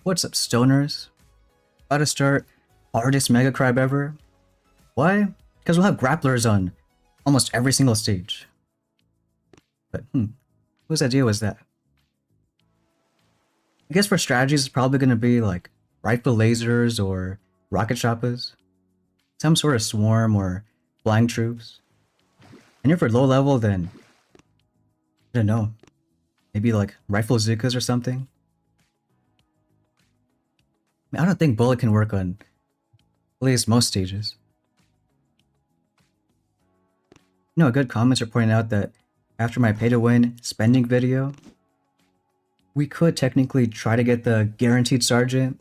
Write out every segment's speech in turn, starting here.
What's up, stoners? About to start hardest mega crab ever. Why? Because we'll have grapplers on almost every single stage. But whose idea was that? I guess for strategies it's probably gonna be like rifle lasers or rocket choppas. Some sort of swarm or flying troops. And if for low level then I don't know. Maybe like rifle Zukas or something. I don't think bullet can work on at least most stages. You know, good comments are pointing out that after my pay to win spending video, we could technically try to get the guaranteed sergeant.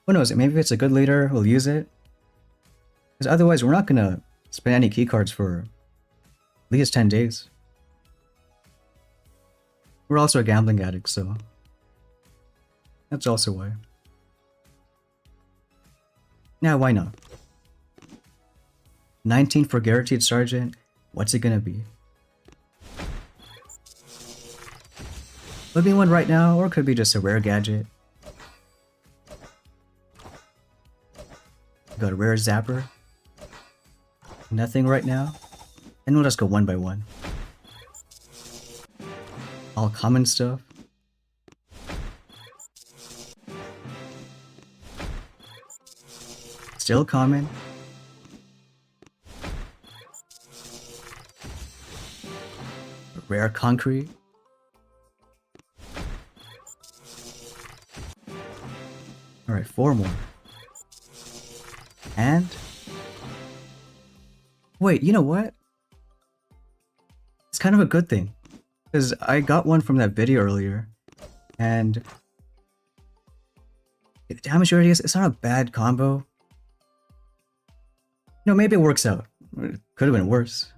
Who knows, maybe if it's a good leader, we'll use it. Because otherwise we're not gonna spend any keycards for at least 10 days. We're also a gambling addict, so that's also why. Now, why not? 19 for guaranteed sergeant. What's it gonna be? Could be one right now, or it could be just a rare gadget. Got a rare zapper. Nothing right now. And we'll just go one by one. All common stuff. Still common. Rare concrete. Alright, 4 more. And... wait, you know what? It's kind of a good thing. Because I got one from that video earlier. And... the damage radius, it's not a bad combo. You know, maybe it works out. It could have been worse.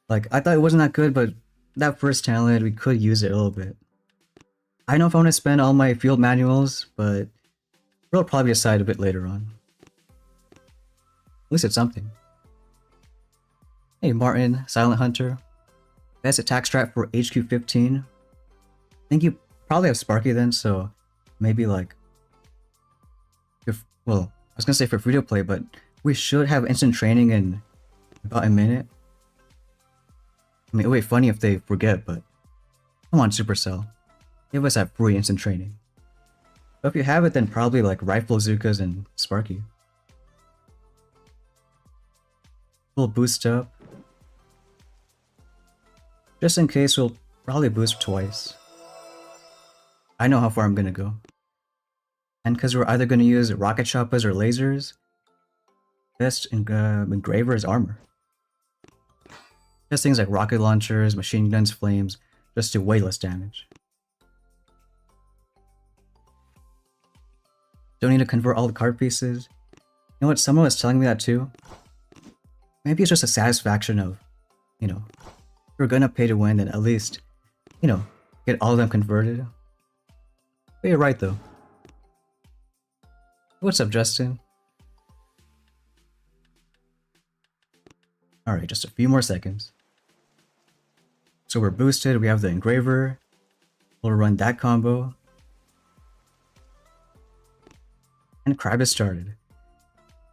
Like, I thought it wasn't that good, but that first talent, we could use it a little bit. I don't know if I want to spend all my field manuals, but we'll probably decide a bit later on. At least it's something. Hey Martin, Silent Hunter. Best attack strat for HQ 15. I think you probably have Sparky then, so maybe like... well, I was gonna say for free to play, but we should have instant training in about a minute. I mean, it would be funny if they forget, but come on, Supercell. Give us that free instant training. But if you have it, then probably like Rifle Zukas and Sparky. We'll boost up. Just in case, we'll probably boost twice. I know how far I'm gonna go. And because we're either gonna use rocket choppas or lasers, best engraver is armor. Just things like rocket launchers, machine guns, flames, just do way less damage. Don't need to convert all the card pieces. You know what, someone was telling me that too. Maybe it's just a satisfaction of, you know, if you're gonna pay to win, then at least, you know, get all of them converted. But you're right though. What's up, Justin? Alright, just a few more seconds. So we're boosted, we have the engraver. We'll run that combo. And crab is started.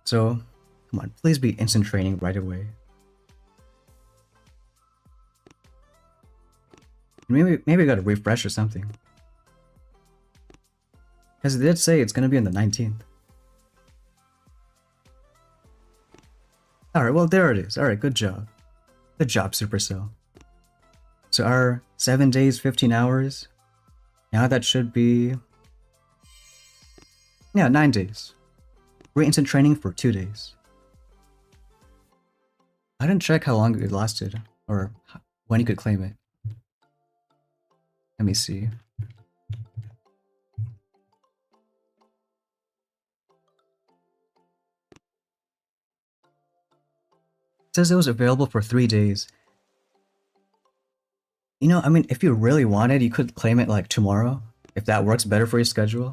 So, come on, please be instant training right away. Maybe I gotta refresh or something. Because it did say it's gonna be on the 19th. Alright, well there it is. Alright, good job. Good job, Supercell. So our 7 days, 15 hours. Now that should be... yeah, 9 days. We're instant training for 2 days. I didn't check how long it lasted, or when you could claim it. Let me see. It says it was available for 3 days. You know, I mean, if you really wanted, you could claim it like tomorrow, if that works better for your schedule.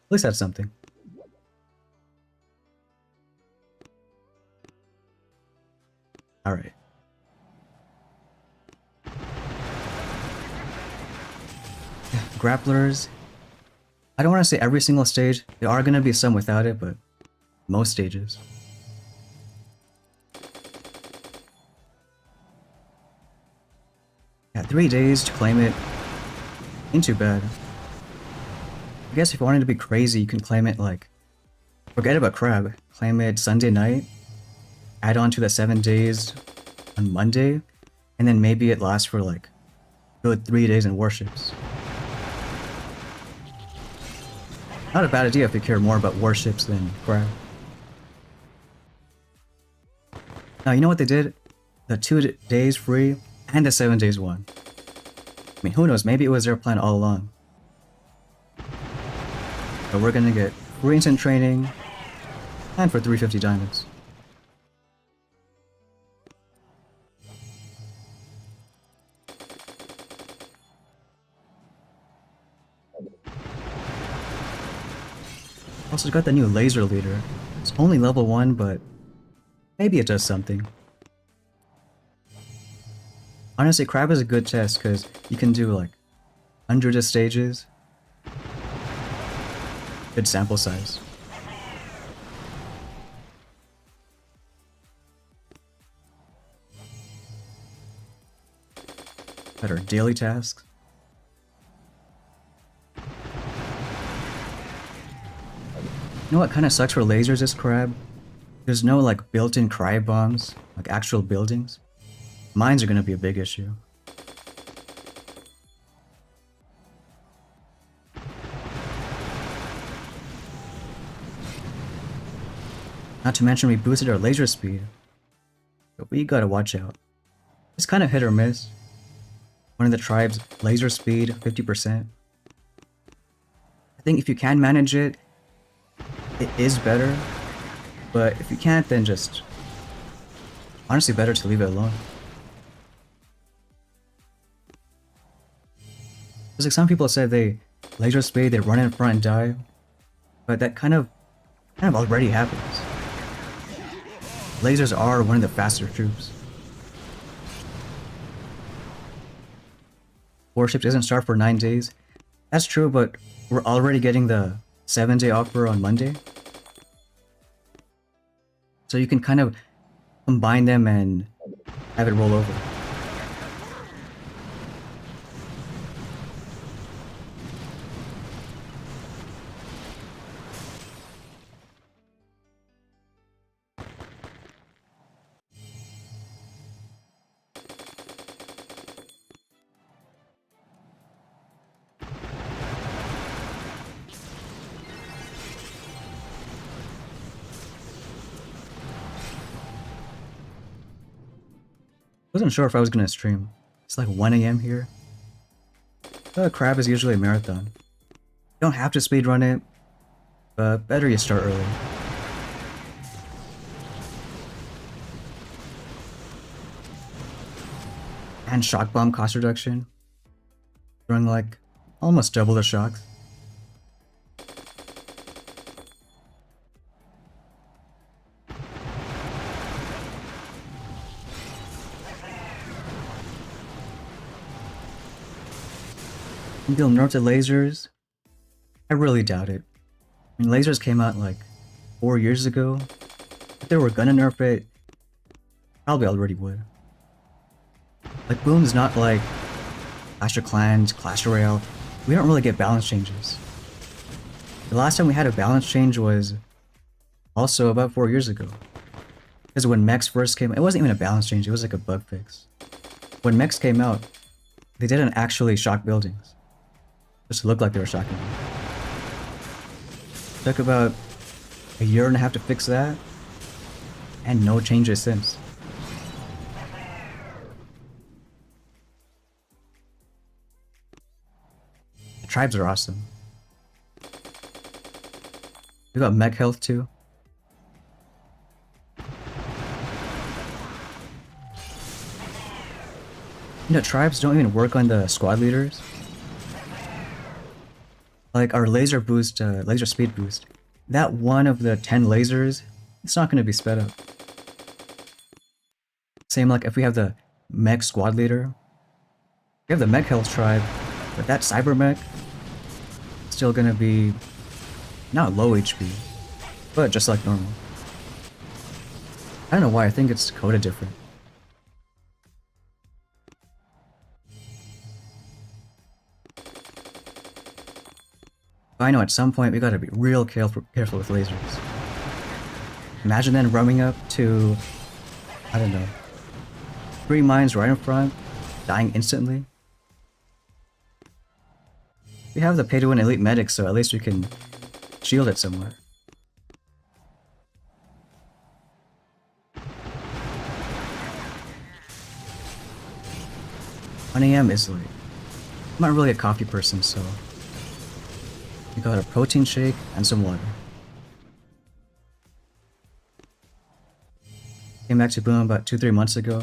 At least that's something. Alright. Grapplers. I don't want to say every single stage. There are going to be some without it, but most stages. Yeah, 3 days to claim it. Ain't too bad. I guess if you wanted to be crazy, you can claim it like... Forget about Crab. Claim it Sunday night. Add on to the 7 days on Monday. And then maybe it lasts for like good 3 days in warships. Not a bad idea if you care more about warships than Crab. Now, you know what they did? The 2 days free and the 7 days one. I mean, who knows? Maybe it was their plan all along. But we're gonna get free instant training and for 350 diamonds. Also got the new laser leader. It's only level 1, but maybe it does something. Honestly, Crab is a good test because you can do like hundreds of stages. Good sample size. Better daily tasks. You know what kind of sucks for lasers is Crab? There's no like built-in cryo bombs, like actual buildings. Mines are gonna be a big issue. Not to mention we boosted our laser speed. But we gotta watch out. It's kind of hit or miss. One of the tribes, laser speed, 50%. I think if you can manage it, it is better. But if you can't, then just... honestly better to leave it alone. It's like some people say they laser speed, they run in front and die. But that kind of already happens. Lasers are one of the faster troops. Warships doesn't start for 9 days. That's true, but we're already getting the 7-day offer on Monday. So you can kind of combine them and have it roll over. Wasn't sure if I was gonna stream. It's like 1 AM here. Crab is usually a marathon. You don't have to speedrun it, but better you start early. And shock bomb cost reduction. Throwing like almost double the shocks. Think they'll nerf the lasers? I really doubt it. I mean, lasers came out like 4 years ago. If they were gonna nerf it, probably already would. Like, Boom's not like Clash of Clans, Clash Royale. We don't really get balance changes. The last time we had a balance change was also about 4 years ago. Because when Mechs first came, it wasn't even a balance change, it was like a bug fix. When Mechs came out, they didn't actually shock buildings. Just to look like they were shocking them. Took about a year and a half to fix that, and no changes since. The tribes are awesome. We got mech health too. You know, tribes don't even work on the squad leaders. Like our laser boost, laser speed boost. That one of the 10 lasers, it's not going to be sped up. Same like if we have the mech squad leader. We have the mech health tribe, but that cyber mech, still gonna be not low HP, but just like normal. I don't know why, I think it's coded different. But I know at some point we gotta be real careful with lasers. Imagine then running up to, I don't know, 3 mines right in front, dying instantly. We have the pay-to-win elite medic, so at least we can shield it somewhere. AM is late. I'm not really a coffee person, so we got a protein shake and some water. Came back to Boom about 2-3 months ago.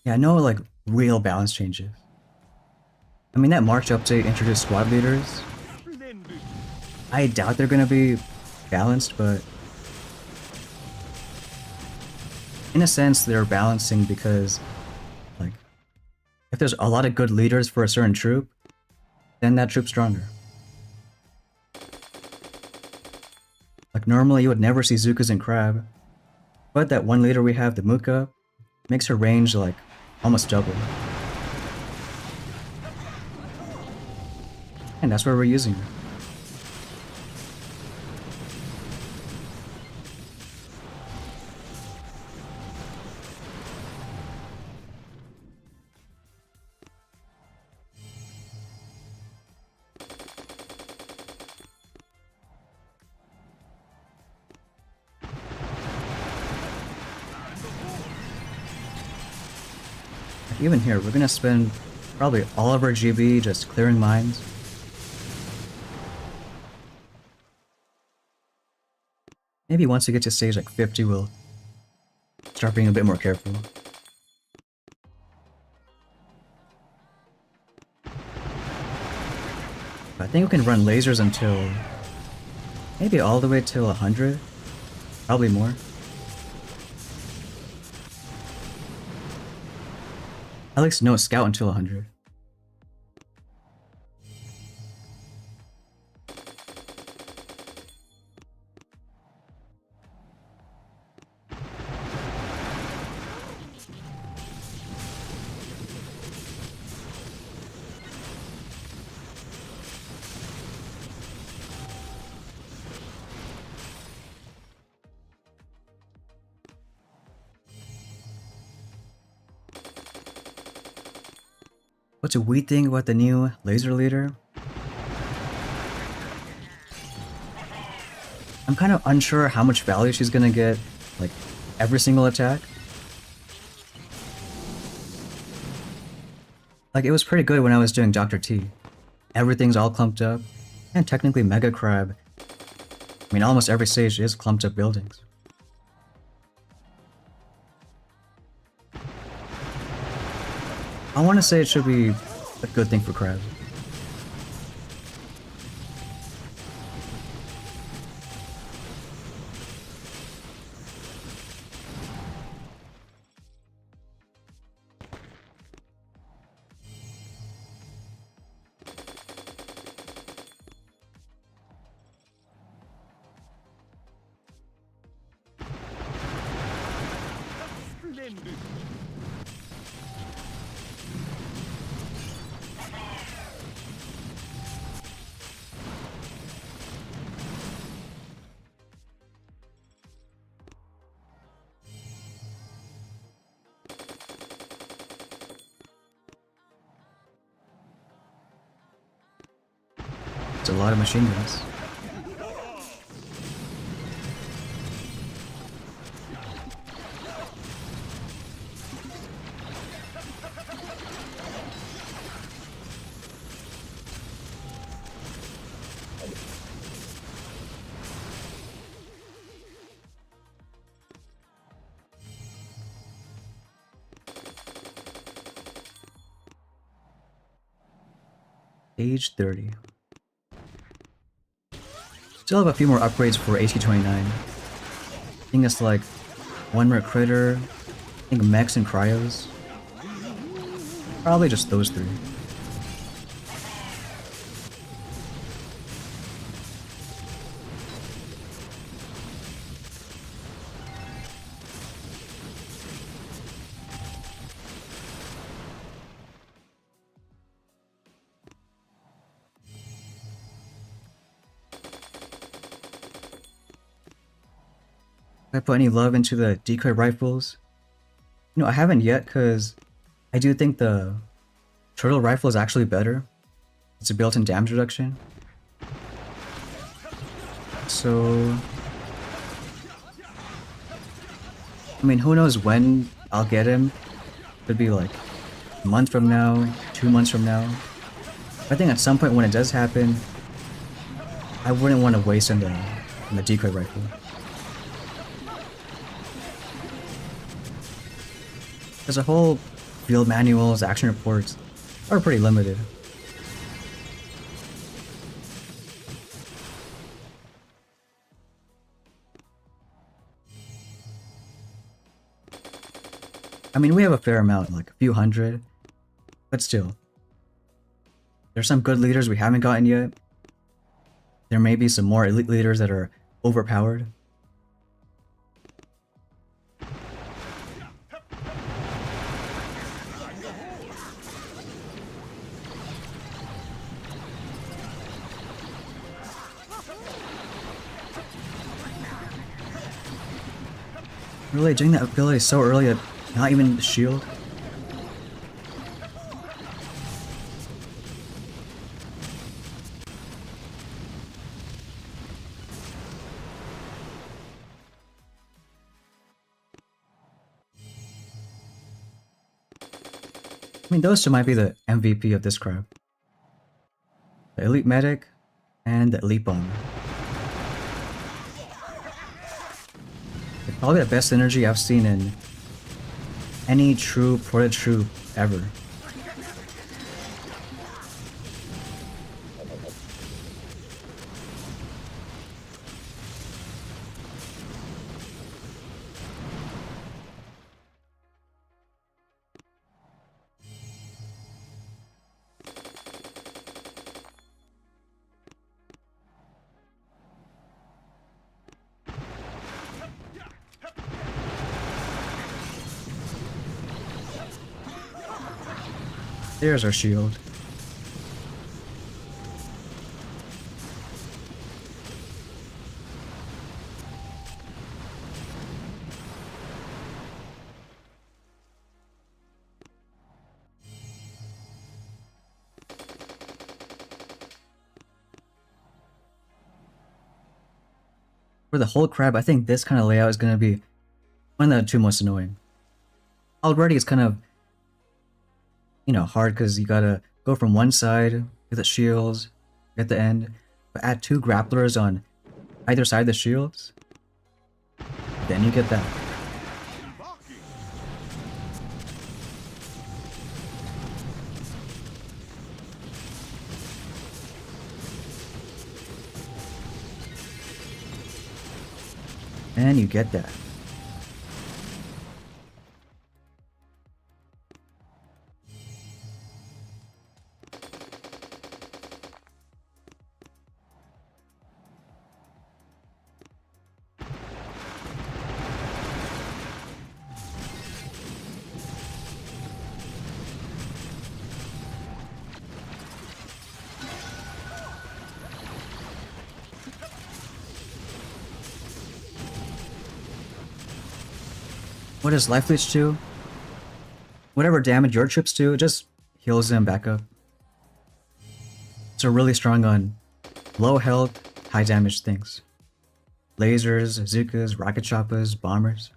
Yeah, no like real balance changes. I mean, that March update introduced squad leaders. I doubt they're gonna be balanced, but in a sense they're balancing because like if there's a lot of good leaders for a certain troop, then that troop's stronger. Like normally you would never see Zukas and Crab, but that one leader we have, the Muka, makes her range like almost double. And that's where we're using her. Even here, we're gonna spend probably all of our GB just clearing mines. Maybe once we get to stage like 50, we'll start being a bit more careful. I think we can run lasers until maybe all the way till 100, probably more. At least no scout until 100. What's a weird thing about the new laser leader? I'm kind of unsure how much value she's gonna get, like, every single attack. Like, it was pretty good when I was doing Dr. T. Everything's all clumped up, and technically Mega Crab. I mean, almost every stage is clumped up buildings. I want to say it should be a good thing for Crab. It's a lot of machine guns. Age 30. Still have a few more upgrades for AT-29. I think it's like one more critter, I think mechs and cryos. Probably just those three. I put any love into the decoy rifles? You know, I haven't yet because I do think the turtle rifle is actually better. It's a built-in damage reduction. So, I mean, who knows when I'll get him? Could be like a month from now, 2 months from now. I think at some point when it does happen, I wouldn't want to waste on the decoy rifle. Because the whole field manuals, action reports are pretty limited. I mean, we have a fair amount, like a few hundred, but still. There's some good leaders we haven't gotten yet. There may be some more elite leaders that are overpowered. Really, doing that ability so early, not even shield. I mean, those two might be the MVP of this crowd. The Elite Medic and the Elite Bomber. It's probably the best synergy I've seen in any true Proto troop ever. There's our shield. For the whole crab, I think this kind of layout is going to be one of the two most annoying. Already it's kind of, you know, hard because you gotta go from one side, get the shields at the end, but add two grapplers on either side of the shields, then you get that. And you get that. What does Life Leech do? Whatever damage your troops do, it just heals them back up. So really strong on low health, high damage things. Lasers, Zukas, rocket choppers, bombers.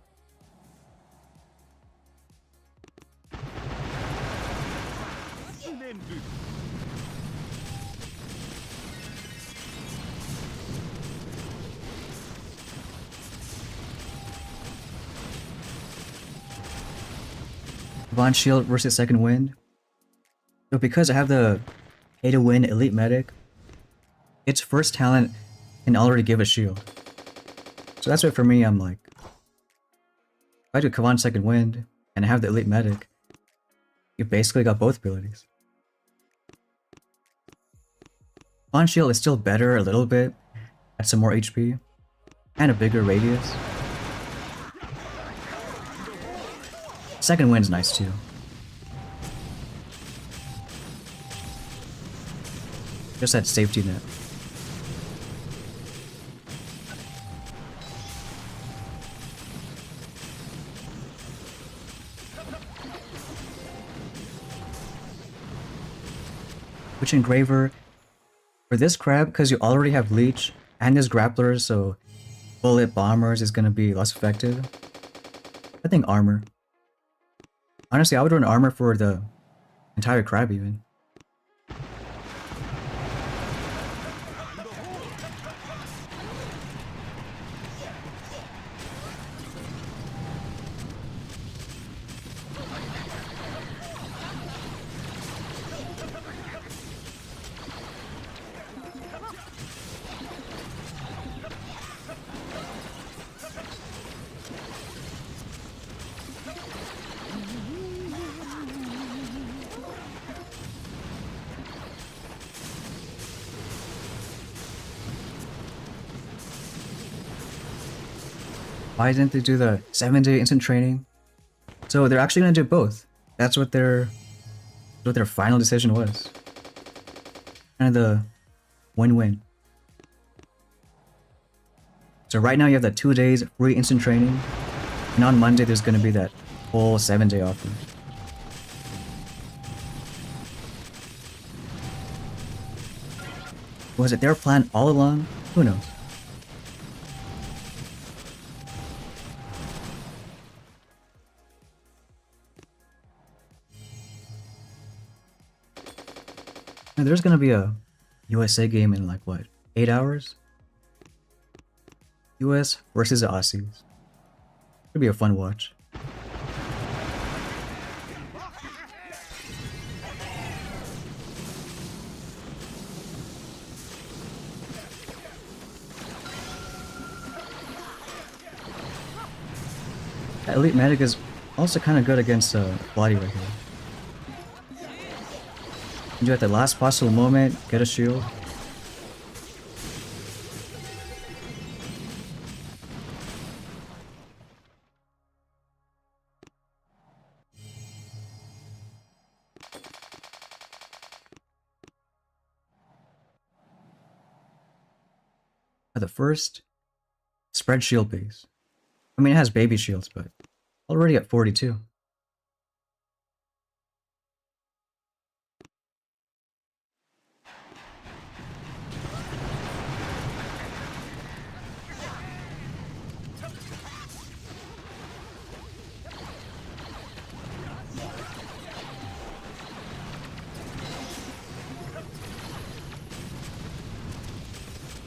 Von Shield versus Second Wind. So because I have the pay to win Elite Medic, its first talent can already give a shield. So that's why for me I'm like, if I do Kavan Second Wind and I have the Elite Medic, you basically got both abilities. Von Shield is still better a little bit, at some more HP, and a bigger radius. Second Wind's nice too. Just that safety net. Witch Engraver. For this crab, because you already have Leech and his grapplers, so bullet bombers is going to be less effective. I think armor. Honestly, I would run armor for the entire crab even. Why didn't they do the 7-day instant training? So they're actually gonna do both. That's what their final decision was. Kind of the win-win. So right now you have that 2 days free instant training, and on Monday there's gonna be that whole 7-day offer. Was it their plan all along? Who knows? Now, there's gonna be a USA game in like what, 8 hours? US versus the Aussies. Could be a fun watch. That Elite Medic is also kind of good against Body right here. You at the last possible moment, get a shield. At the first, spread shield base. I mean, it has baby shields, but already at 42.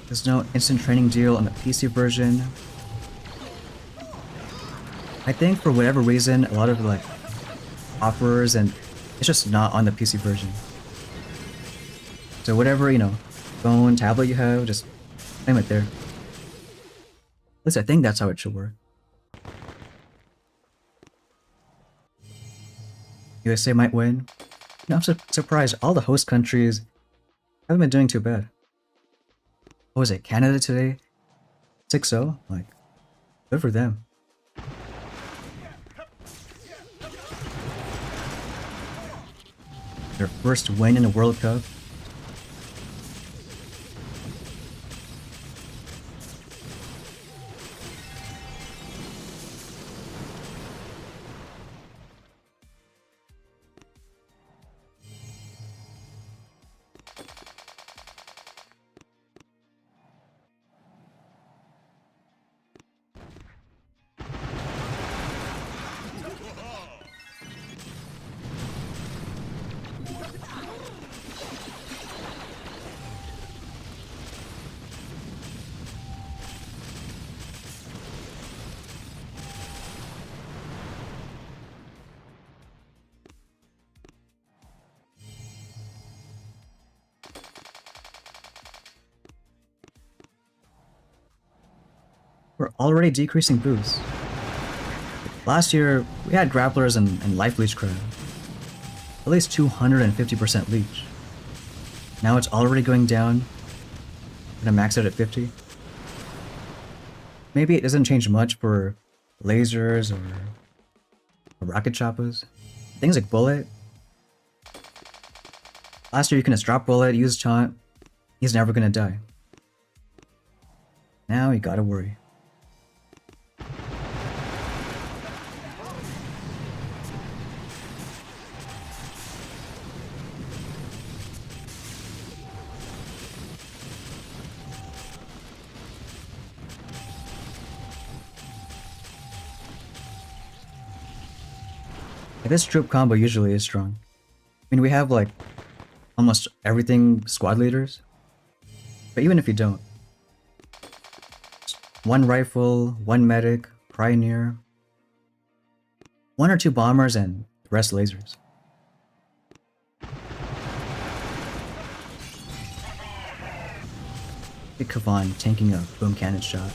There's no instant training deal on the PC version. I think for whatever reason, a lot of like offers and it's just not on the PC version. So whatever, you know, phone, tablet you have, just claim it there. At least I think that's how it should work. USA might win. No, I'm surprised all the host countries haven't been doing too bad. What was it, Canada today? 6-0? Like, good for them. Their first win in the World Cup. We're already decreasing boosts. Last year, we had grapplers and life leech crab. At least 250% leech. Now it's already going down. Gonna max out at 50. Maybe it doesn't change much for lasers or rocket choppers. Things like bullet. Last year you can just drop bullet, use taunt. He's never gonna die. Now you gotta worry. This troop combo usually is strong. I mean, we have like almost everything squad leaders. But even if you don't, one rifle, one medic, pioneer, one or two bombers, and the rest lasers. Big Kavan tanking a boom cannon shot.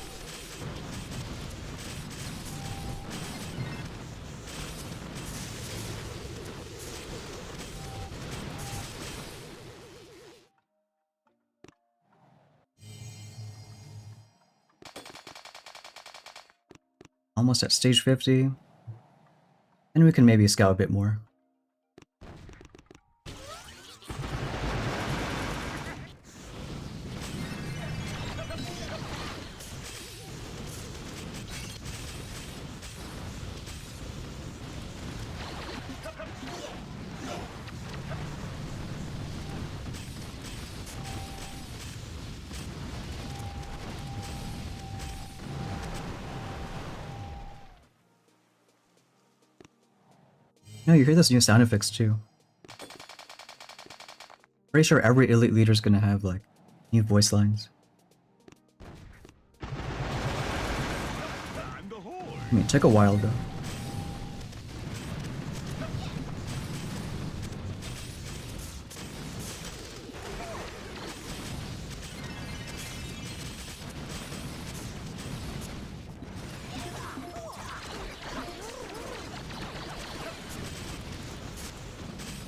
Almost at stage 50. And we can maybe scout a bit more. No, you hear those new sound effects too. Pretty sure every elite leader's gonna have like new voice lines. I mean, it took a while though.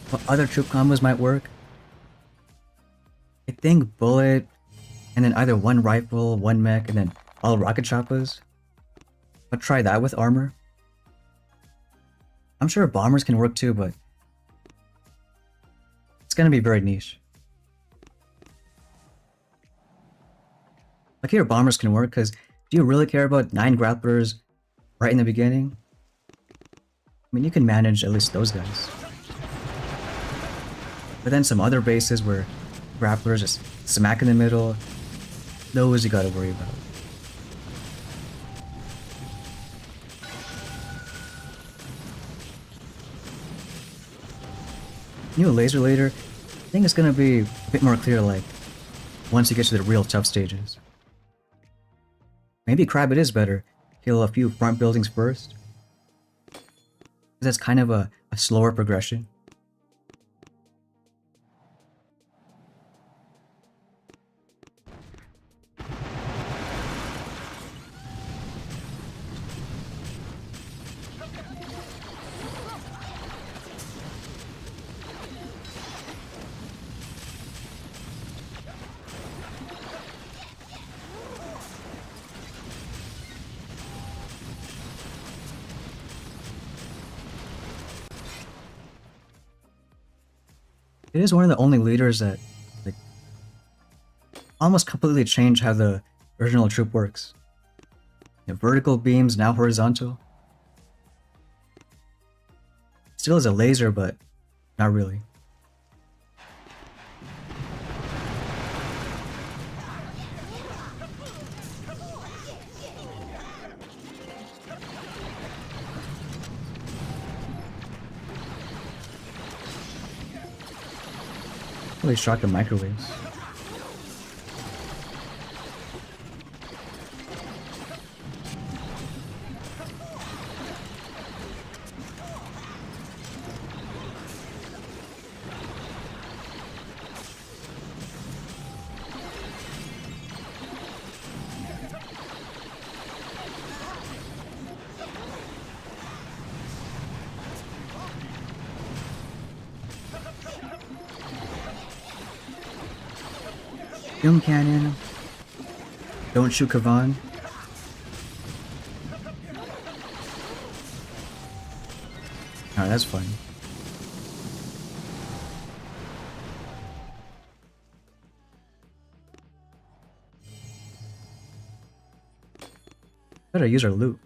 What other troop combos might work? I think bullet, and then either one rifle, one mech, and then all rocket choppas. I'll try that with armor. I'm sure bombers can work too, but it's gonna be very niche. Like here, bombers can work, because do you really care about 9 grapplers right in the beginning? I mean, you can manage at least those guys. But then some other bases where grapplers just smack in the middle, those you gotta worry about. New laser later, I think it's gonna be a bit more clear like once you get to the real tough stages. Maybe Crab it is better, kill a few front buildings first. That's kind of a slower progression. It is one of the only leaders that like almost completely changed how the original troop works. You know, vertical beams, now horizontal. Still is a laser, but not really. Really shocked the microwaves. Boom cannon. Don't shoot Kavan. Oh, that's fun. Better use our loot.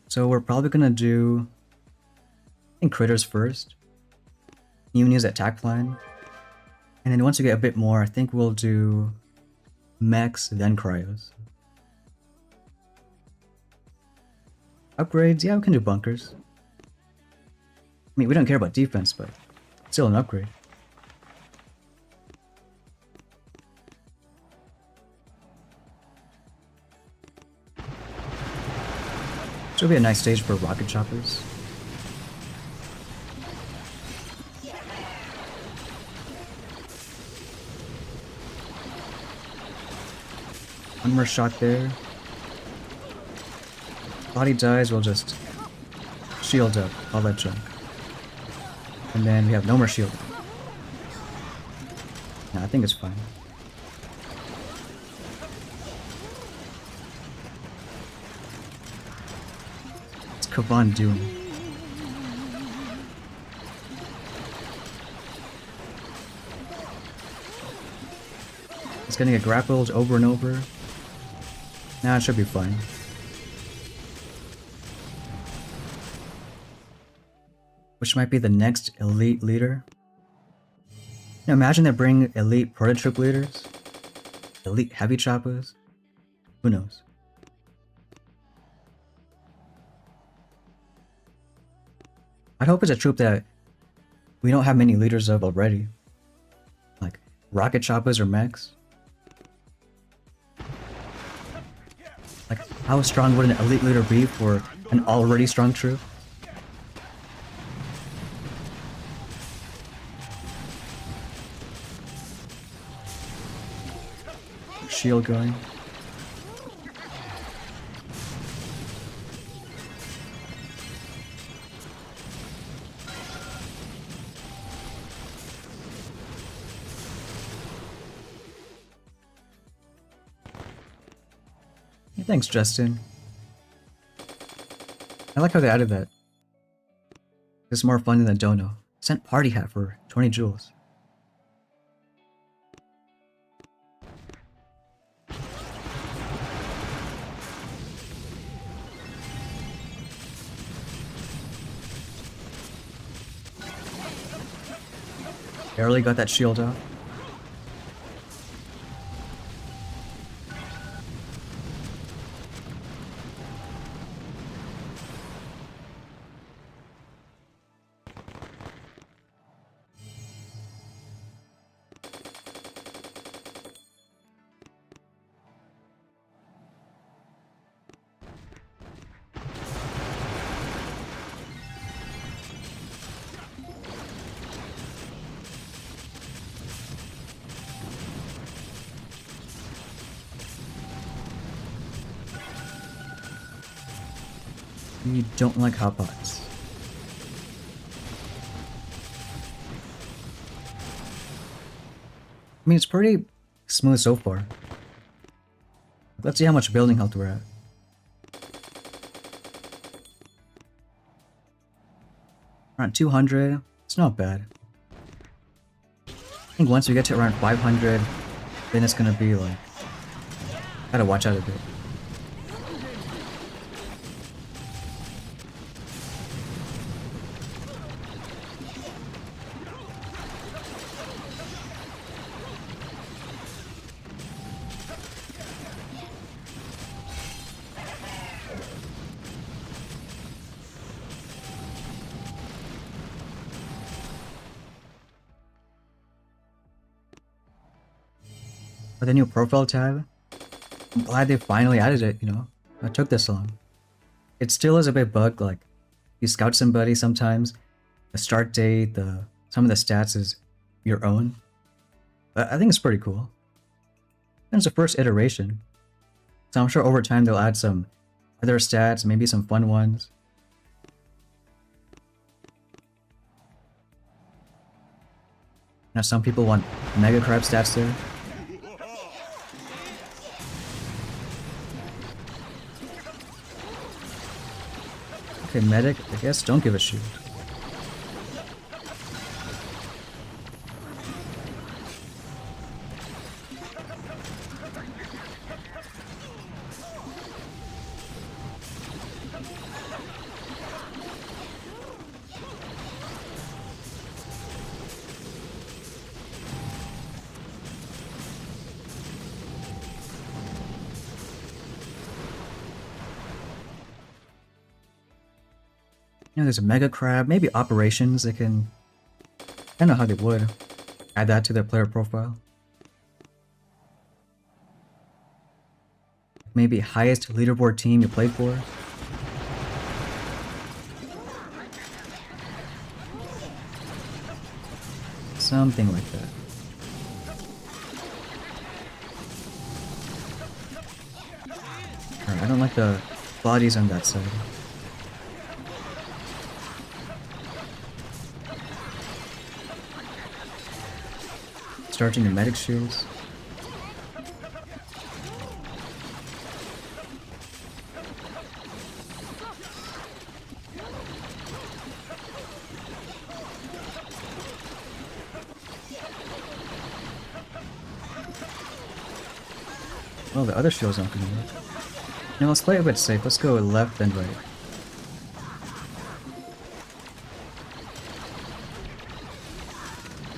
So we're probably gonna do, I think, critters first. You can use attack plan. And then once we get a bit more, I think we'll do mechs, then cryos. Upgrades, yeah, we can do bunkers. mean, we don't care about defense, but still an upgrade. This will be a nice stage for rocket choppers. One more shot there. Body dies, we'll just shield up all that junk. And then we have no more shield. Nah, I think it's fine. What's Kavan doing? He's gonna get grappled over and over. Nah, it should be fine. Which might be the next elite leader. Now imagine they bring elite prototroop leaders, elite heavy choppers. Who knows? I'd hope it's a troop that we don't have many leaders of already, like rocket choppers or mechs. Like, how strong would an elite leader be for an already strong troop? Shield going. Hey, thanks, Justin. I like how they added that. It's more fun than the dono. Sent party hat for 20 jewels. Barely got that shield out. You don't like hot pots. I mean, it's pretty smooth so far. Let's see how much building health we're at. Around 200. It's not bad. I think once we get to around 500, then it's gonna be like... Gotta watch out a bit. With the new profile tab, I'm glad they finally added it, you know? It took this long. It still is a bit bugged, like, you scout somebody sometimes, the start date, some of the stats is your own. But I think it's pretty cool. And it's the first iteration. So I'm sure over time they'll add some other stats, maybe some fun ones. Now some people want Mega Crab stats there. Okay, medic, I guess don't give a shield. You know, there's a Mega Crab, maybe Operations, they can... I don't know how they would add that to their player profile. Maybe highest leaderboard team you played for. Something like that. Alright, I don't like the bodies on that side. Starting the medic shields. Well, the other shield's not gonna work. Now let's play it a bit safe. Let's go left and right.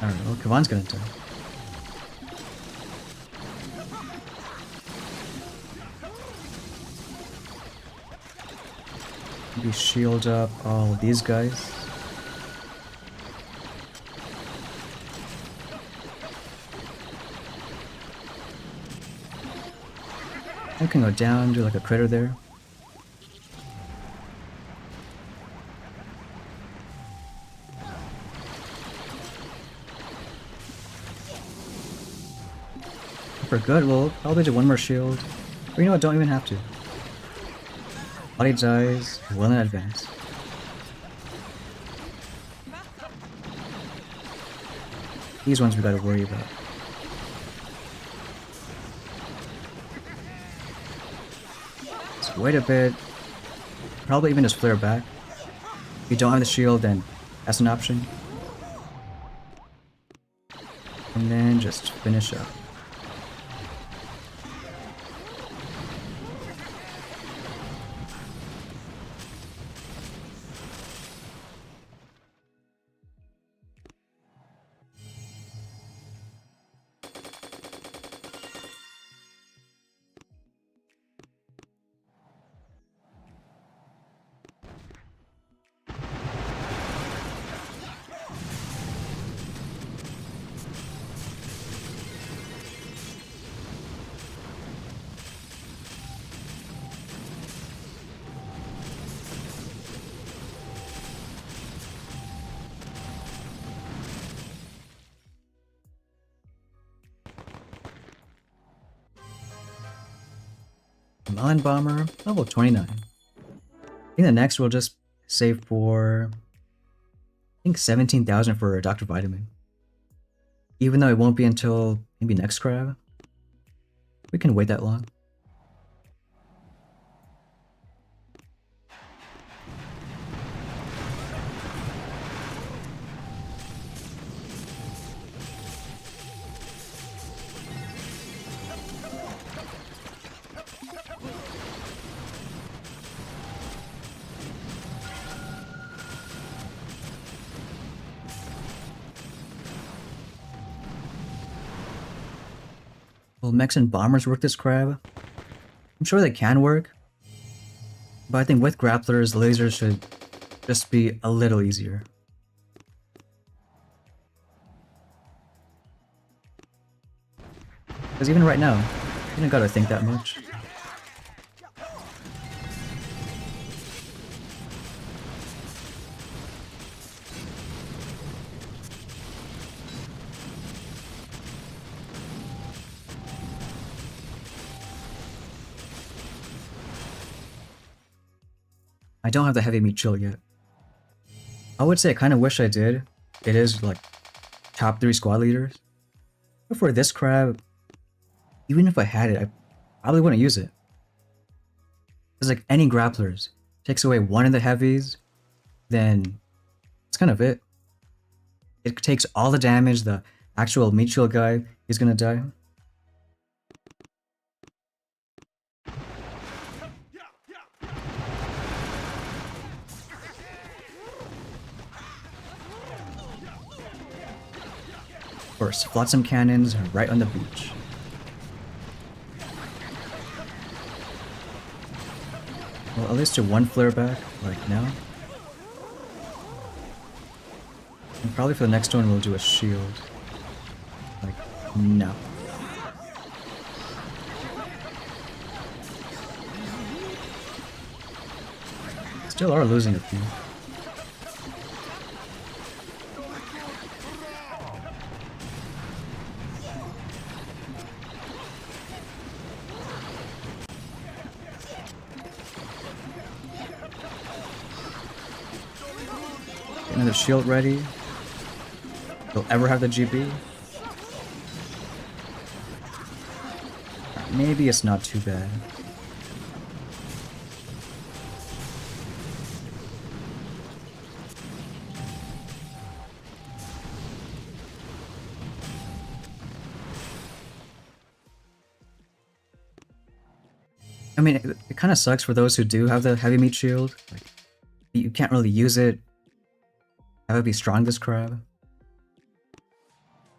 Alright, well, Kavan's gonna die. Maybe shield up all these guys. I can go down, do like a critter there. If we're good, we'll probably do one more shield. Or you know what, don't even have to. Body dies well in advance. These ones we gotta worry about. Wait a bit. Probably even just flare back. If you don't have the shield, then that's an option. And then just finish up. Melon Bomber, level 29. I think the next we'll just save for, I think 17,000 for Dr. Vitamin. Even though it won't be until maybe next crab. We can wait that long. Will mechs and bombers work this crab? I'm sure they can work. But I think with grapplers, lasers should just be a little easier. Because even right now, you don't gotta think that much. I don't have the heavy meat chill yet. I would say I kind of wish I did. It is like top 3 squad leaders. But for this crab, even if I had it, I probably wouldn't use it. Because like any grapplers takes away one of the heavies, then that's kind of it. It takes all the damage, the actual meat chill guy is gonna die. Of course, flotsam cannons right on the beach. Well, at least do one flare back, like now. And probably for the next one we'll do a shield. Like, no. Still are losing a few. Another shield ready. They'll ever have the GB? Maybe it's not too bad. I mean, it kind of sucks for those who do have the heavy meat shield. Like, you can't really use it. Have it be strong, this crab.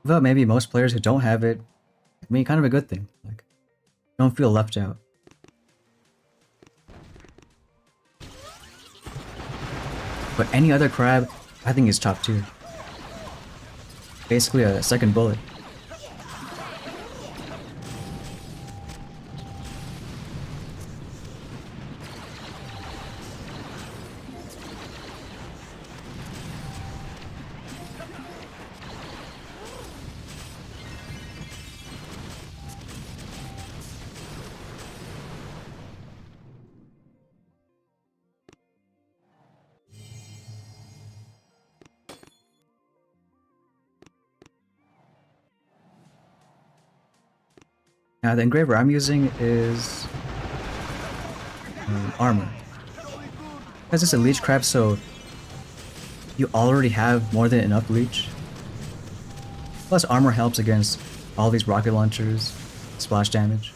But maybe most players who don't have it, I mean, kind of a good thing. Like, don't feel left out. But any other crab, I think is top tier. Basically a second bullet. Now the engraver I'm using is armor. Because it's a leech crab, so you already have more than enough leech. Plus armor helps against all these rocket launchers, splash damage.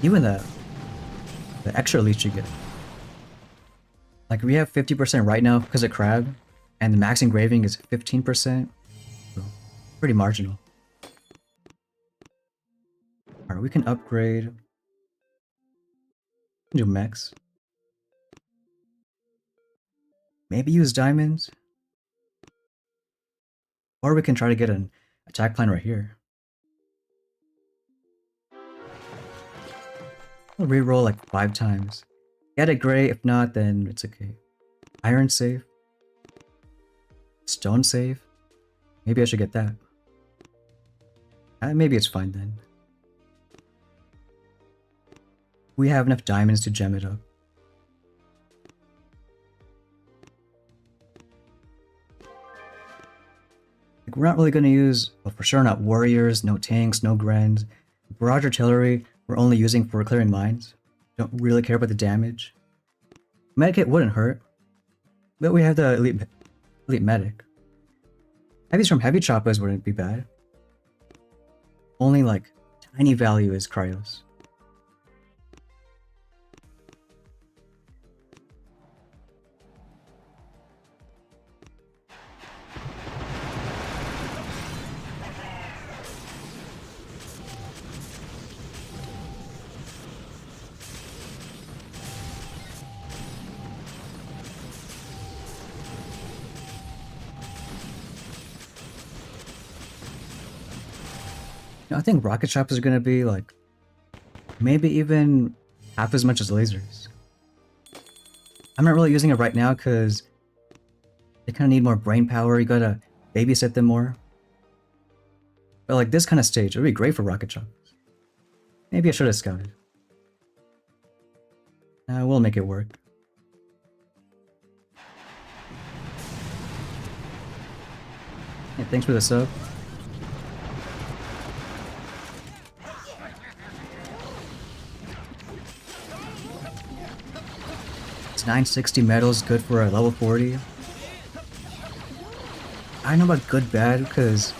Even the extra leech you get. Like we have 50% right now because of crab, and the max engraving is 15%. So pretty marginal. Alright, we can upgrade. Do mechs. Maybe use diamonds. Or we can try to get an attack plan right here. I'll reroll like 5 times. Get it gray, if not, then it's okay. Iron save. Stone save. Maybe I should get that. Maybe it's fine then. We have enough diamonds to gem it up. Like, we're not really going to use, well, for sure not warriors, no tanks, no grens. Barrage artillery we're only using for clearing mines. Don't really care about the damage. Medikit wouldn't hurt, but we have the elite medic. Heavies from heavy choppers wouldn't be bad. Only like tiny value is cryos. I think rocket choppers are going to be like maybe even half as much as lasers. I'm not really using it right now because they kind of need more brain power. You gotta babysit them more. But like this kind of stage, it would be great for rocket choppers. Maybe I should have scouted. We'll make it work. Hey, thanks for the sub. It's 960 medals, good for a level 40. I don't know about good bad because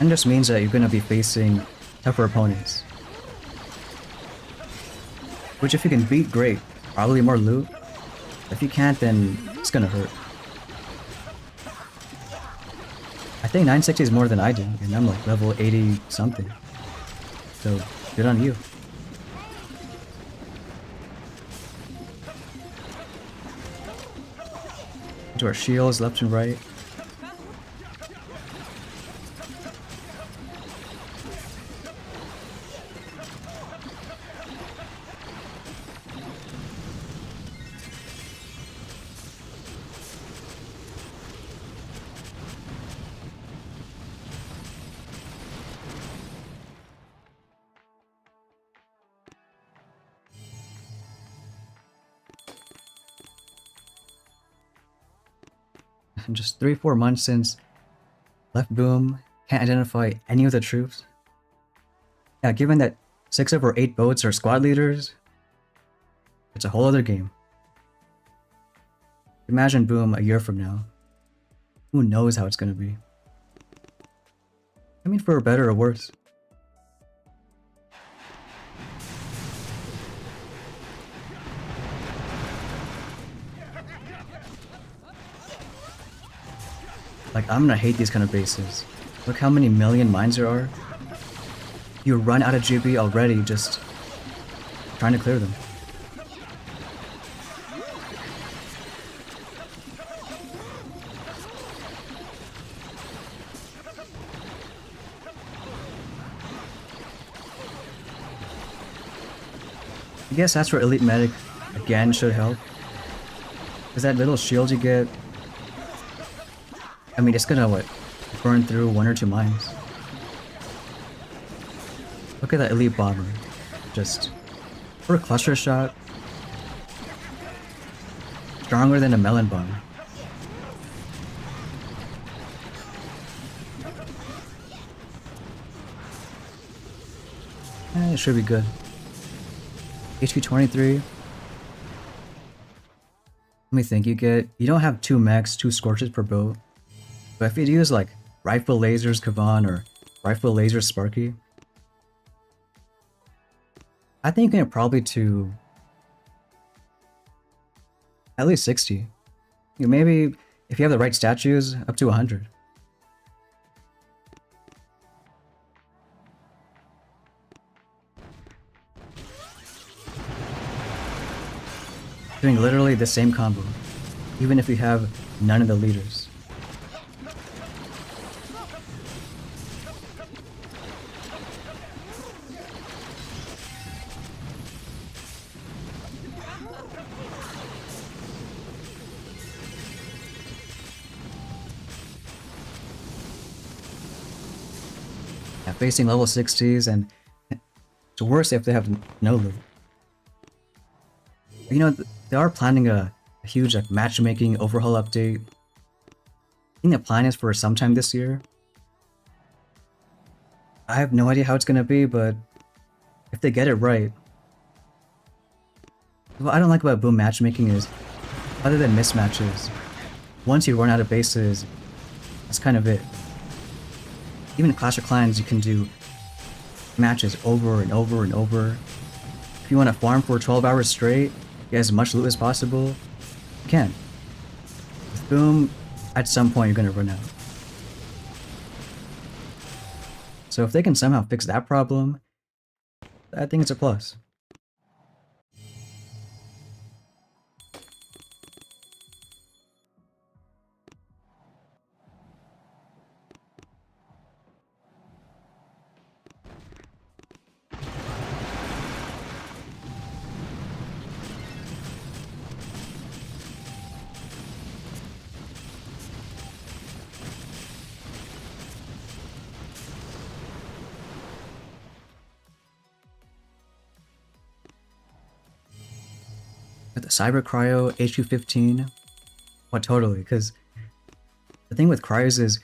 it just means that you're gonna be facing tougher opponents. Which if you can beat, great. Probably more loot. If you can't, then it's gonna hurt. I think 960 is more than I do, and I'm like level 80 something. So good on you. to our shields left and right. And just 3-4 months since left boom, can't identify any of the troops. Yeah, given that 6 of our 8 boats are squad leaders, it's a whole other game. Imagine boom a year from now. Who knows how it's gonna be? I mean, for better or worse. Like, I'm gonna hate these kind of bases. Look how many million mines there are. You run out of GB already just trying to clear them. I guess that's where Elite Medic again should help. Because that little shield you get, I mean, it's gonna, what, burn through 1 or 2 mines. Look at that Elite Bomber. Just, for a cluster shot, stronger than a melon bomber. It should be good. HQ 23. Let me think, you don't have 2 mechs, 2 scorches per boat. But if you use like Rifle Lasers Kavan or Rifle Lasers Sparky, I think you can get probably to at least 60. Maybe if you have the right statues, up to 100. Doing literally the same combo, even if you have none of the leaders. Yeah, facing level 60s, and it's worse if they have no loot. You know, they are planning a huge like matchmaking overhaul update. I think the plan is for sometime this year. I have no idea how it's gonna be, but if they get it right. What I don't like about boom matchmaking is, other than mismatches, once you run out of bases, that's kind of it. Even in Clash of Clans, you can do matches over and over and over. If you want to farm for 12 hours straight, get as much loot as possible, you can. With boom, at some point you're gonna run out. So if they can somehow fix that problem, I think it's a plus. With the Cyber Cryo HQ15, what totally, because the thing with cryos is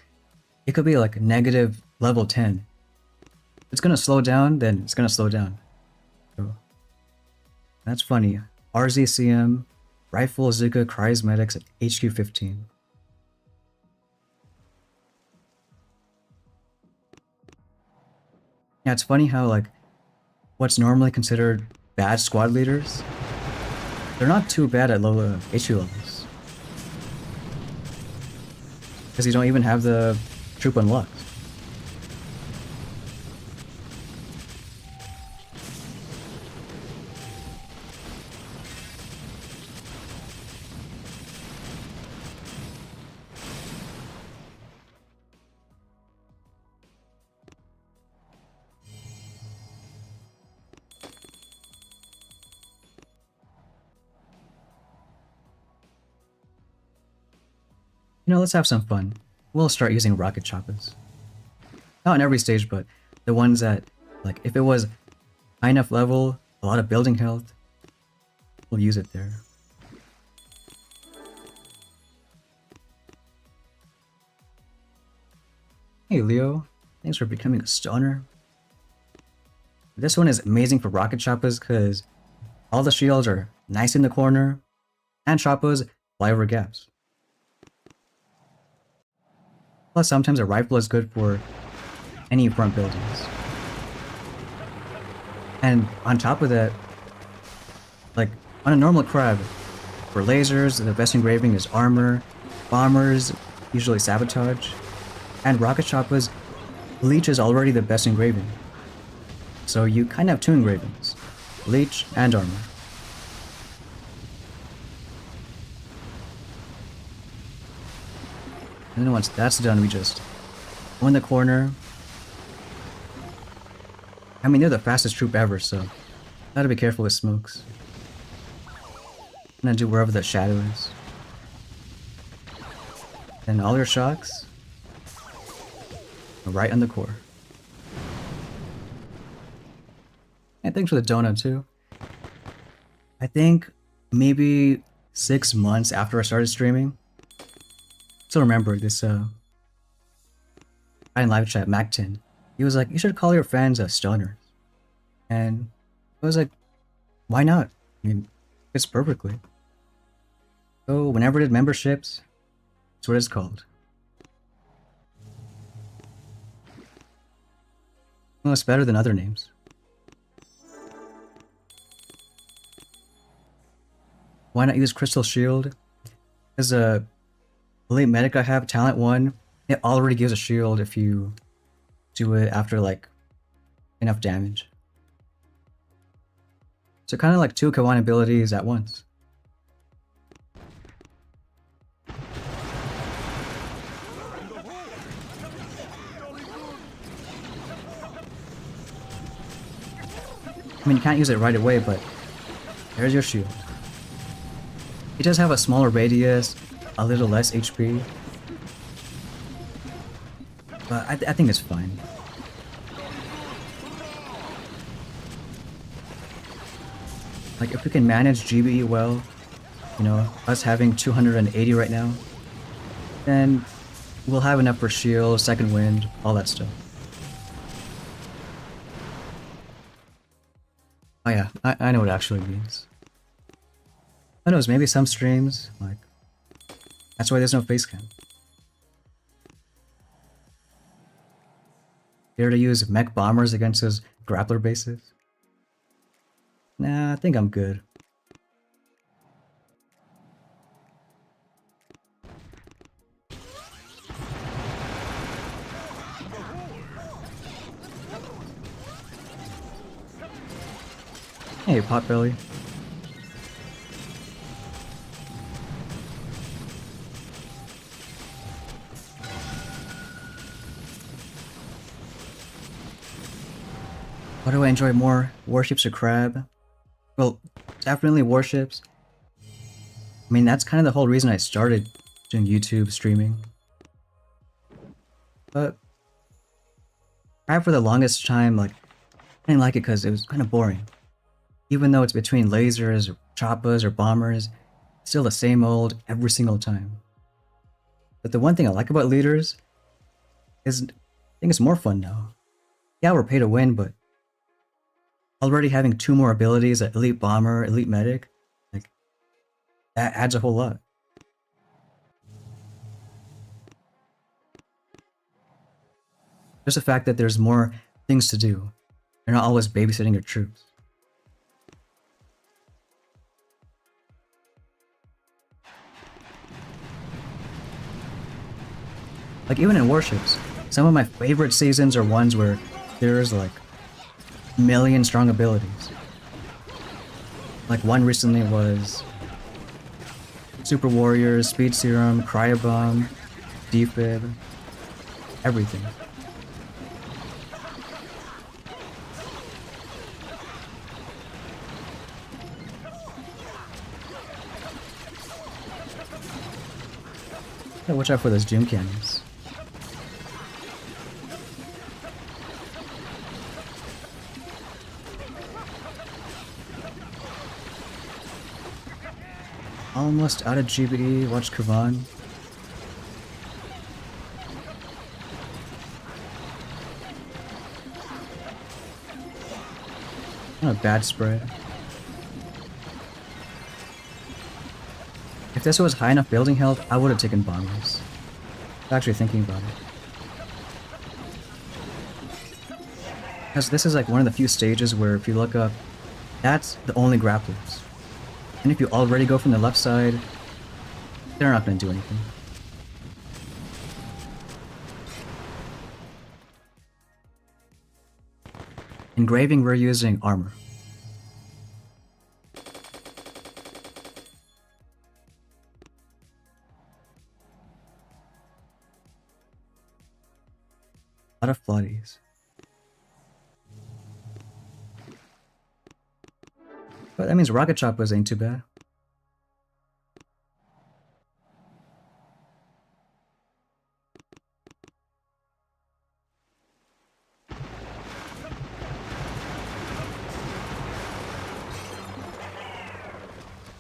it could be like negative level 10. If it's gonna slow down, then it's gonna slow down. So that's funny. RZCM, Rifle Zika Cryosmetics at HQ15. Yeah, it's funny how like what's normally considered bad squad leaders, they're not too bad at low HQ levels. Because you don't even have the troop unlocked. let's have some fun. We'll start using rocket choppers. Not in every stage, but the ones that, like, if it was high enough level, a lot of building health, we'll use it there. Hey Leo, thanks for becoming a stoner. This one is amazing for rocket choppers because all the shields are nice in the corner, and choppers fly over gaps. Plus, sometimes a rifle is good for any front buildings. And on top of that, like on a normal crab, for lasers, the best engraving is armor, bombers, usually sabotage, and rocket choppers, leech is already the best engraving. So you kind of have two engravings, leech and armor. And then once that's done, we just go in the corner. I mean, they're the fastest troop ever, so gotta be careful with smokes. I'm gonna do wherever the shadow is. Then all your shocks are right on the core. And thanks for the donut too. I think maybe 6 months after I started streaming. Still remember this I in live chat, Mactin. He was like, you should call your fans stoners. And I was like, why not? I mean, it's perfectly. So whenever I did memberships, that's what it's called. Well, it's better than other names. Why not use Crystal Shield? As a elite medic I have, talent 1, it already gives a shield if you do it after like enough damage. So kind of like 2 Kawan abilities at once. I mean, you can't use it right away, but there's your shield. It does have a smaller radius, a little less HP, but I think it's fine. Like, if we can manage GBE well, you know, us having 280 right now, then we'll have enough for shield, second wind, all that stuff. Oh yeah, I know what it actually means. Who knows, maybe some streams, like, that's why there's no face cam. Dare to use mech bombers against his grappler bases? Nah, I think I'm good. Hey, Potbelly. What do I enjoy more, warships or crab? Well, definitely warships. I mean, that's kind of the whole reason I started doing YouTube streaming. But crab for the longest time, like, I didn't like it because it was kind of boring. Even though it's between lasers, or choppas, or bombers, it's still the same old every single time. But the one thing I like about leaders is I think it's more fun now. Yeah, we're pay to win, but already having 2 more abilities, like Elite Bomber, Elite Medic, like, that adds a whole lot. Just the fact that there's more things to do. You're not always babysitting your troops. Like, even in warships, some of my favorite seasons are ones where there's like million strong abilities. Like, one recently was Super Warriors, Speed Serum, Cryobomb, Defib, everything. Gotta watch out for those doom cannons. Almost out of GBE. Watch Kavan. Not a bad spread. If this was high enough building health, I would have taken bombers. I'm actually thinking about it. Because this is like one of the few stages where if you look up, that's the only grapplers. And if you already go from the left side, they're not going to do anything. Engraving, we're using armor. A lot of floodies. But that means rocket choppers ain't too bad.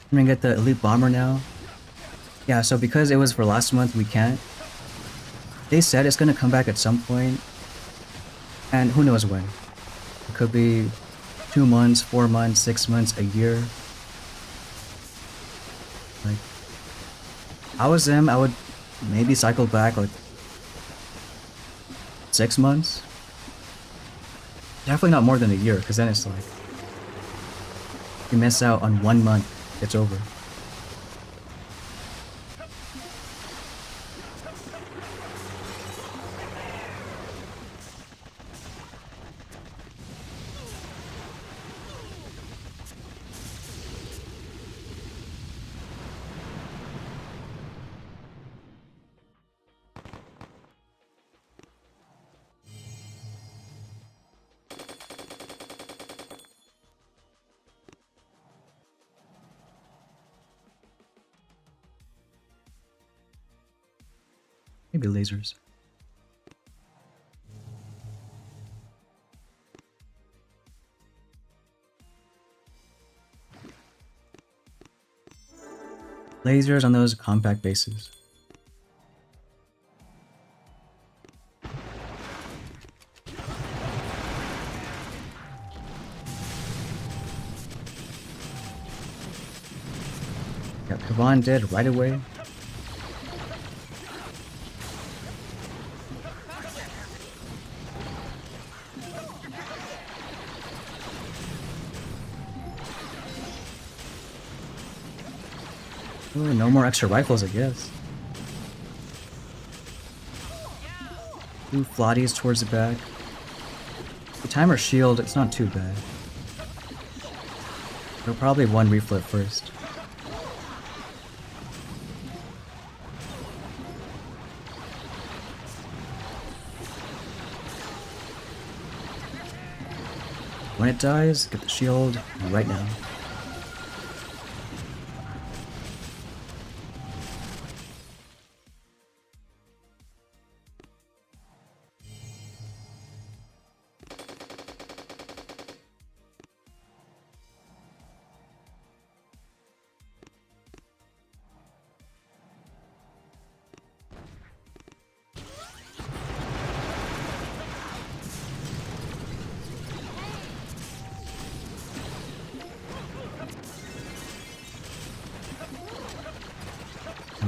I'm gonna get the elite bomber now. Yeah, so because it was for last month, we can't. They said it's gonna come back at some point, and who knows when. It could be 2 months, 4 months, 6 months, a year. Like, if I was them, I would maybe cycle back like 6 months. Definitely not more than a year, because then it's like, you miss out on 1 month, it's over. Maybe lasers. Lasers on those compact bases. Got Kavan dead right away. Ooh, no more extra rifles, I guess. 2 floaties towards the back. The timer shield, it's not too bad. They'll probably 1 reflip first. When it dies, get the shield right now.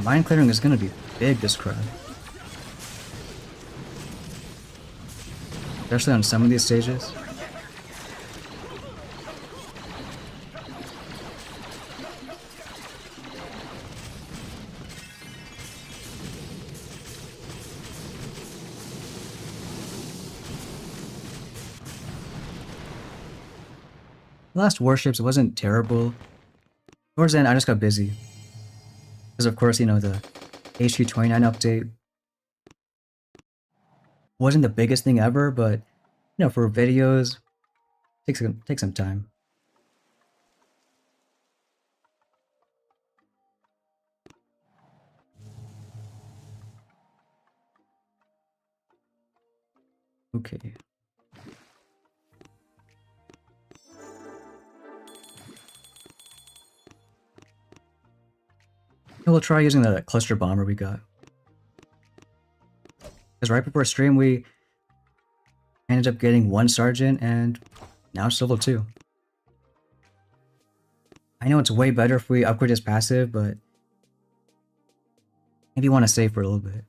Mine clearing is gonna be big this crowd. Especially on some of these stages. Last Warships wasn't terrible. Towards the end, I just got busy. Because of course, you know, the HQ29 update wasn't the biggest thing ever, but, you know, for videos, take some time. Okay. We'll try using the cluster bomber we got. Because right before stream we ended up getting 1 sergeant and now it's level 2. I know it's way better if we upgrade his passive, but maybe you want to save for a little bit.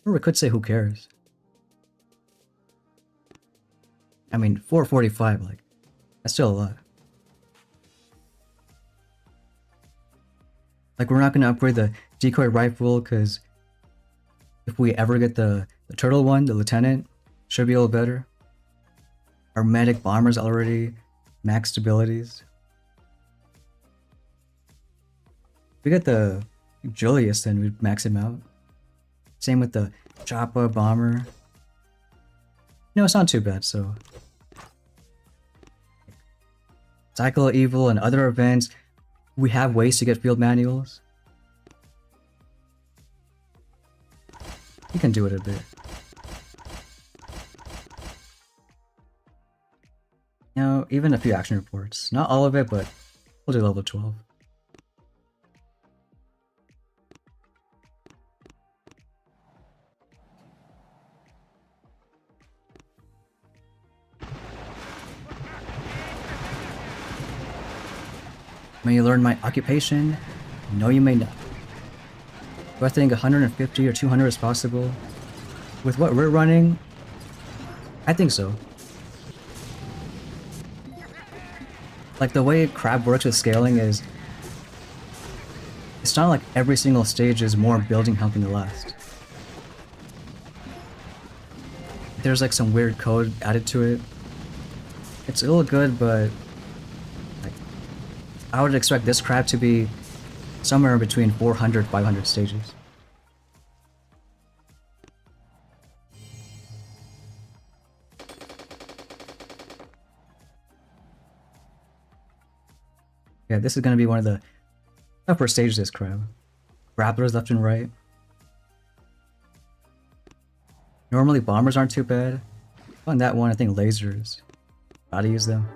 Or we could say who cares. I mean, 445, like, that's still a lot. Like, we're not going to upgrade the decoy rifle, because if we ever get the turtle one, the lieutenant, should be a little better. Our medic bomber's already maxed abilities. If we get the Julius, then we'd max him out. Same with the Choppa bomber. No, it's not too bad, so... Cycle of Evil and other events, we have ways to get field manuals. We can do it a bit. Now, even a few action reports. Not all of it, but we'll do level 12. May you learn my occupation? No, you may not. Do I think 150 or 200 is possible? With what we're running? I think so. Like, the way Crab works with scaling is... It's not like every single stage is more building health than the last. There's like some weird code added to it. It's a little good, but... Like, I would expect this crab to be somewhere between 400 500 stages. Yeah, this is going to be one of the upper stages of this crab. Grapplers left and right. Normally bombers aren't too bad. On that one, I think lasers. Gotta use them.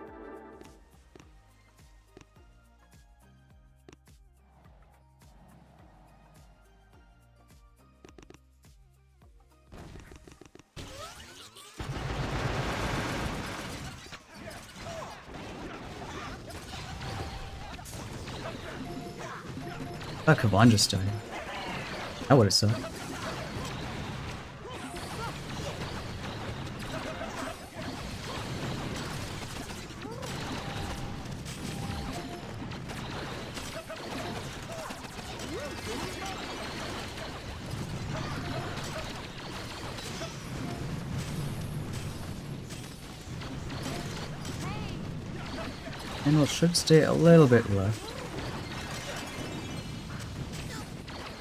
I thought Kavan just died. That would've sucked. And we should stay a little bit left.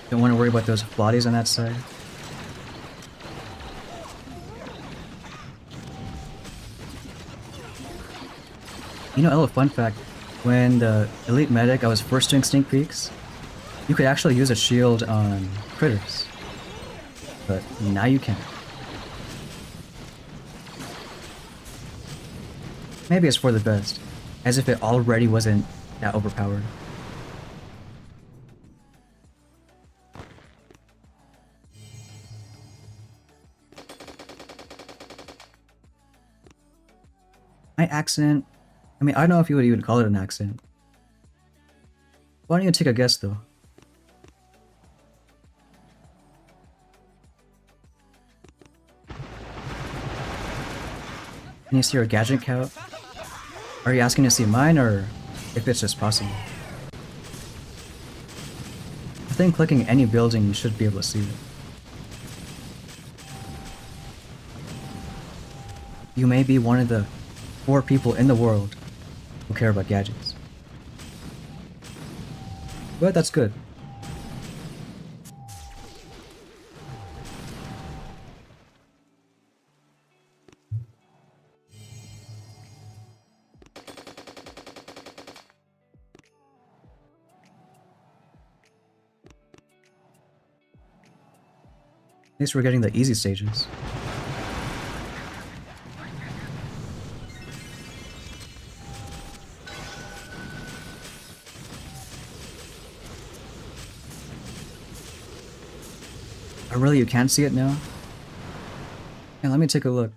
Don't want to worry about those bodies on that side. You know, a little fun fact, when the Elite Medic, I was first doing sneak peeks, you could actually use a shield on critters. But now you can't. Maybe it's for the best, as if it already wasn't that overpowered. My accent, I mean, I don't know if you would even call it an accent. Why don't you take a guess, though? Can you see your gadget count? Are you asking to see mine, or if it's just possible? I think clicking any building, you should be able to see it. You may be one of the 4 people in the world who care about gadgets. But that's good. At least we're getting the easy stages. Oh really, you can't see it now? Yeah, let me take a look.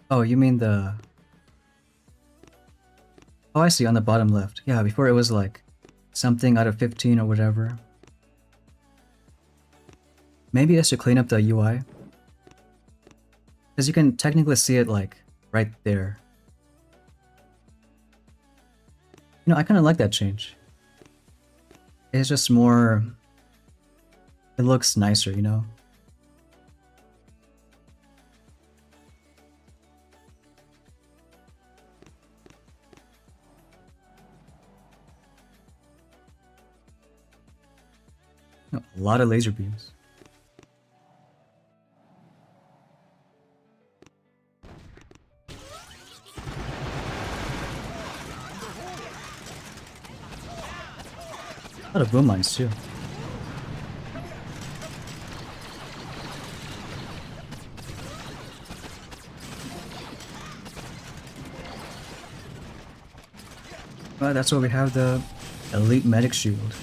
Oh, you mean the... Oh, I see, on the bottom left. Yeah, before it was like something out of 15 or whatever. Maybe I should clean up the UI. Because you can technically see it like right there. You know, I kind of like that change. It's just more... It looks nicer, you know? A lot of laser beams. A lot of boom mines too. Well, that's why we have the Elite Medic Shield.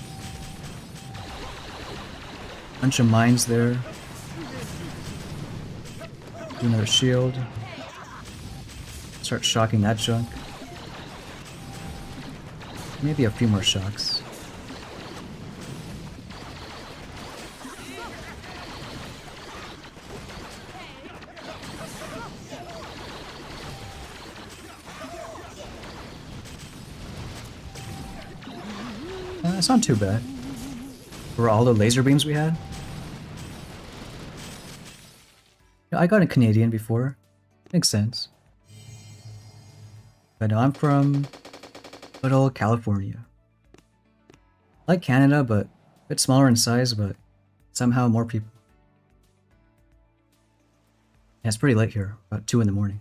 Bunch of mines there. Do another shield. Start shocking that junk. Maybe a few more shocks. It's not too bad. For all the laser beams we had. Yeah, I got a Canadian before. Makes sense. But no, I'm from good old California. Like Canada, but a bit smaller in size, but somehow more people. Yeah, it's pretty late here, about 2 in the morning.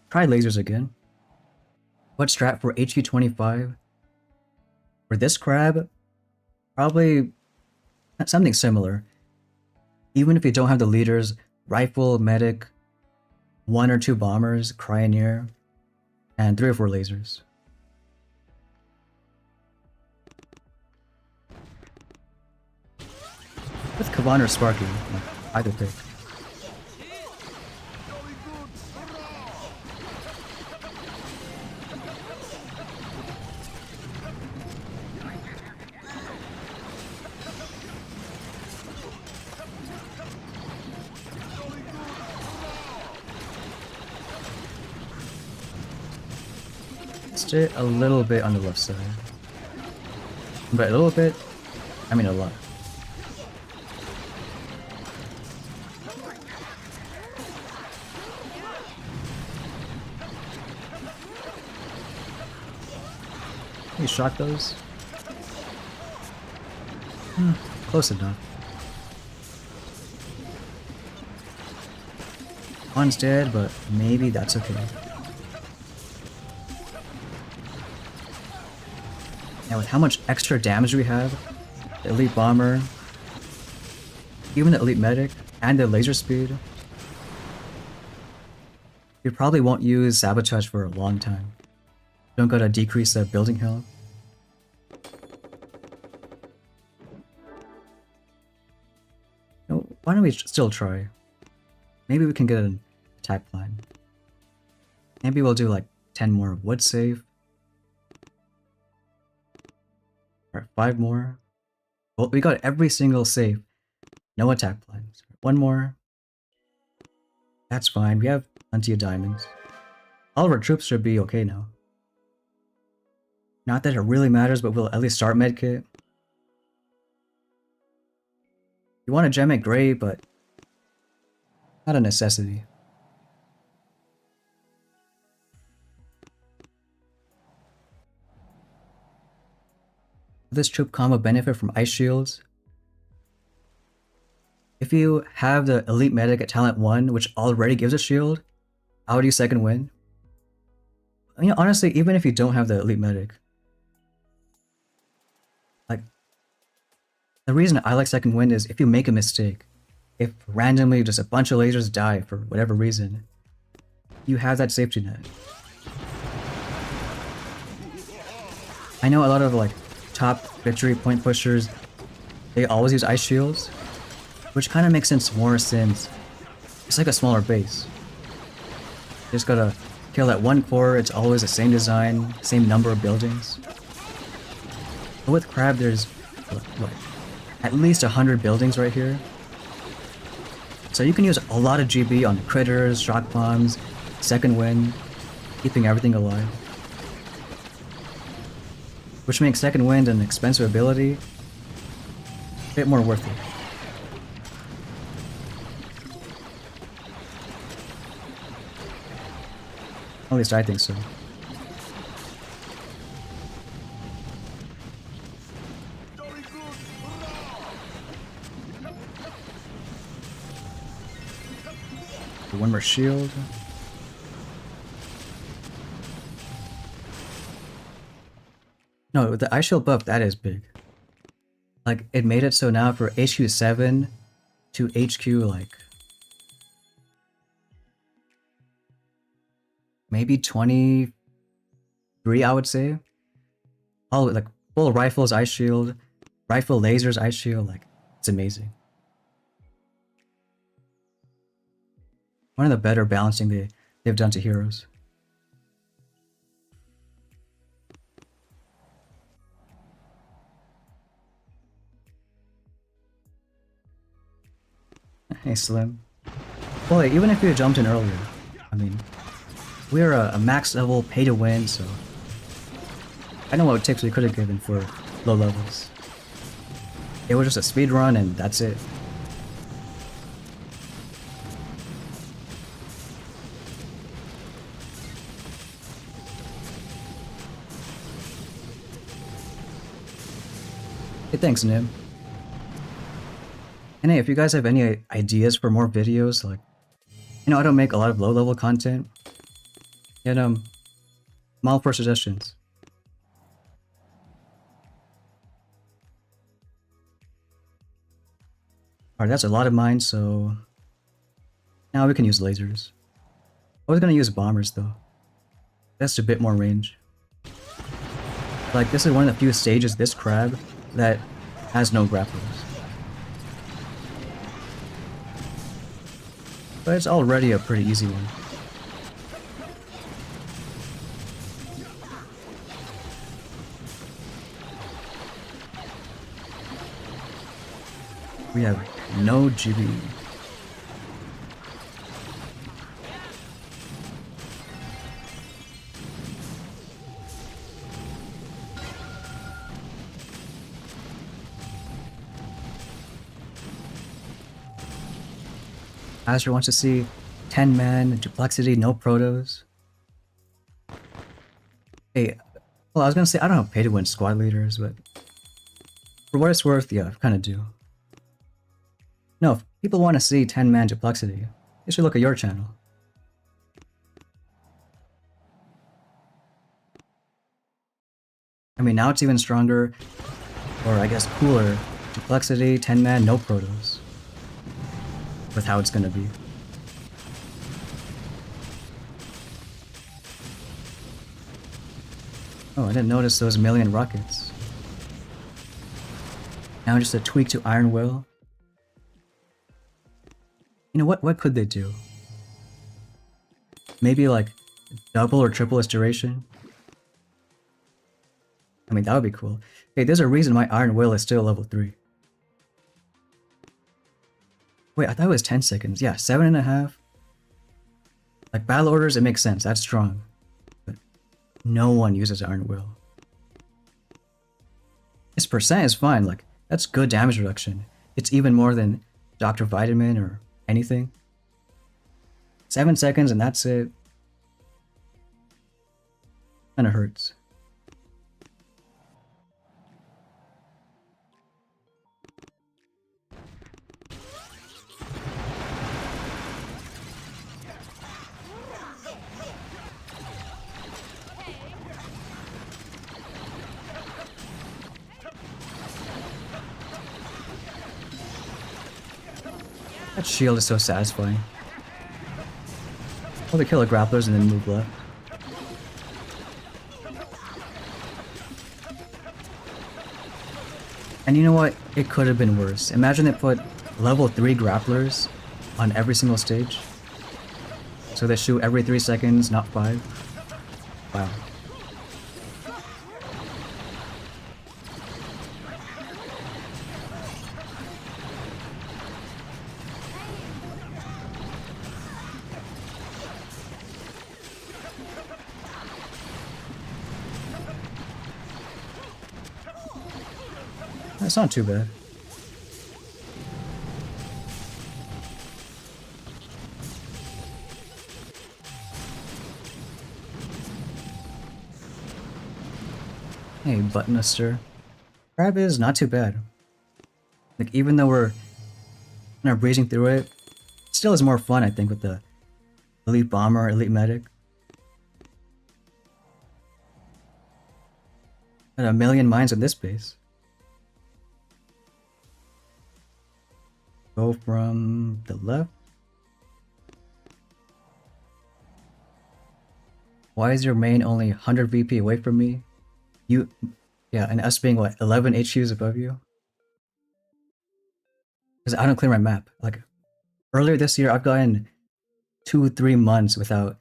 Try lasers again. What strat for HQ25? For this crab, probably something similar. Even if you don't have the leaders, rifle, medic, 1 or 2 bombers, cryoneer, and 3 or 4 lasers. With Kavan or Sparky, like, either pick. Stay a little bit on the left side. But a little bit, I mean a lot. Can you shock those? Close enough. One's dead, but maybe that's okay. And with how much extra damage we have, the Elite Bomber, even the Elite Medic, and the laser speed, you probably won't use Sabotage for a long time. Don't gotta decrease the building health. No, why don't we still try? Maybe we can get an attack plan. Maybe we'll do like 10 more wood save. Alright, 5 more. Well, we got every single save. No attack plans. 1 more. That's fine. We have plenty of diamonds. All of our troops should be okay now. Not that it really matters, but we'll at least start medkit. You want a gem at great, but not a necessity. This troop combo benefit from ice shields. If you have the elite medic at talent 1, which already gives a shield, I would use Second Wind. You know, honestly, even if you don't have the Elite Medic, like, the reason I like Second Wind is if you make a mistake, if randomly just a bunch of lasers die for whatever reason, you have that safety net. I know a lot of like top victory point pushers, they always use ice shields, which kind of makes sense more since it's like a smaller base. You just gotta kill that one core, it's always the same design, same number of buildings. But with Crab, there's what, at least 100 buildings right here. So you can use a lot of GB on critters, shock bombs, Second Wind, keeping everything alive. Which makes Second Wind an expensive ability a bit more worth it. At least I think so. One more shield. No, the ice shield buff, that is big. Like, it made it so now for HQ 7 to HQ, like, maybe 23, I would say. All, like, full rifles, ice shield, rifle lasers, ice shield, like, it's amazing. One of the better balancing they've done to heroes. Hey, Slim. Well, even if you had jumped in earlier, I mean, we're a max level pay to win, so I know what tips we could have given for low levels. It was just a speed run and that's it. Hey, thanks, Nim. And hey, if you guys have any ideas for more videos, like, you know, I don't make a lot of low-level content, and I'm all for suggestions. Alright, that's a lot of mine, so now we can use lasers. I was gonna use bombers though. That's a bit more range. Like, this is one of the few stages this Crab that has no grapplers. But it's already a pretty easy one. We have no GB. Azure wants to see 10-man, Duplexity, no protos. Hey, well, I was gonna say I don't have pay to win squad leaders, but for what it's worth, yeah, I kind of do. No, if people want to see 10-man Duplexity, they should look at your channel. I mean, now it's even stronger, or I guess cooler, Duplexity, 10-man, no protos. With how it's gonna be. Oh, I didn't notice those million rockets. Now just a tweak to Iron Will. You know what could they do? Maybe like double or triple its duration? I mean, that would be cool. Hey, there's a reason why Iron Will is still level 3. Wait, I thought it was 10 seconds. Yeah, 7.5. Like, battle orders, it makes sense. That's strong. But no one uses Iron Will. Its percent is fine. Like, that's good damage reduction. It's even more than Dr. Vitamin or anything. 7 seconds and that's it. Kinda hurts. That shield is so satisfying. Probably kill the grapplers and then move left. And you know what? It could have been worse. Imagine they put level 3 grapplers on every single stage. So they shoot every 3 seconds, not 5. Wow. That's not too bad. Hey, Buttonuster. Crab is not too bad. Like, even though we're kind of breezing through it, it still is more fun, I think, with the Elite Bomber, Elite Medic. Got a million mines in this base. Go from the left. Why is your main only 100 VP away from me? Yeah, and us being what, 11 HQs above you? Because I don't clear my map. Like, earlier this year, I've gotten 2-3 months without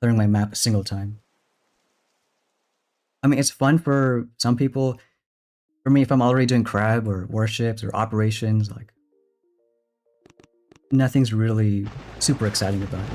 clearing my map a single time. I mean, it's fun for some people. For me, if I'm already doing crab or warships or operations, like, nothing's really super exciting about it.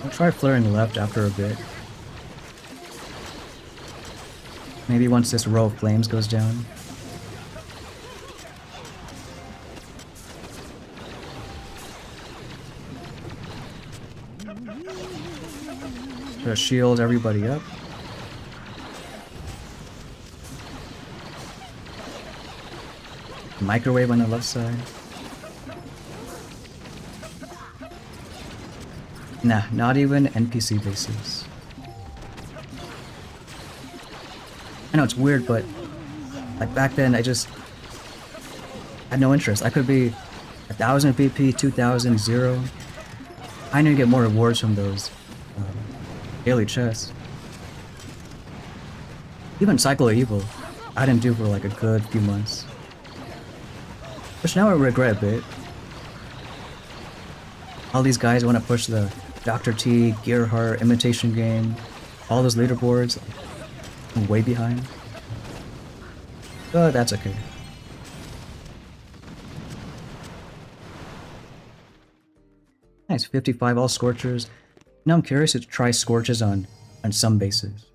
I'll try flaring left after a bit. Maybe once this row of flames goes down. Try to shield everybody up. Microwave on the left side. Nah, not even NPC bases. I know it's weird, but like back then I just had no interest. I could be 1,000 VP, 2,000, 0. I need to get more rewards from those daily chests. Even Cycle of Evil, I didn't do for like a good few months. Which now I regret a bit. All these guys want to push the Dr. T, Gearhart, Imitation Game, all those leaderboards. I'm way behind. But that's okay. Nice, 55 all Scorchers. Now I'm curious to try Scorches on some bases.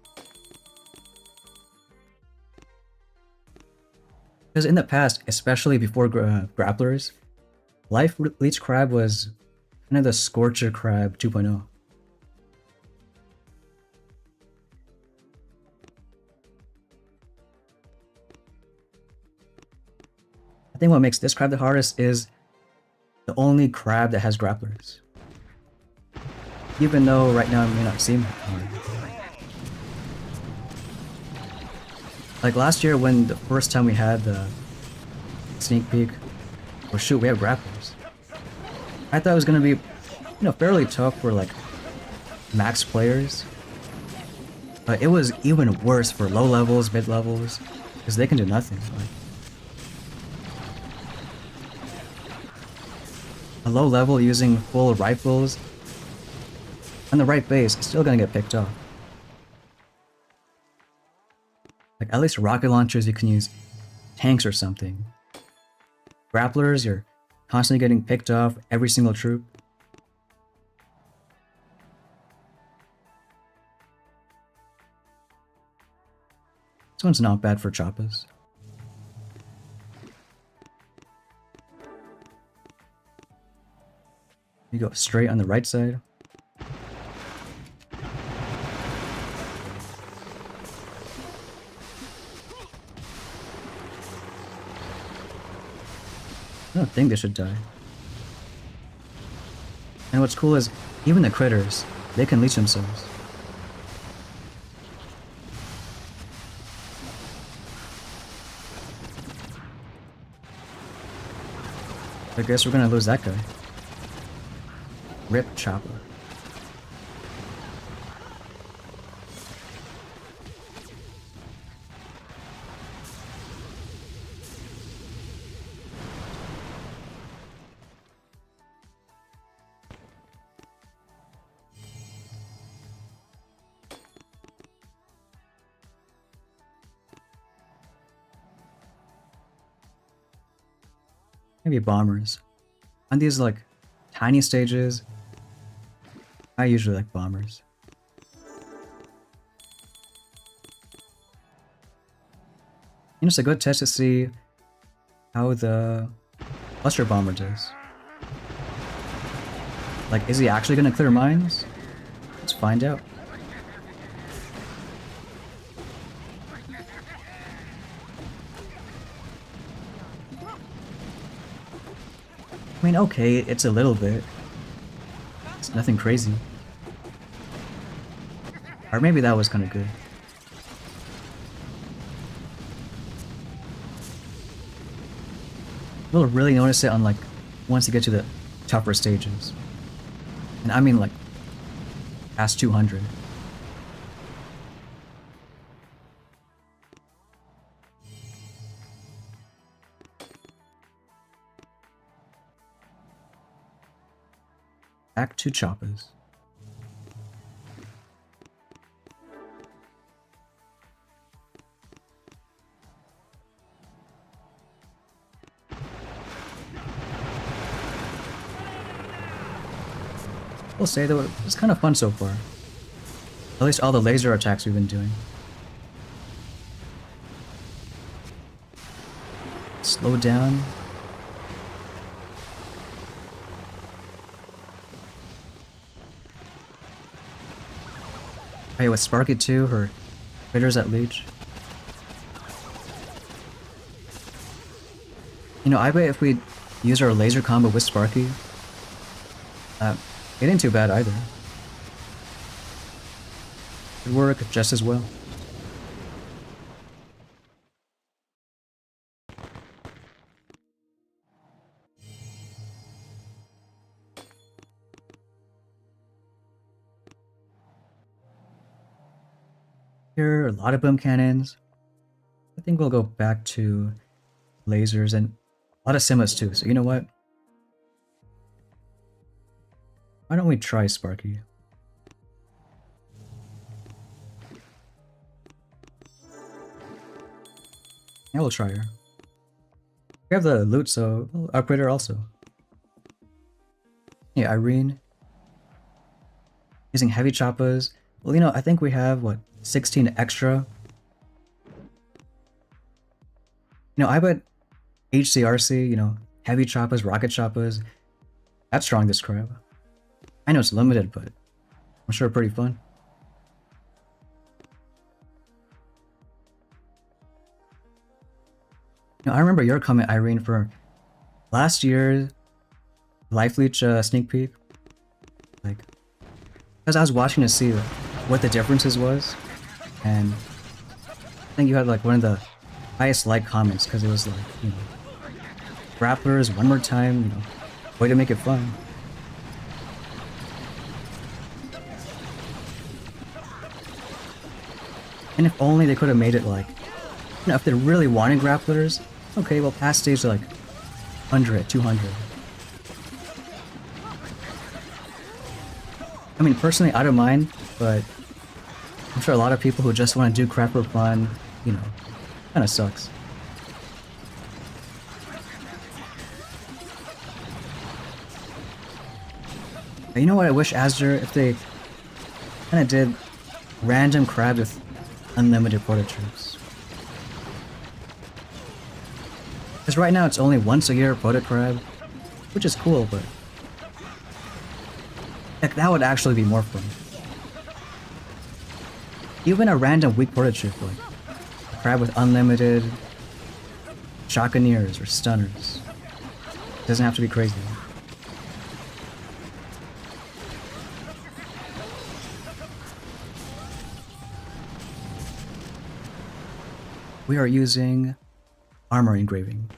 Because in the past, especially before Grapplers, Life Leech Crab was kind of the Scorcher Crab 2.0. I think what makes this crab the hardest is the only crab that has grapplers. Even though right now it may not seem hard. Like last year when the first time we had the sneak peek, oh shoot, we have grapplers. I thought it was gonna be, fairly tough for like max players. But it was even worse for low levels, mid levels, because they can do nothing. Like, a low level using full rifles on the right base is still gonna get picked off. Like at least rocket launchers you can use tanks or something. Grapplers, you're constantly getting picked off every single troop. This one's not bad for choppas. You go straight on the right side. I don't think they should die. And what's cool is, even the critters, they can leech themselves. I guess we're gonna lose that guy. Rip Chopper. Maybe bombers. On these like tiny stages, I usually like bombers. You know, it's a good test to see how the Buster Bomber does. Like, is he actually gonna clear mines? Let's find out. I mean, okay, it's a little bit. It's nothing crazy. Or maybe that was kind of good. You'll really notice it on like, once you get to the tougher stages. And I mean like, past 200. Back to Choppers. We'll say though, it's kind of fun so far. At least all the laser attacks we've been doing. Slow down. Hey, with Sparky too, her critters at leech. You know, I bet if we use our laser combo with Sparky, it ain't too bad either. Could work just as well. Here are a lot of boom cannons. I think we'll go back to lasers and a lot of simas too, so you know what? Why don't we try Sparky? Yeah, we'll try her. We have the loot, so we'll upgrade her also. Yeah, Irene. Using heavy choppas. Well, you know, I think we have, what, 16 extra? You know, I bet HCRC, you know, heavy choppas, rocket choppas, that's strong this crab. I know it's limited, but I'm sure pretty fun. You know, I remember your comment, Irene, for last year's Life Leech sneak peek. Like, because I was watching to see what the differences was, and I think you had like one of the highest like comments because it was like, you know, grapplers one more time, you know, way to make it fun. And if only they could have made it like, you know, if they really wanted grapplers, okay, well past stage like 100, 200. I mean, personally, I don't mind, but I'm sure a lot of people who just want to do crap for fun, you know, kind of sucks. But you know what I wish Azure, if they kind of did random crabs with unlimited prototypes. Because right now it's only once a year proto crab, which is cool, but like, that would actually be more fun. Even a random weak prototype, like a crab with unlimited shotgunners or stunners. Doesn't have to be crazy. We are using armor engraving.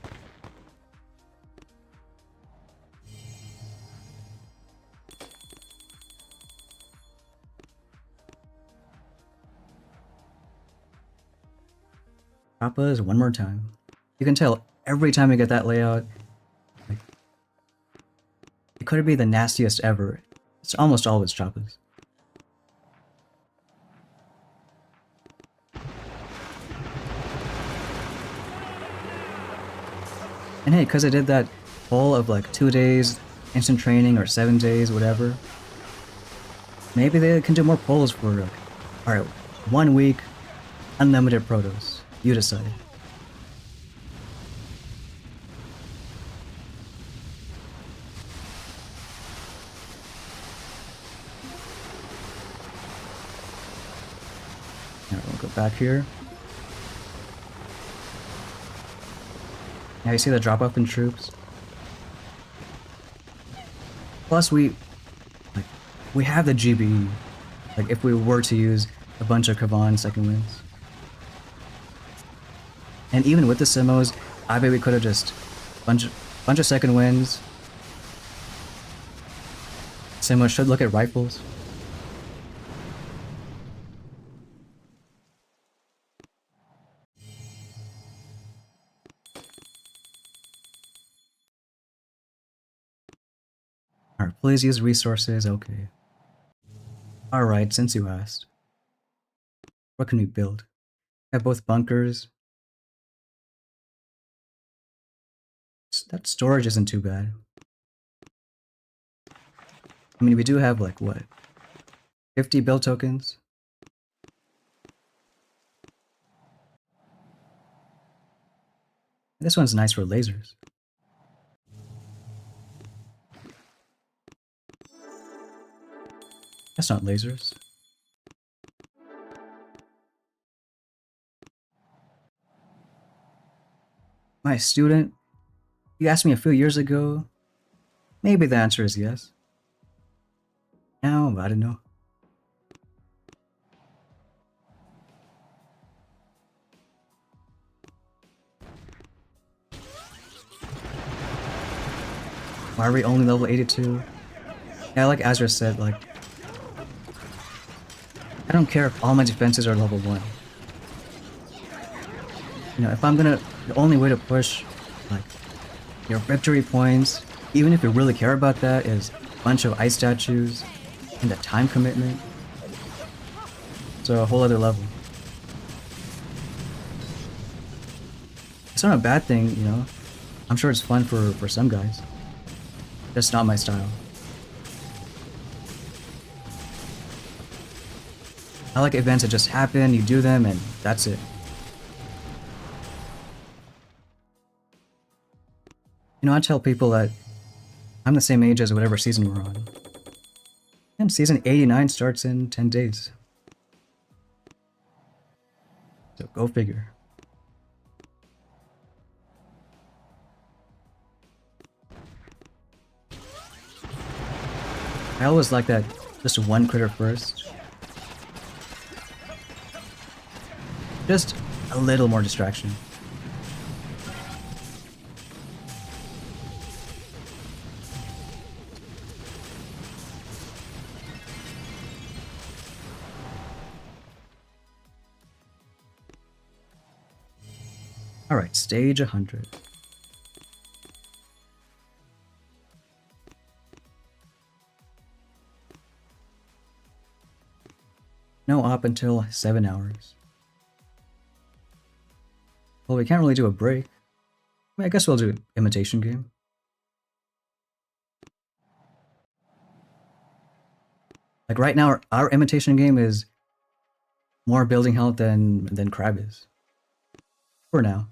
Choppas one more time. You can tell every time we get that layout, like, it could be the nastiest ever. It's almost always Choppas. And hey, because I did that poll of like 2 days instant training or 7 days, whatever, maybe they can do more polls for like, alright, 1 week, unlimited protos. You decide. Now we'll go back here. Now you see the drop off in troops. Plus we have the GBE. Like if we were to use a bunch of Kavan second wins. And even with the Simos, I bet we could have just bunch of second wins. Simos should look at rifles. Alright, please use resources, okay. Alright, since you asked. What can we build? We have both bunkers. That storage isn't too bad. I mean, we do have like, what? 50 build tokens? This one's nice for lasers. That's not lasers. My student? You asked me a few years ago. Maybe the answer is yes. Now, I don't know. Why are we only level 82? Yeah, like Azra said, like, I don't care if all my defenses are level 1. You know, if I'm gonna, the only way to push, like, your victory points, even if you really care about that, is a bunch of ice statues and the time commitment. So a whole other level. It's not a bad thing, you know. I'm sure it's fun for some guys. Just not my style. I like events that just happen, you do them, and that's it. You know, I tell people that I'm the same age as whatever season we're on. And season 89 starts in 10 days. So go figure. I always like that just one critter first. Just a little more distraction. Alright, stage 100. No op until 7 hours. Well, we can't really do a break. I mean, I guess we'll do an imitation game. Like right now, our imitation game is more building health than Crab is. For now.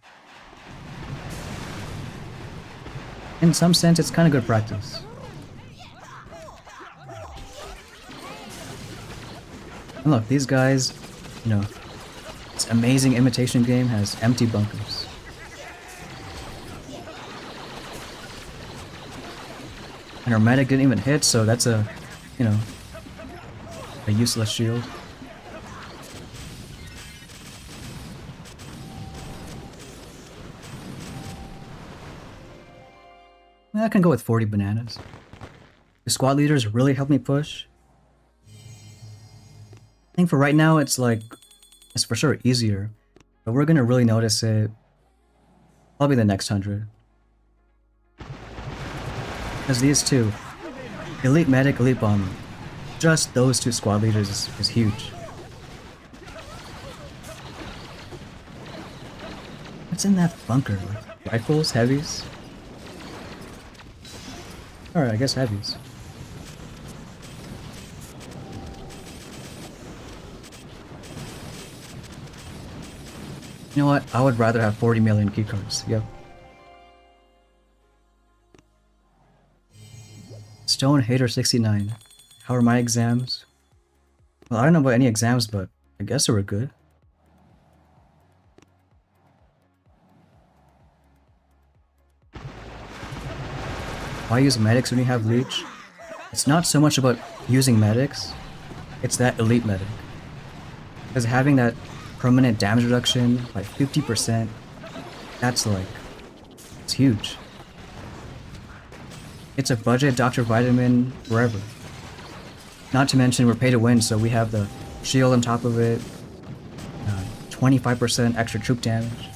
In some sense, it's kind of good practice. And look, these guys, you know, this amazing imitation game has empty bunkers. And our medic didn't even hit, so that's a, you know, a useless shield. I can go with 40 bananas. The squad leaders really helped me push. I think for right now, it's for sure easier. But we're gonna really notice it probably the next 100. Because these two, Elite Medic, Elite Bomber, just those two squad leaders is huge. What's in that bunker? Like rifles? Heavies? Alright, I guess heavies. You know what? I would rather have 40 million keycards. Yep. Stone Hater 69. How are my exams? Well, I don't know about any exams, but I guess they were good. Why use medics when you have leech? It's not so much about using medics, it's that elite medic. Because having that permanent damage reduction by 50%, that's it's huge. It's a budget Dr. Vitamin forever. Not to mention we're pay to win, so we have the shield on top of it, 25% extra troop damage.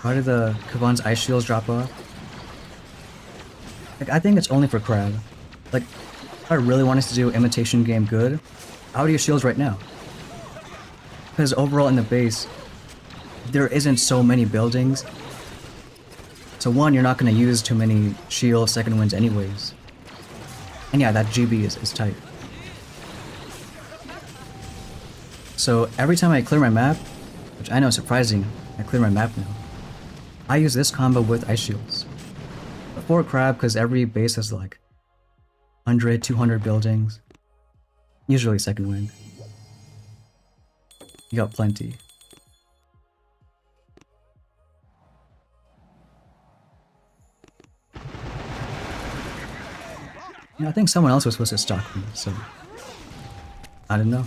Why did the Kavan's ice shields drop off? I think it's only for Crab. If I really wanted to do imitation game good, I would use shields right now. Because overall in the base, there isn't so many buildings. So one, you're not going to use too many shield second wins anyways. And yeah, that GB is tight. So every time I clear my map, which I know is surprising, I clear my map now, I use this combo with ice shields. Before Crab, because every base has 100, 200 buildings. Usually second wind. You got plenty. I think someone else was supposed to stock me, so I don't know.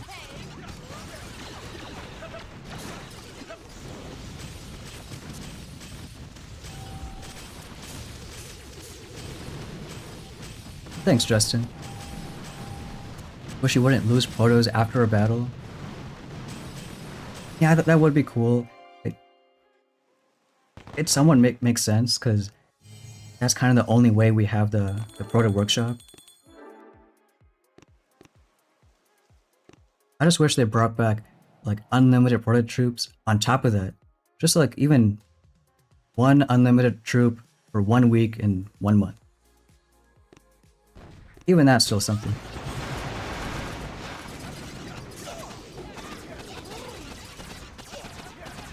Thanks, Justin. Wish you wouldn't lose protos after a battle. Yeah, that would be cool. It somewhat makes sense, because that's kind of the only way we have the proto workshop. I just wish they brought back unlimited proto troops on top of that. Just even one unlimited troop for 1 week and 1 month. Even that's still something.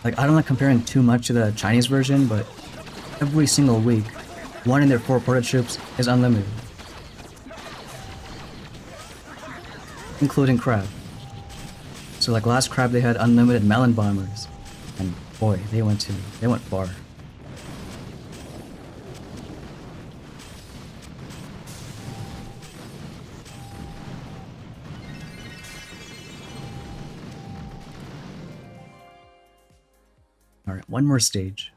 I don't like comparing too much to the Chinese version, but every single week, one in their 4 proto troops is unlimited. Including Crab. So last Crab they had unlimited melon bombers. And boy, they went far. Alright, one more stage.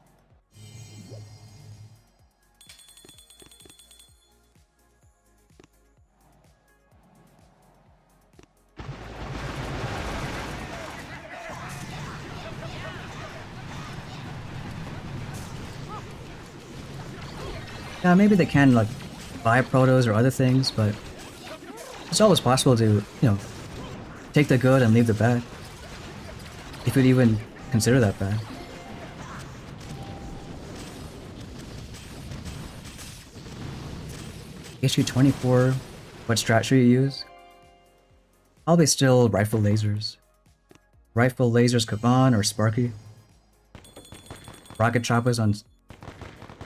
Yeah, maybe they can buy protos or other things, but it's always possible to, take the good and leave the bad. If you'd even consider that bad. Issue 24, what strat should you use? Probably still rifle lasers. Rifle lasers Kavan or Sparky. rocket choppers on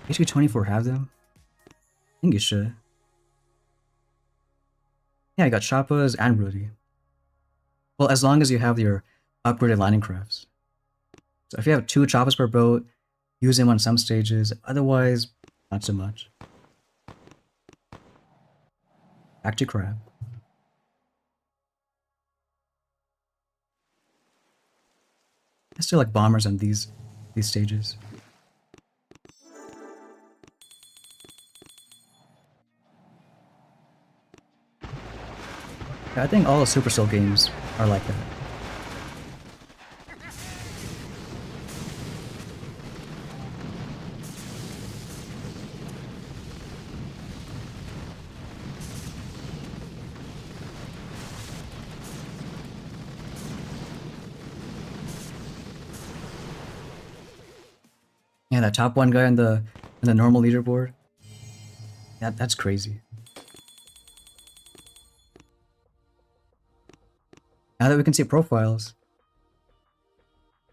HK24 have them? I think you should. Yeah, I got Choppas and Rudy. Well, as long as you have your upgraded landing crafts. So if you have 2 Choppas per boat, use them on some stages, otherwise, not so much. Back to crab. I still like bombers on these stages. Yeah, I think all the Supercell games are like that. Yeah, that top 1 guy in the normal leaderboard. Yeah, that's crazy. Now that we can see profiles,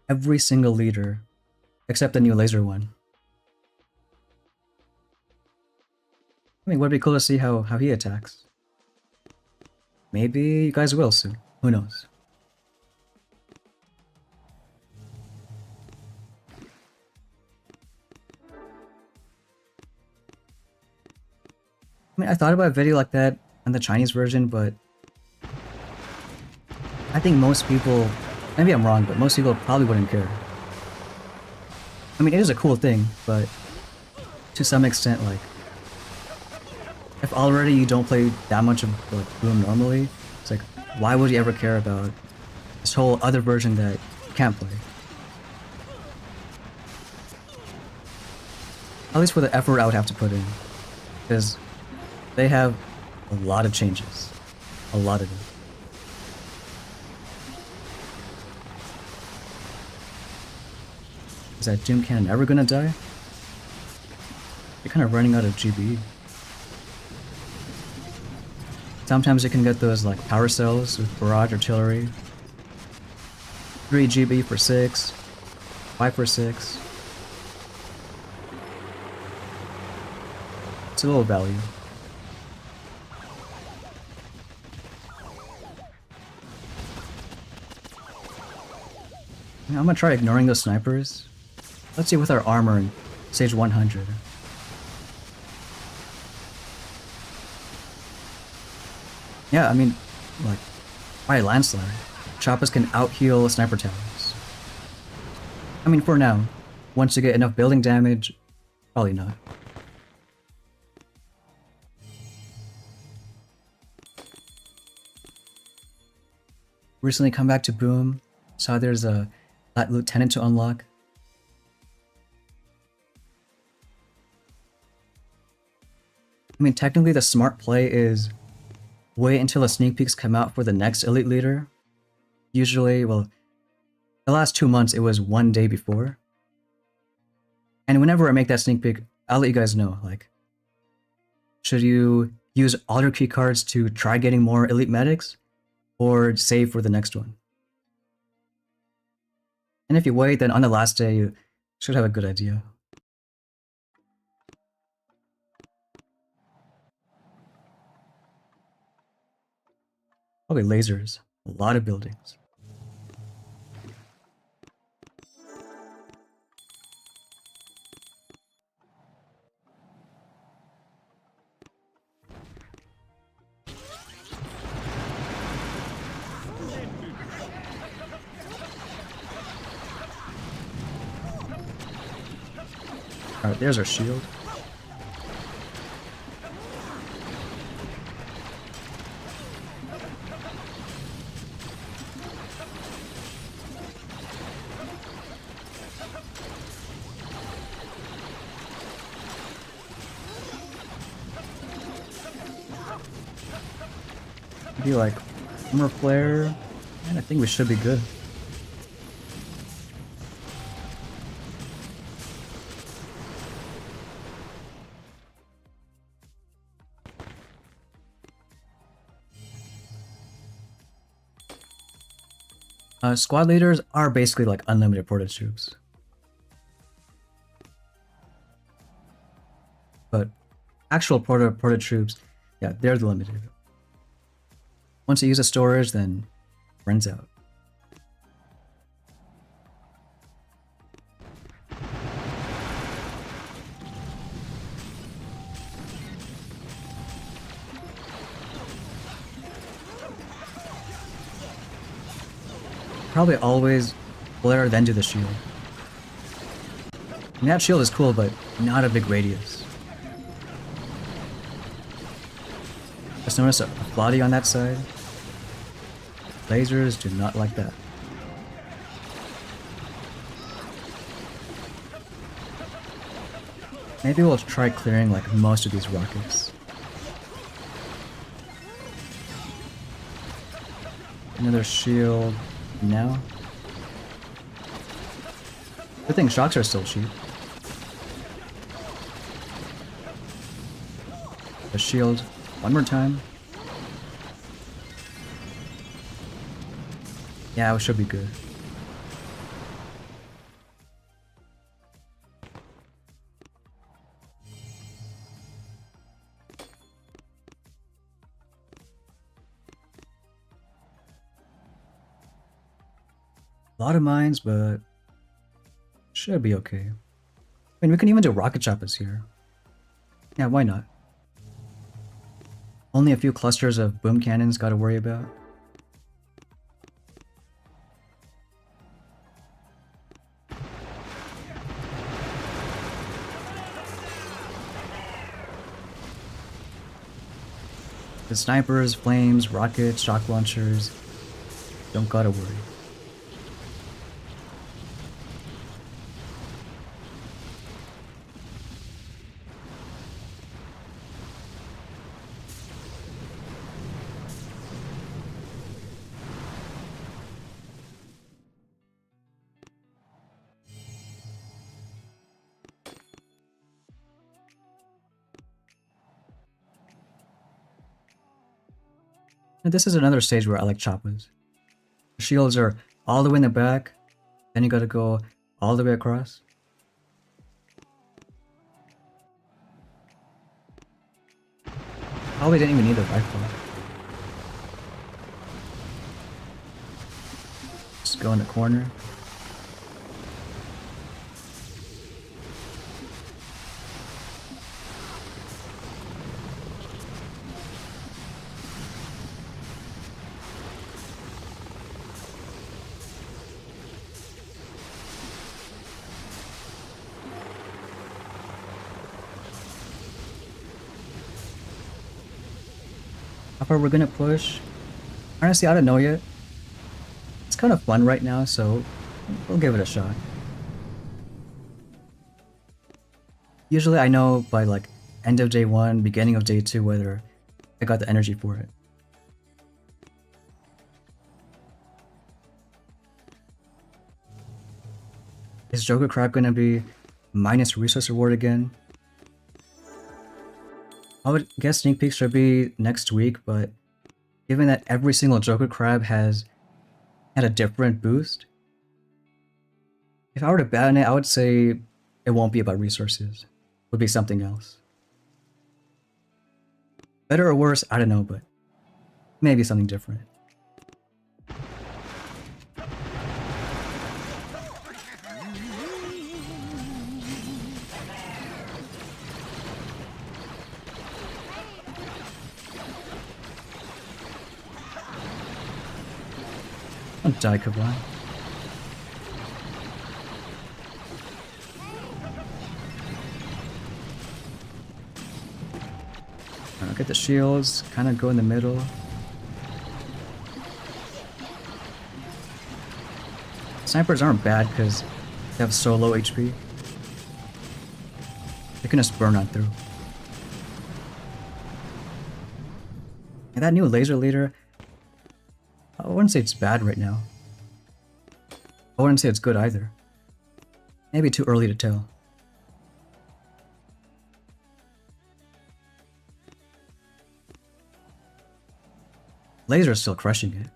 every single leader, except the new laser one. I mean, would be cool to see how he attacks. Maybe you guys will soon. Who knows? I mean, I thought about a video like that on the Chinese version, but I think most people, maybe I'm wrong, but most people probably wouldn't care. I mean, it is a cool thing, but to some extent, like, if already you don't play that much of like, Bloom normally, it's like, why would you ever care about this whole other version that you can't play? At least for the effort I would have to put in. Because they have a lot of changes. A lot of them. Is that Gym Cannon ever gonna die? You're kind of running out of GB. Sometimes you can get those like power cells with barrage artillery. 3 GB for 6, 5 for 6. It's a little value. I'm gonna try ignoring those snipers. Let's see with our armor in stage 100. Yeah, I mean, like, by a landslide, Choppas can out-heal sniper towers. I mean, for now. Once you get enough building damage, probably not. Recently come back to Boom, saw there's a lieutenant to unlock. I mean, technically the smart play is wait until the sneak peeks come out for the next elite leader. Usually, well, the last 2 months it was 1 day before. And whenever I make that sneak peek, I'll let you guys know, like, should you use all your key cards to try getting more elite medics, or save for the next one? And if you wait, then on the last day you should have a good idea. Okay, lasers. A lot of buildings. Alright, there's our shield. Be like armor flare, and I think we should be good. Squad leaders are basically like unlimited portage troops. actual porta troops, yeah, they're the limited. Once you use a storage, then runs out. Probably always flare then do the shield. And that shield is cool, but not a big radius. Just notice a body on that side. Lasers do not like that. Maybe we'll try clearing like most of these rockets. Another shield now. Good thing shocks are still cheap. The shield one more time. Yeah, it should be good. A lot of mines, but should be okay. I mean, we can even do rocket choppers here. Yeah, why not? Only a few clusters of boom cannons gotta worry about. The snipers, flames, rockets, shock launchers, don't gotta worry. And this is another stage where I like choppas. The shields are all the way in the back, then you gotta go all the way across. Probably didn't even need the rifle. Just go in the corner. How far we're gonna push? Honestly, I don't know yet. It's kind of fun right now, so we'll give it a shot. Usually I know by like end of day 1, beginning of day 2 whether I got the energy for it. Is Joker Crab gonna be minus resource reward again? I would guess sneak peek should be next week, but given that every single Joker Crab has had a different boost, if I were to bet on it, I would say it won't be about resources. It would be something else. Better or worse, I don't know, but maybe something different. Don't die, Kaban. Alright, get the shields, kind of go in the middle. Snipers aren't bad because they have so low HP. They can just burn on through. And that new laser leader, I wouldn't say it's bad right now. I wouldn't say it's good either. Maybe too early to tell. Laser's still crushing it.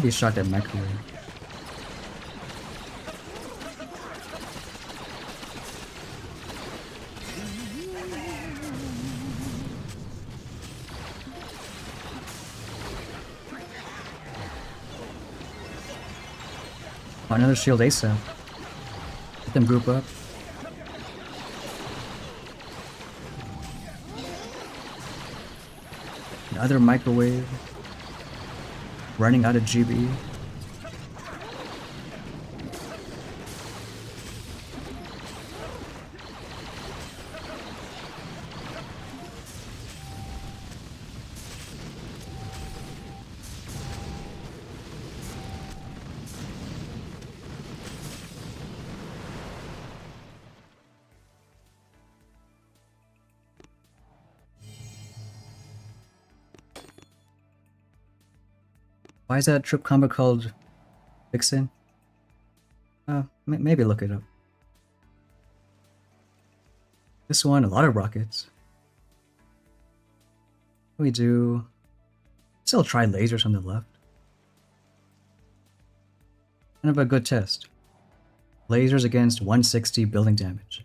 Maybe shot that microwave. Oh, another shield ASAP. Let them group up. Another microwave. Running out of GB. Why is that trip combo called Vixen? Maybe look it up. This one, a lot of rockets. We do still try lasers on the left. Kind of a good test. Lasers against 160 building damage.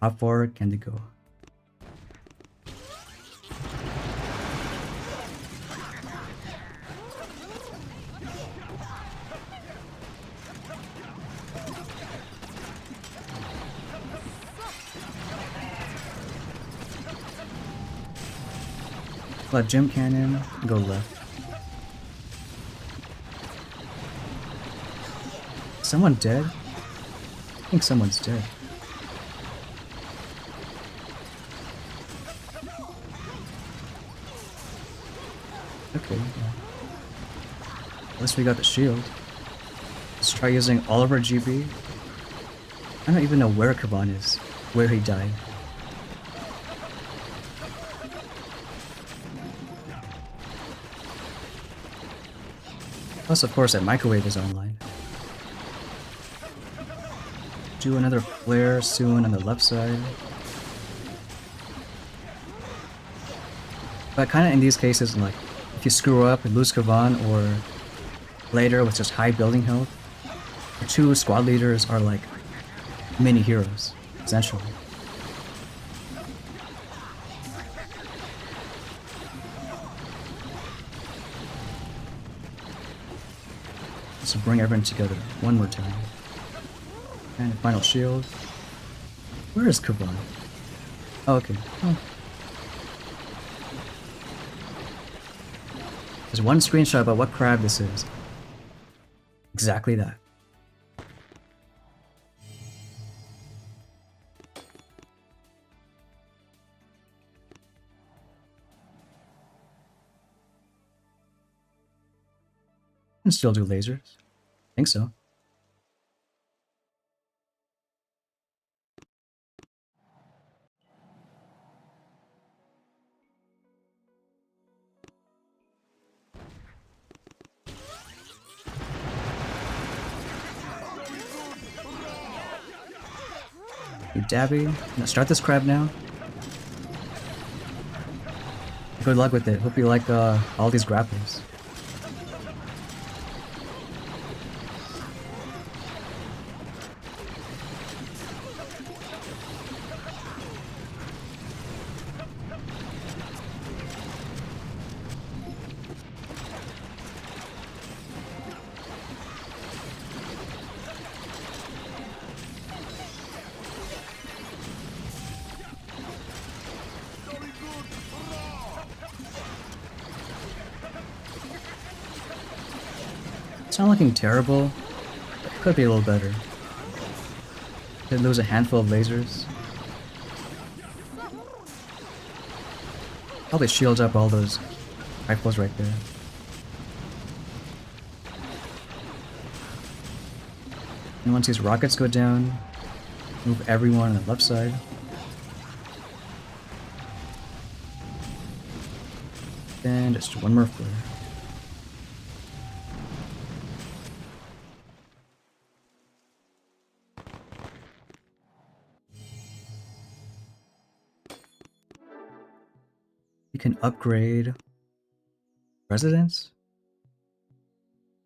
How far can they go? Let Gem Cannon go left. Someone dead? I think someone's dead. Okay. At least we got the shield. Let's try using all of our GB. I don't even know where Kavan is, where he died. Plus, of course, that microwave is online. Do another flare soon on the left side. But kind of in these cases, like, if you screw up and lose Kavan, or later with just high building health, the two squad leaders are like mini heroes, essentially. So bring everyone together one more time. And a final shield. Where is Kavan? Oh, okay. Oh. There's one screenshot about what crab this is. Exactly that. Can still do lasers. Think so. You Dabby. I'm gonna start this crab now. Good luck with it. Hope you like all these grapples. It's not looking terrible. It could be a little better. Could lose a handful of lasers. Probably shields up all those rifles right there. And once these rockets go down, move everyone on the left side. Then just one more flare. You can upgrade residence?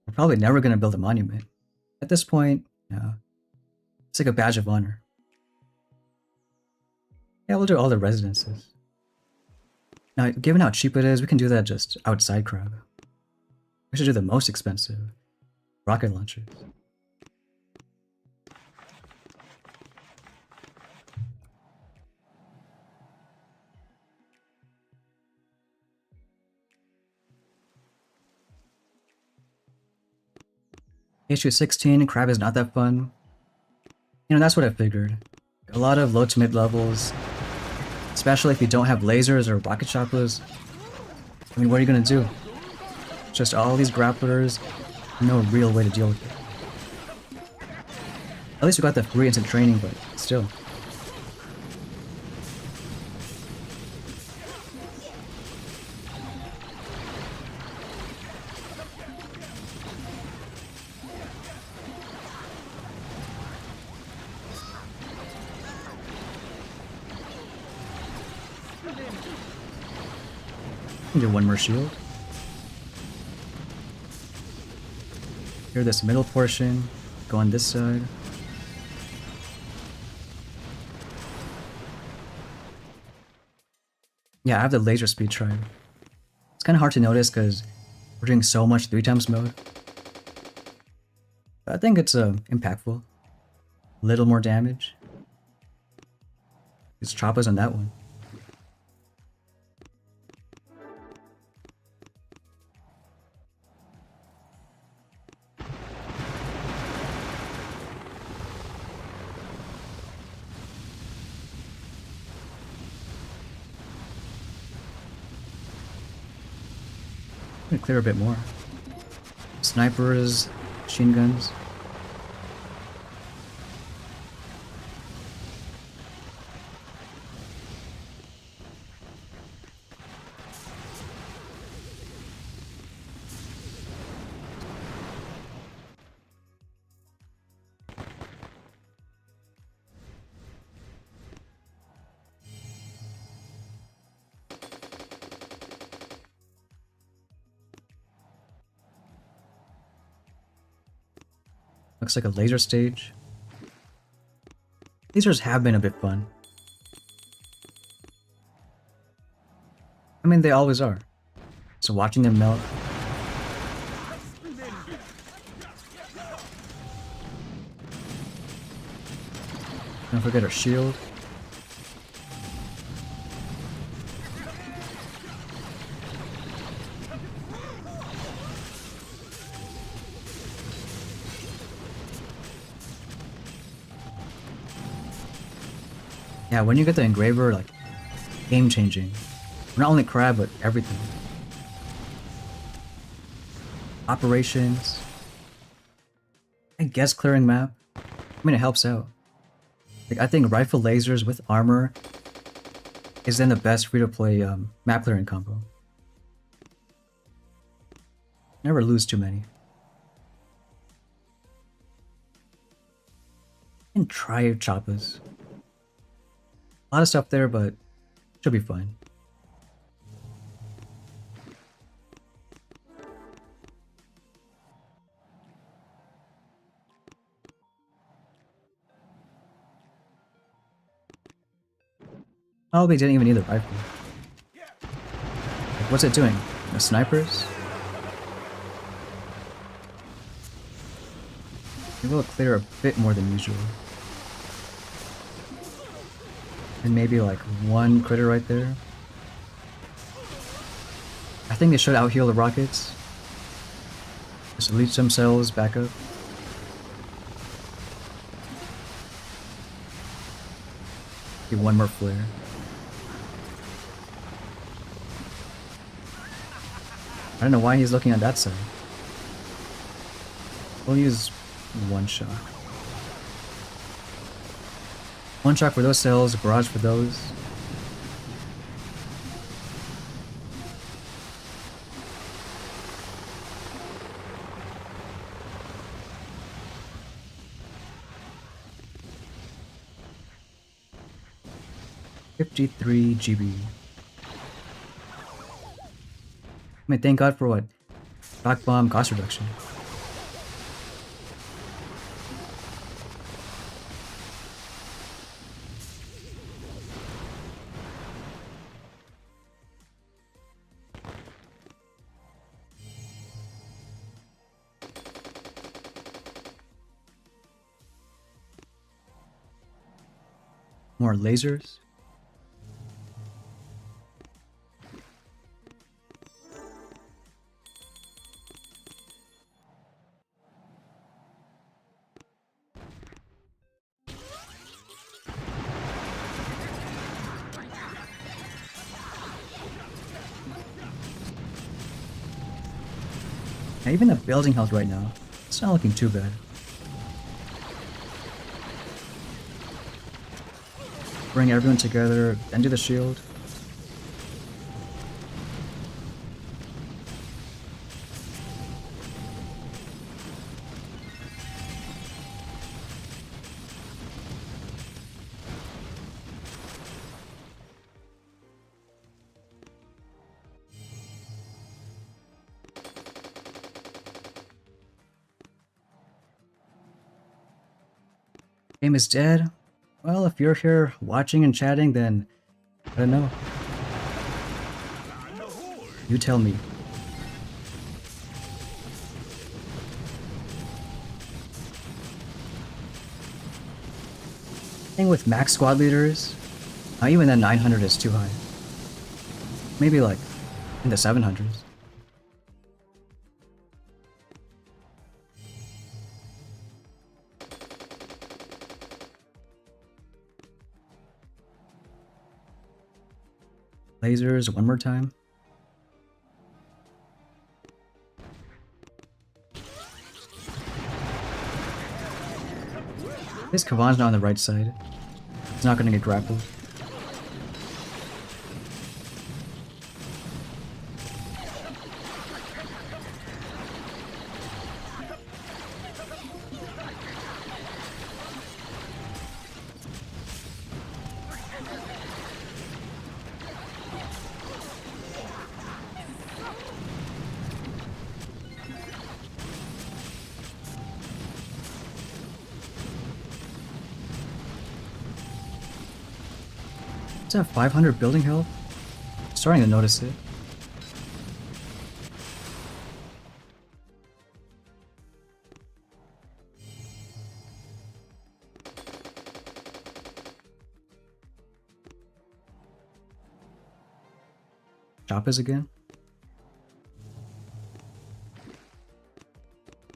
We're probably never gonna build a monument. At this point, no. It's like a badge of honor. Yeah, we'll do all the residences. Now, given how cheap it is, we can do that just outside Crab. We should do the most expensive rocket launchers. HQ16, Crab is not that fun. You know, that's what I figured. A lot of low to mid levels, especially if you don't have lasers or rocket choppers. I mean, what are you gonna do? Just all these grapplers, no real way to deal with it. At least we got the free instant training, but still. Do one more shield. Here, this middle portion. Go on this side. Yeah, I have the laser speed tribe. It's kind of hard to notice because we're doing so much 3x mode. But I think it's impactful. A little more damage. It's choppas on that one. I'm gonna clear a bit more. Snipers, machine guns. Looks like a laser stage. Lasers have been a bit fun. I mean, they always are. So watching them melt. Don't forget our shield. Yeah, when you get the engraver, like, game changing. Not only Crab, but everything. Operations. I guess clearing map. I mean, it helps out. Like, I think rifle lasers with armor is then the best free-to-play map clearing combo. Never lose too many. And try choppas. A lot of stuff there, but should be fine. Probably didn't even need the rifle. Like, what's it doing? The snipers? It will clear a bit more than usual. And maybe like one critter right there. I think they should out-heal the rockets. Just leech themselves back up. Get one more flare. I don't know why he's looking at that side. We'll use one shot. One shot for those cells, barrage for those. $53 GB. I mean, thank God for what? Shock bomb cost reduction. More lasers. And even the building health right now, it's not looking too bad. Bring everyone together, then do the shield. Game is dead. Well, if you're here watching and chatting, then I don't know. You tell me. Thing with max squad leaders, even then 900 is too high. Maybe like in the 700s. Lasers one more time. This Kavan's not on the right side. He's not gonna get grappled. It's at 500 building health. Starting to notice it. Choppas again.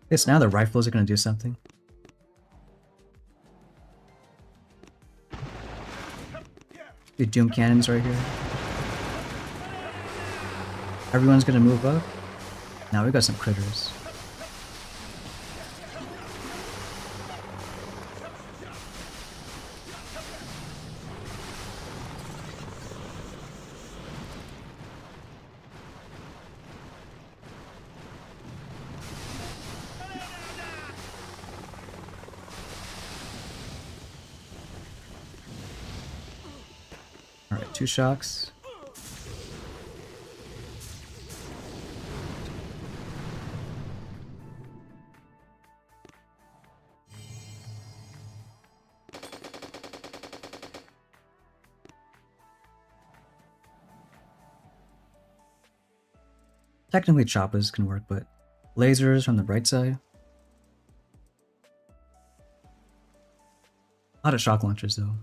Yes, now the rifles are gonna do something. The Doom Cannons right here. Everyone's gonna move up. Now we got some critters. Alright, 2 shocks. Technically choppas can work, but lasers from the right side. A lot of shock launchers though.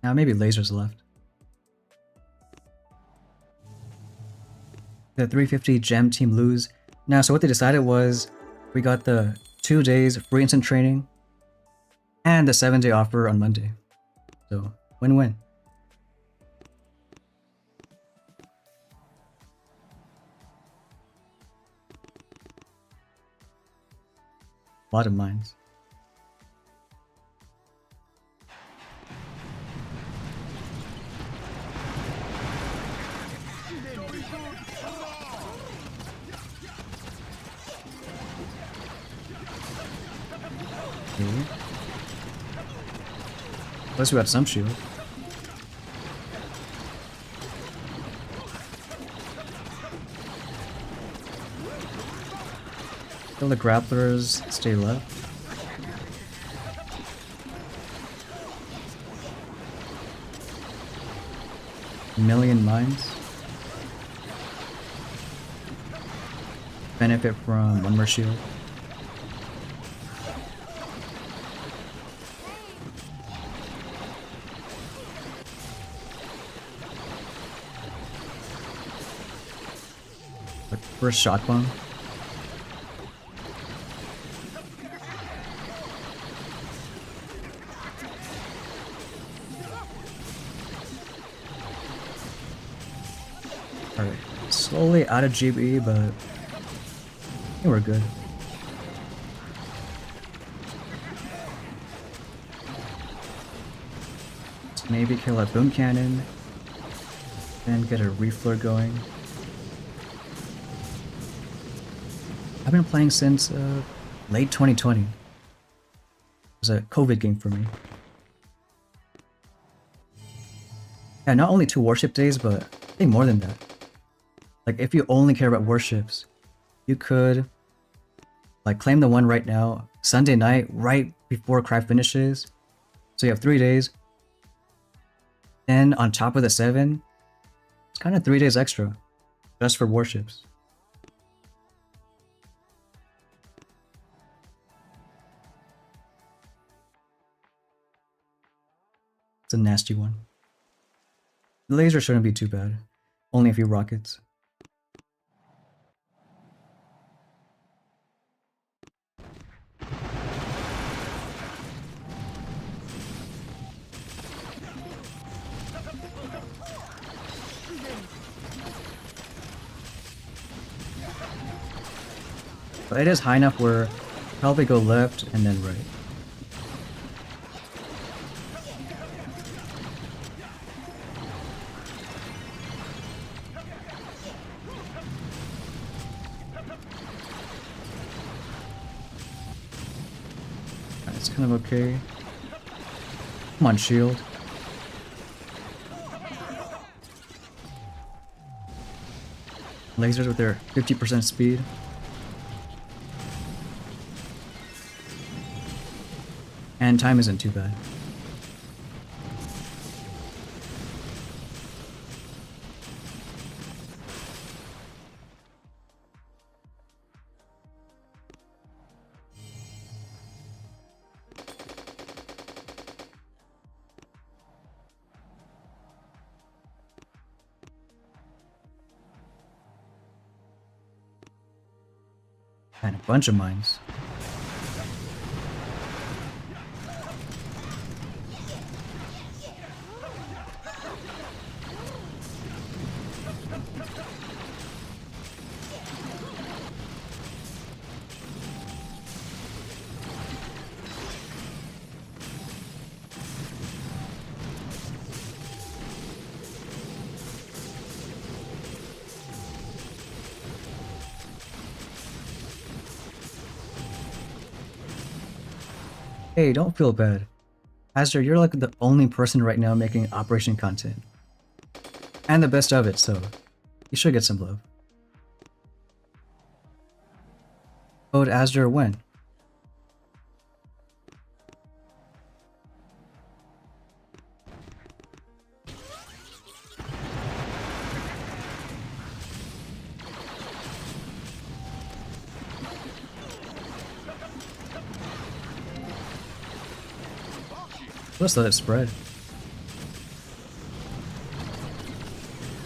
Now maybe lasers left. The 350 gem team lose. Now, so what they decided was we got the 2 days free instant training and the 7-day offer on Monday. So win-win. A lot of mines. Okay. At least we have some shield. Kill the grapplers, stay left. Million mines. Benefit from one more shield. First shock bomb. Alright, slowly out of GB, but I think we're good. Let's maybe kill a boom cannon, then get a reflare going. I've been playing since late 2020. It was a COVID game for me. Yeah, not only 2 warship days, but I think more than that. Like, if you only care about warships, you could like claim the one right now, Sunday night, right before Cry finishes. So you have 3 days. Then on top of the 7, it's kind of 3 days extra, just for warships. It's a nasty one. The laser shouldn't be too bad, only a few rockets. But it is high enough where probably go left and then right. It's kind of okay. Come on, shield. Lasers with their 50% speed. And time isn't too bad. And a bunch of mines. Hey, don't feel bad. Azure, you're like the only person right now making Operation content. And the best of it, so you should get some love. Code Azure when? Let's let it spread.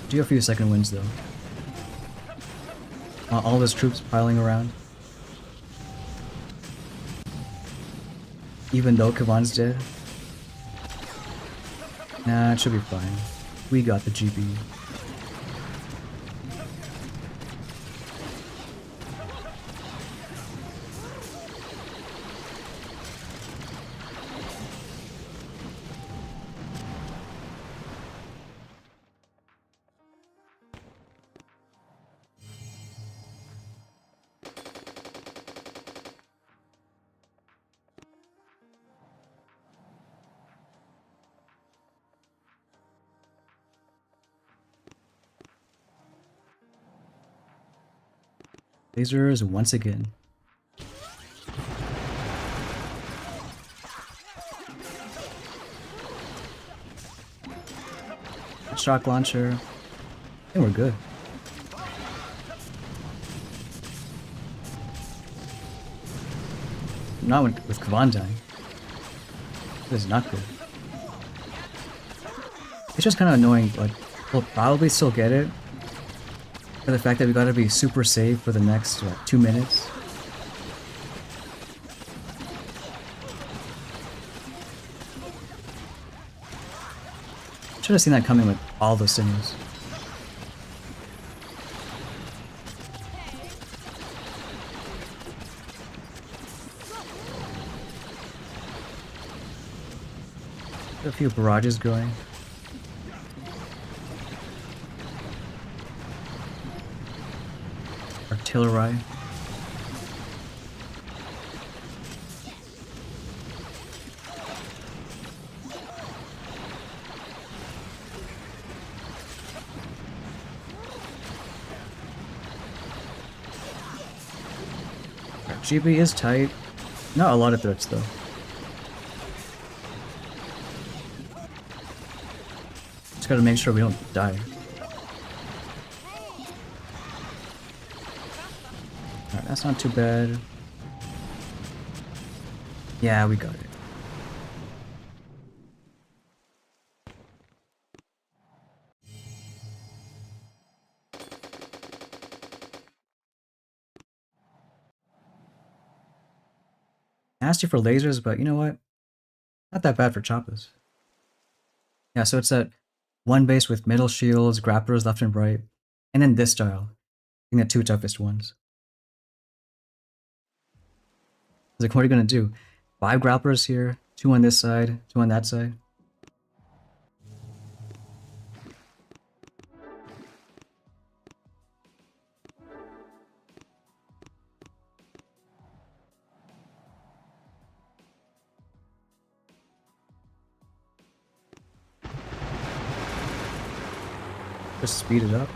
Do a few second wins though. All those troops piling around. Even though Kavan's dead. Nah, it should be fine. We got the GB. Lasers once again. Shock launcher. I think we're good. Not with Kavan dying. This is not good. It's just kind of annoying. Like, we'll probably still get it, but For the fact that we gotta be super safe for the next, what, 2 minutes. Should have seen that coming with all the sinews. A few barrages going. Artillery. GB is tight. Not a lot of threats though. Just gotta make sure we don't die. Alright, that's not too bad. Yeah, we got it. Asked you for lasers, but you know what? Not that bad for choppas. Yeah, so it's that one base with middle shields, grapplers left and right, and then this style. I think the 2 toughest ones. Like, what are you gonna do? 5 grapplers here, 2 on this side, 2 on that side. Just speed it up.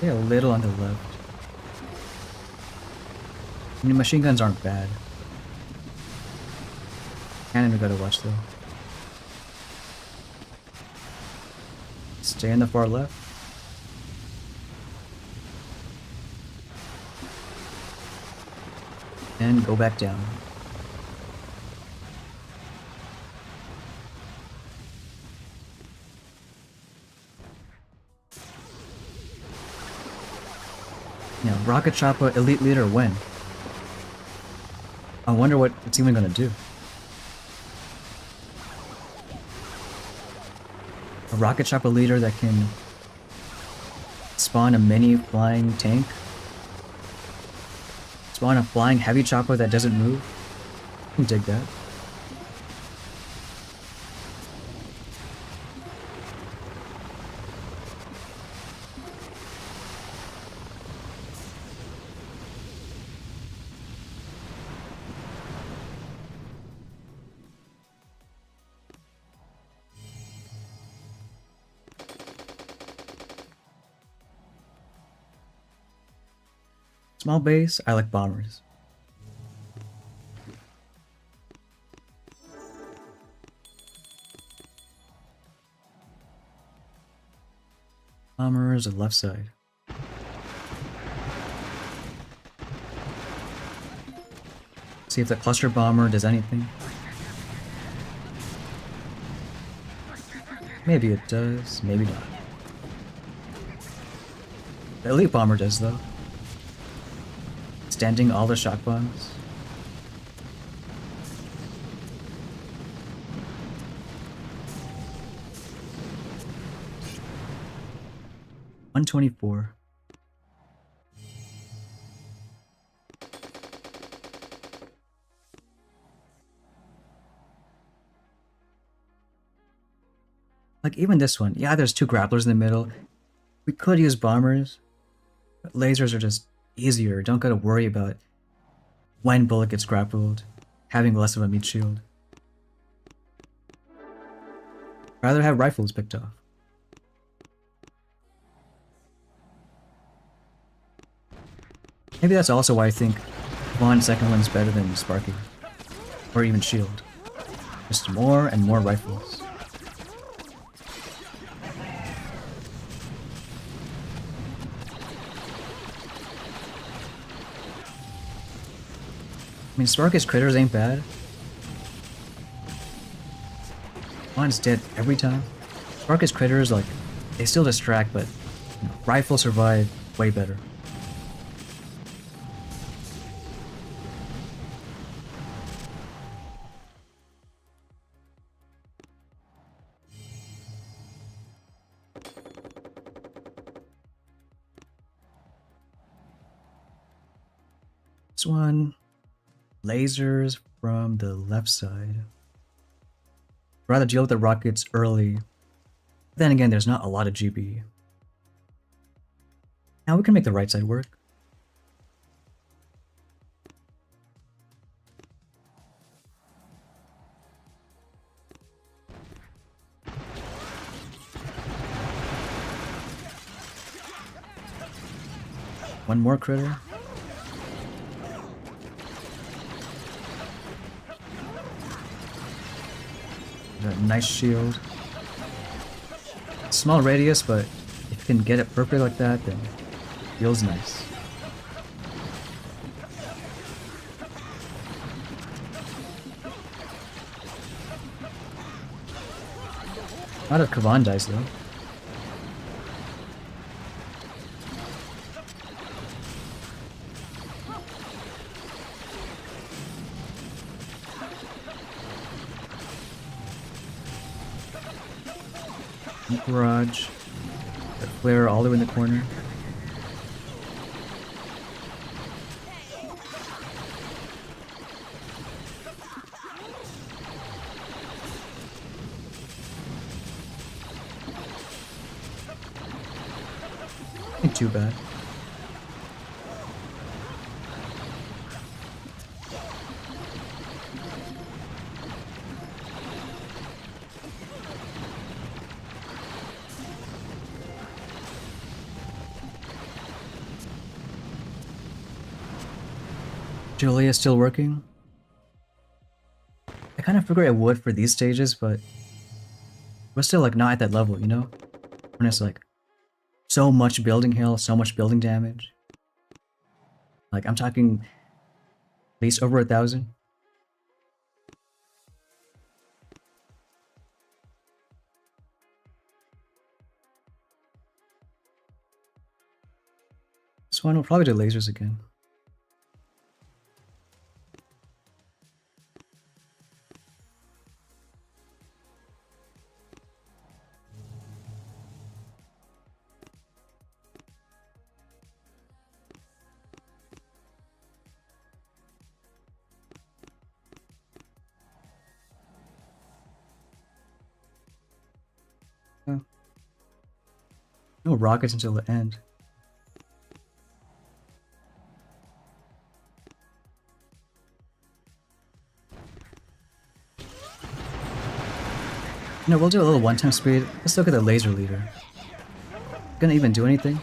Yeah, a little on the left. I mean, machine guns aren't bad. Cannon we gotta watch though. Stay in the far left. And go back down. Yeah, Rocket Choppa Elite Leader when? I wonder what it's even gonna do. A Rocket Choppa Leader that can spawn a mini flying tank? Spawn a flying heavy chopper that doesn't move? I can dig that. Small base, I like bombers. Bombers on left side. See if the cluster bomber does anything. Maybe it does, maybe not. The elite bomber does though. Extending all the shock bombs. $124. Like even this one, yeah, there's 2 grapplers in the middle. We could use bombers, but lasers are just easier. Don't gotta worry about when bullet gets grappled, having less of a meat shield. Rather have rifles picked off. Maybe that's also why I think Vaughn second one's better than Sparky. Or even Shield. Just more and more rifles. I mean, Sparky's critters ain't bad. Mine's dead every time. Sparkus critters, like, they still distract, but rifle survive way better. This one, lasers from the left side. Rather deal with the rockets early. Then again, there's not a lot of GB. Now we can make the right side work. One more critter. Got a nice shield. Small radius, but if you can get it perfect like that, then it feels nice. A lot of Kavan dice though. Barrage. That flare all the way in the corner. Ain't too bad. Julia still working? I kind of figured I would for these stages, but we're still like not at that level, you know? When it's like so much building heal, so much building damage. Like I'm talking at least over 1,000. This one will probably do lasers again. No rockets until the end. No, we'll do a little one-time speed. Let's look at the laser leader. Gonna even do anything?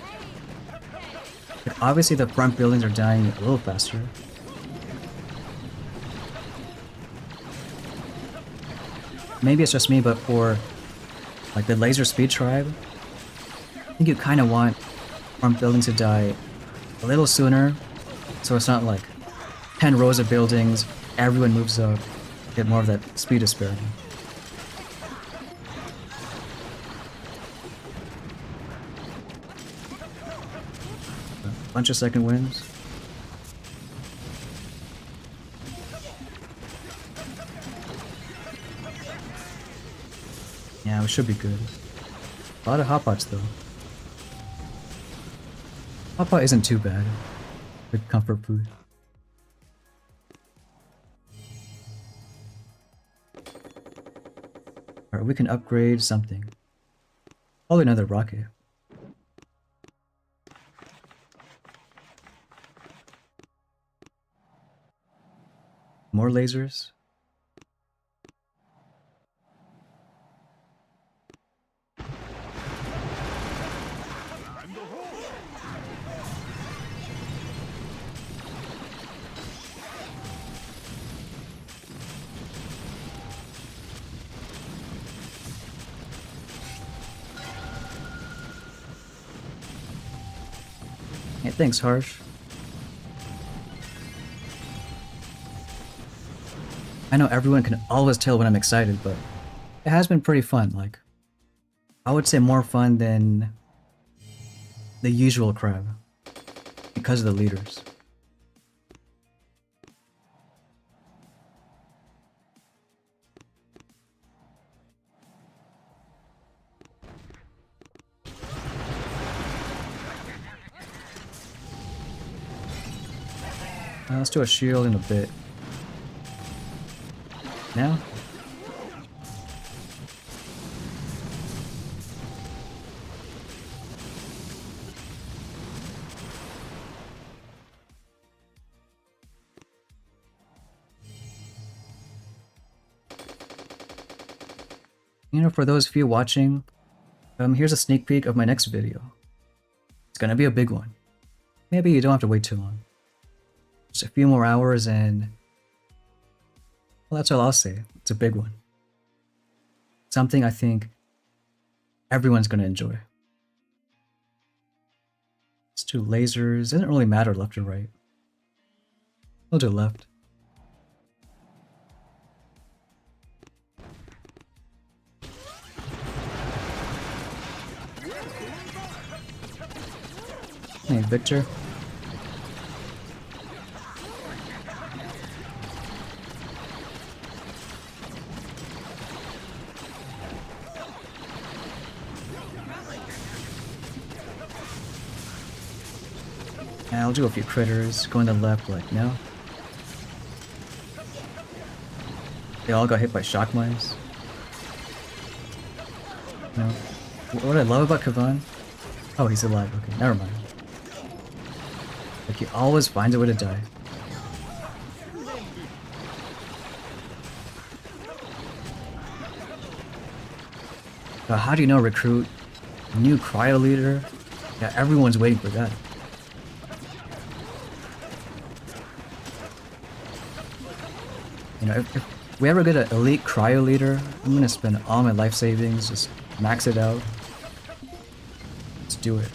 Like, obviously the front buildings are dying a little faster. Maybe it's just me, but for like the laser speed tribe, I think you kind of want front buildings to die a little sooner, so it's not like 10 rows of buildings, everyone moves up, get more of that speed disparity. A bunch of second wins. Yeah, we should be good. A lot of hot pots though. Hot pot isn't too bad. Good comfort food. Alright, we can upgrade something. Probably another rocket. More lasers. Hey, thanks, Harsh. I know everyone can always tell when I'm excited, but it has been pretty fun. Like, I would say more fun than the usual crab because of the leaders. Let's do a shield in a bit. Now? You know, for those of you watching, here's a sneak peek of my next video. It's gonna be a big one. Maybe you don't have to wait too long. Just a few more hours and... well, that's all I'll say. It's a big one. Something I think everyone's gonna enjoy. Let's do lasers. It doesn't really matter left or right. We'll do left. Hey, Victor. I'll do a few critters. Going to the left, like, no. They all got hit by shock mines. No. What I love about Kavan... oh, he's alive. Okay, never mind. Like, he always finds a way to die. But how do you know recruit? New cryo leader? Yeah, everyone's waiting for that. You know, if we ever get an elite cryo leader, I'm gonna spend all my life savings, just max it out. Let's do it.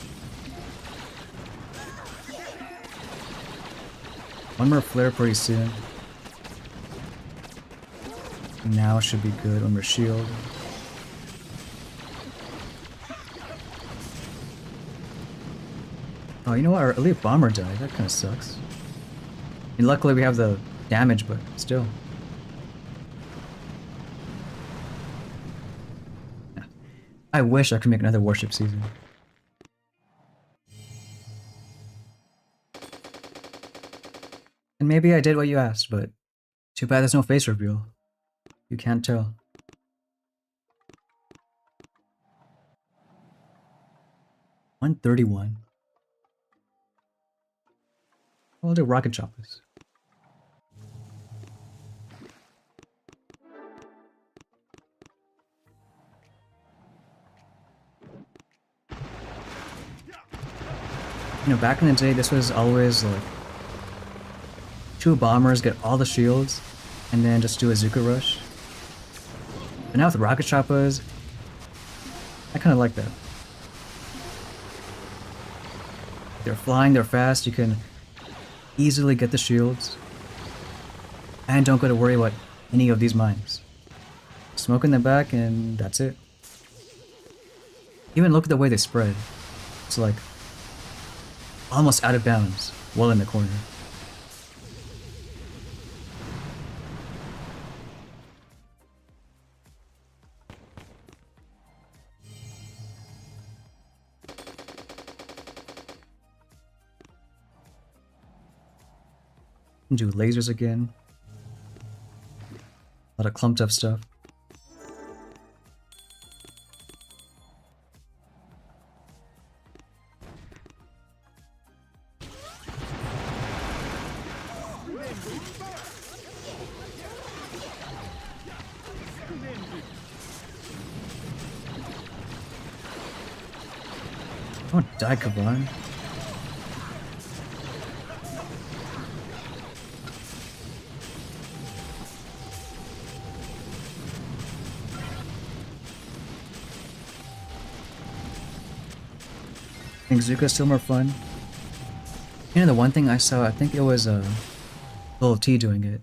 One more flare pretty soon. Now should be good. One more shield. Oh, you know what? Our elite bomber died. That kind of sucks. I mean, luckily we have the damage, but still. I wish I could make another warship season. And maybe I did what you asked, but too bad there's no face reveal. You can't tell. $131. We'll do rocket choppers. You know, back in the day, this was always like 2 bombers get all the shields, and then just do a Zuka rush. But now with rocket choppers, I kind of like that. They're flying, they're fast, you can easily get the shields, and don't got to worry about any of these mines. Smoke in the back, and that's it. Even look at the way they spread. It's like almost out of bounds, well in the corner. Do lasers again. A lot of clumped up stuff. Don't die, Kavan. I think Zuka's still more fun. You know, the one thing I saw, I think it was Lil T doing it.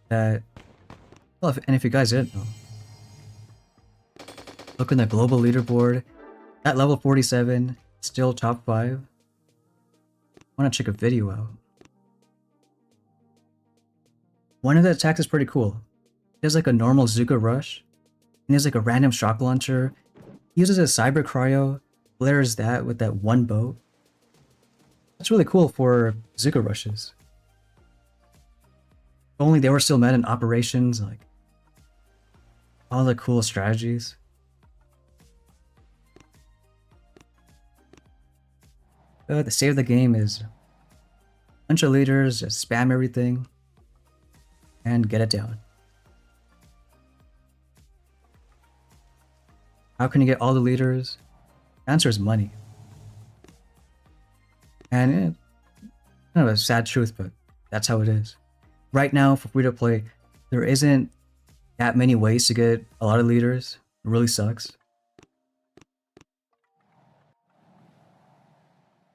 That, well, if you guys didn't know, Look in the global leaderboard. At level 47, still top 5. I want to check a video out. One of the attacks is pretty cool. He has like a normal Zuka rush, and he has like a random shock launcher. He uses a cyber cryo, flares that with that one bow. That's really cool for Zuka rushes. If only they were still met in operations, like all the cool strategies. The state of the game is a bunch of leaders, just spam everything, and get it down. How can you get all the leaders? The answer is money. And kind of a sad truth, but that's how it is. Right now, for free to play, there isn't that many ways to get a lot of leaders. It really sucks.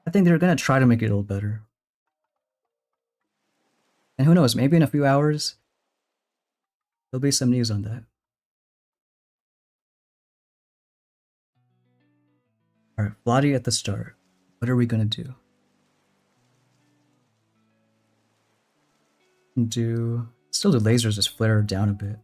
I think they're gonna try to make it a little better. And who knows, maybe in a few hours, there'll be some news on that. Alright, Vladi at the start. What are we gonna do? Still do lasers, just flare down a bit.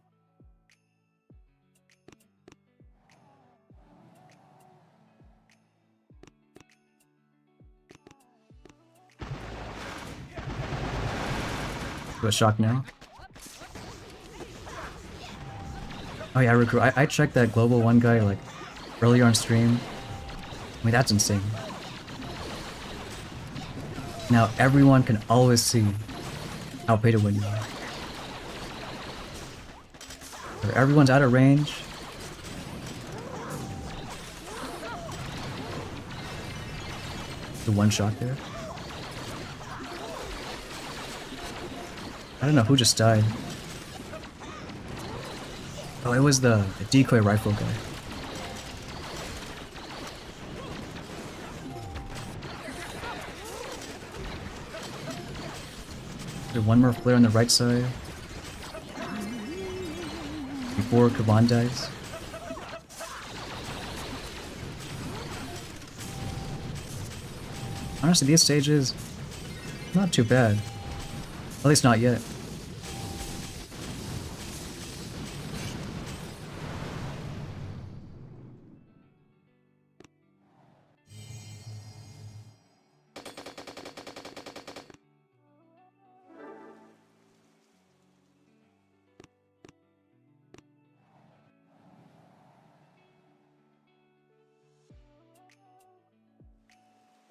Do a shock now. Oh yeah, recruit. I checked that global one guy like earlier on stream. I mean, that's insane. Now everyone can always see how pay to win you are. Or everyone's out of range. The one shot there. I don't know who just died. Oh, it was the decoy rifle guy. There's one more flare on the right side. Before Kavan dies. Honestly, these stages, not too bad. At least not yet.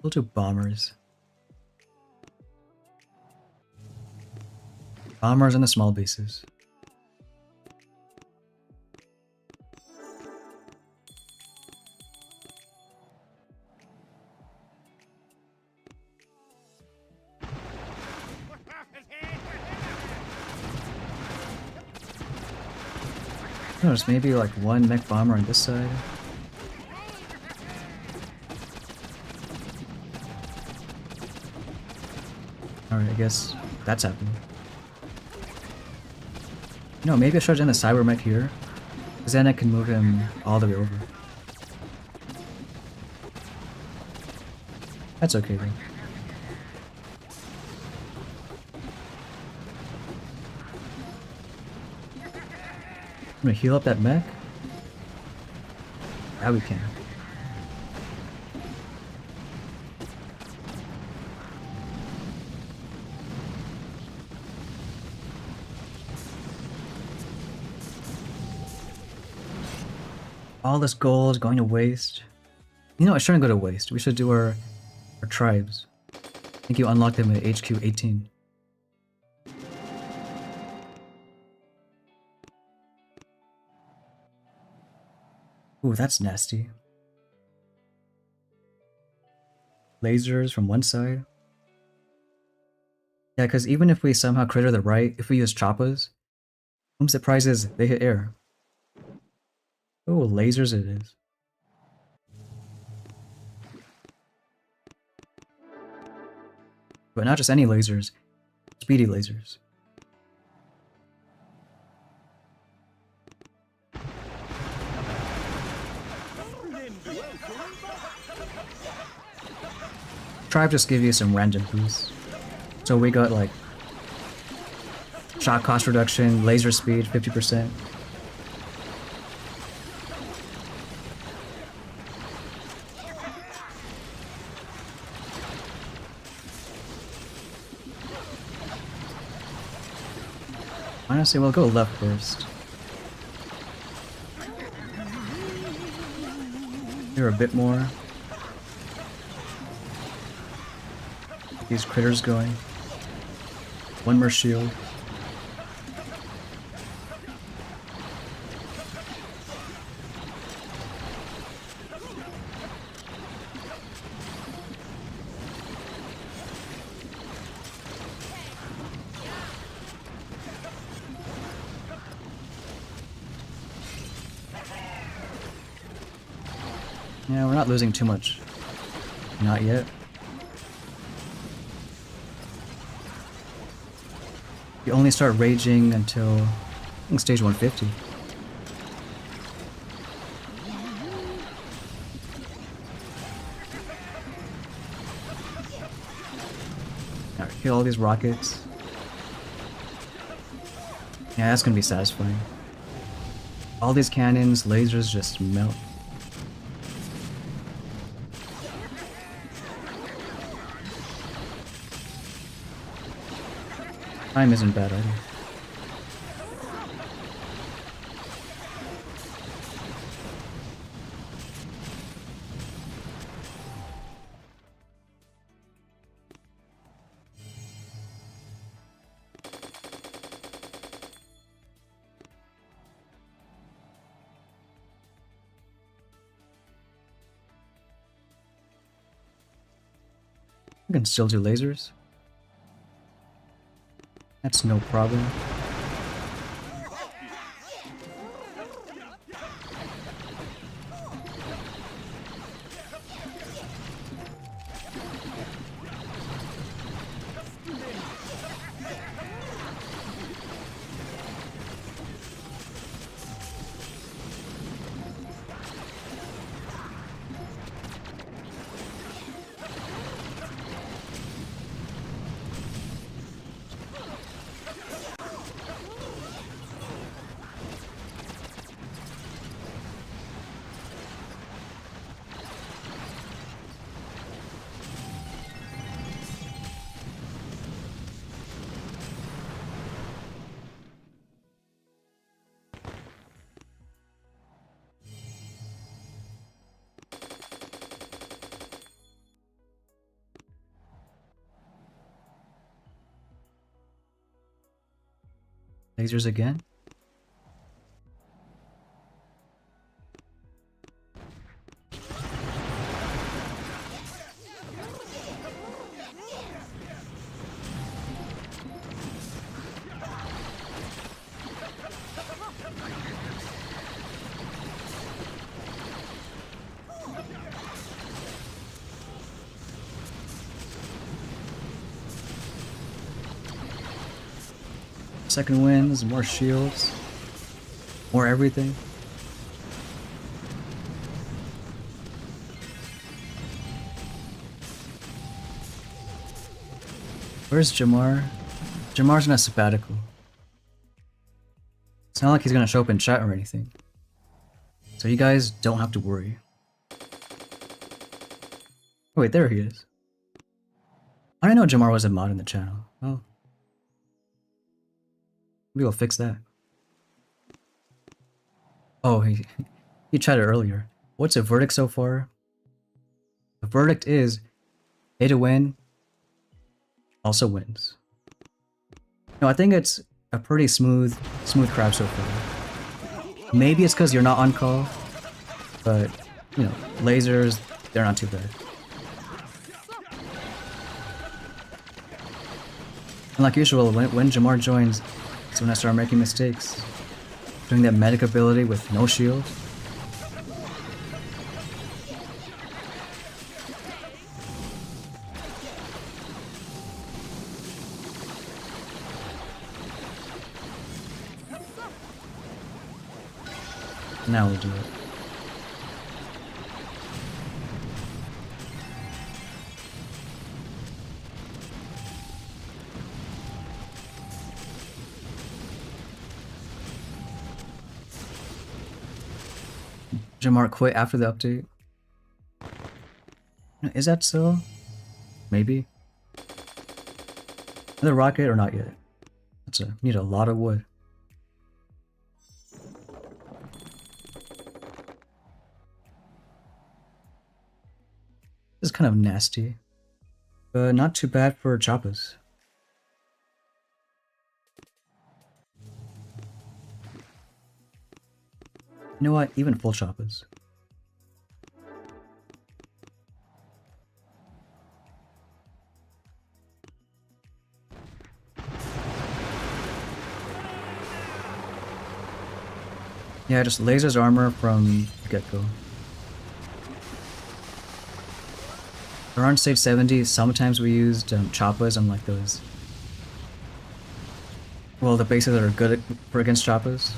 We'll do bombers. Bombers and the small bases. Notice maybe like one mech bomber on this side. Alright, I guess that's happening. No, maybe I should have done the cyber mech here, because then I can move him all the way over. That's okay then. I'm gonna heal up that mech. Yeah, we can. All this gold is going to waste. You know, it shouldn't go to waste. We should do our tribes. I think you unlock them at HQ 18. Ooh, that's nasty. Lasers from one side. Yeah, because even if we somehow crit to the right, if we use choppas, I'm surprised they hit air. Oh, lasers it is. But not just any lasers, speedy lasers. try to just give you some random boosts. So we got like shot cost reduction, laser speed 50%. Honestly, we'll go left first. Here a bit more. These critters going. One more shield. Yeah, we're not losing too much. Not yet. You only start raging until I think stage 150. Alright, kill all these rockets. Yeah, that's gonna be satisfying. All these cannons, lasers just melt. Time isn't bad either. We can still do lasers. That's no problem. Lasers again? Second wins, more shields, more everything. Where's Jamar? Jamar's on a sabbatical. It's not like he's gonna show up in chat or anything. So you guys don't have to worry. Oh wait, there he is. I didn't know Jamar was a mod in the channel. Oh. Maybe we'll fix that. Oh, he chatted earlier. What's a verdict so far? The verdict is pay to win also wins. No, I think it's a pretty smooth crab so far. Maybe it's because you're not on call, but you know, lasers, they're not too bad. And like usual, when Jamar joins, it's when I start making mistakes. Doing that medic ability with no shield. Now we'll do it. Jamar quit after the update. Is that so? Maybe. Another rocket or not yet? Need a lot of wood. This is kind of nasty, but not too bad for choppas. You know what? Even full choppas. Yeah, just lasers armor from the get-go. Around stage 70, sometimes we used choppas on like those. Well, the bases that are good for against choppas.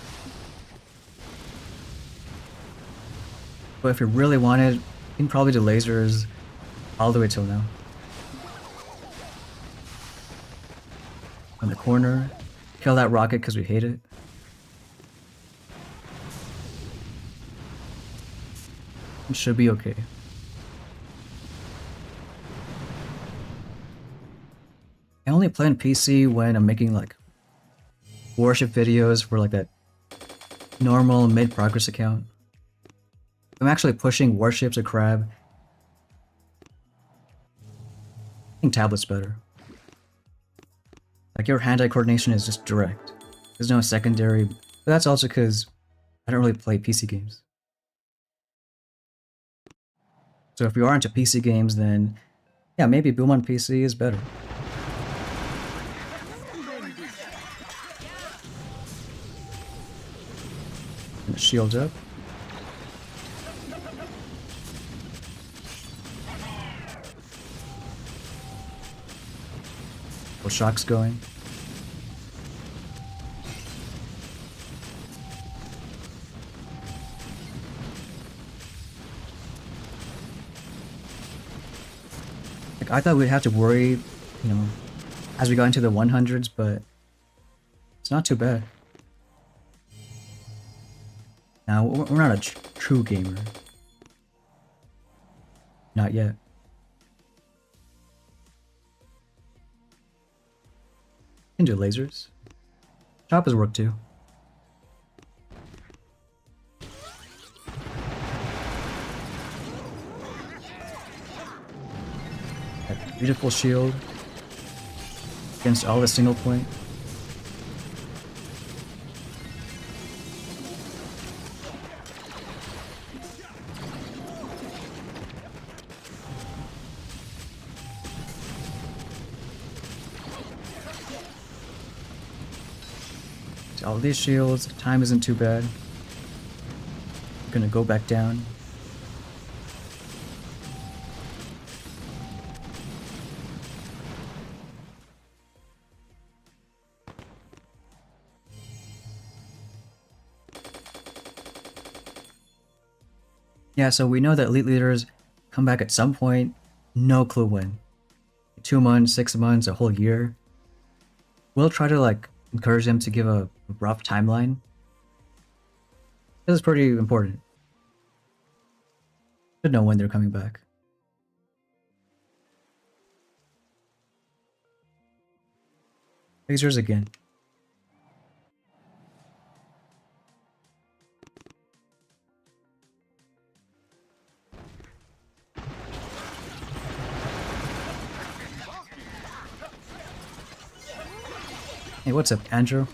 But if you really wanted, you can probably do lasers all the way till now. On the corner, kill that rocket because we hate it. It should be okay. I only play on PC when I'm making like worship videos for like that normal mid-progress account. I'm actually pushing warships or crab. I think tablet's better. Like your hand-eye coordination is just direct. There's no secondary, but that's also because I don't really play PC games. So if you are into PC games, then yeah, maybe Boom on PC is better. And shield up. Shock's going. Like I thought we'd have to worry, as we got into the 100s, but it's not too bad. Now we're not a true gamer. Not yet. Can do lasers. Choppas work too. That beautiful shield against all the single point. All these shields, time isn't too bad. I'm gonna go back down. Yeah, so we know that elite leaders come back at some point, no clue when. 2 months, 6 months, a whole year. We'll try to encourage them to give a rough timeline. This is pretty important. Should know when they're coming back. Lasers again. Hey, what's up, Andrew?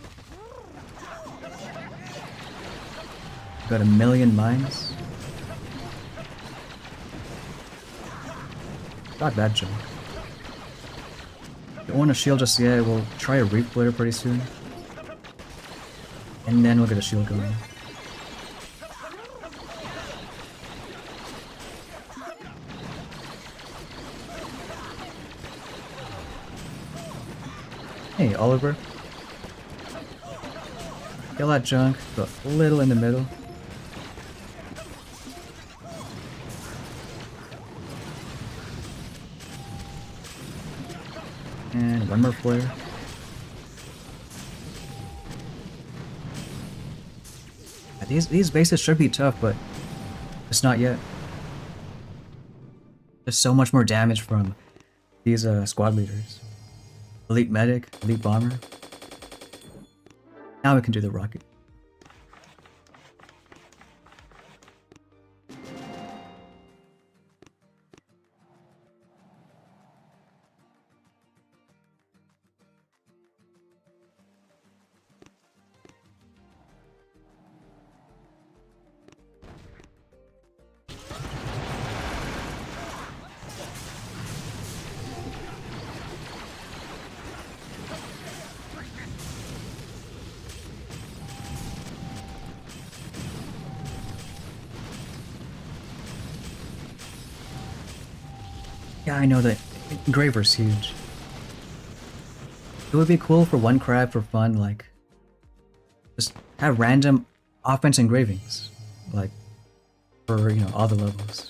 Got 1,000,000 mines. Not bad, Joe. Don't want a shield just yet. We'll try a Reef Blade pretty soon. And then we'll get a shield going. Hey, Oliver. Kill that junk, go a little in the middle. And one more flare. These bases should be tough, but It's not yet. There's so much more damage from these squad leaders. Elite medic, elite bomber. Now we can do the rocket. Yeah, I know that Engraver's huge. It would be cool for one crab for fun, like just have random offense engravings, like for all the levels.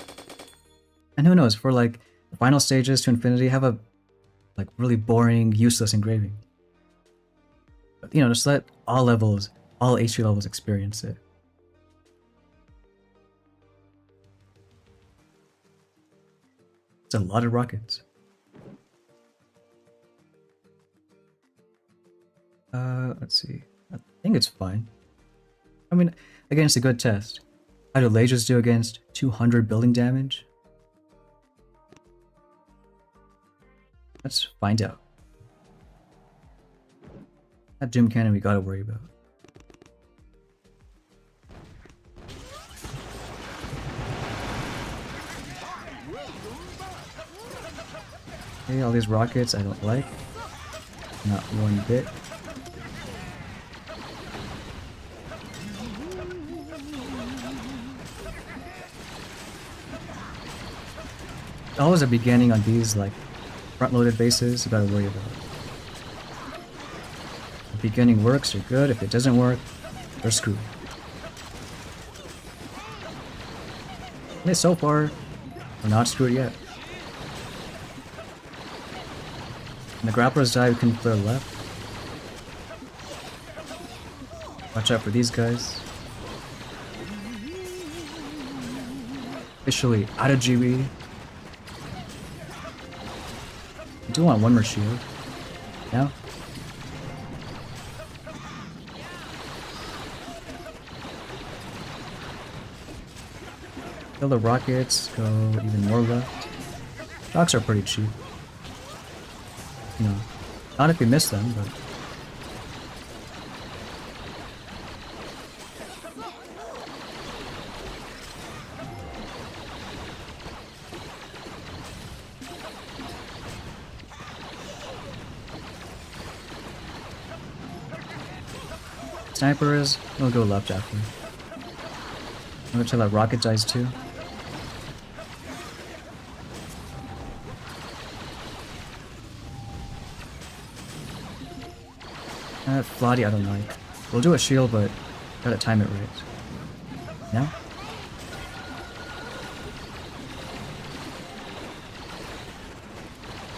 And who knows, for like the final stages to infinity, have a like really boring, useless engraving. But, just let all levels, all HQ levels experience it. It's a lot of rockets. Let's see. I think it's fine. I mean, again, it's a good test. How do lasers do against 200 building damage? Let's find out. That gym cannon we gotta worry about. Okay, all these rockets I don't like. Not one bit. Always a beginning on these like front-loaded bases you gotta worry about. If the beginning works, you're good. If it doesn't work, you're screwed. And so far, we're not screwed yet. When the grapplers die, we can clear left. Watch out for these guys. Officially out of GB. I do want one more shield. Now? Kill the rockets, go even more left. Shocks are pretty cheap. Not if you miss them, but... Snipers, we'll go left after. I'm gonna tell that rocket dies too. Flotty I don't like. We'll do a shield, but gotta time it right. Now?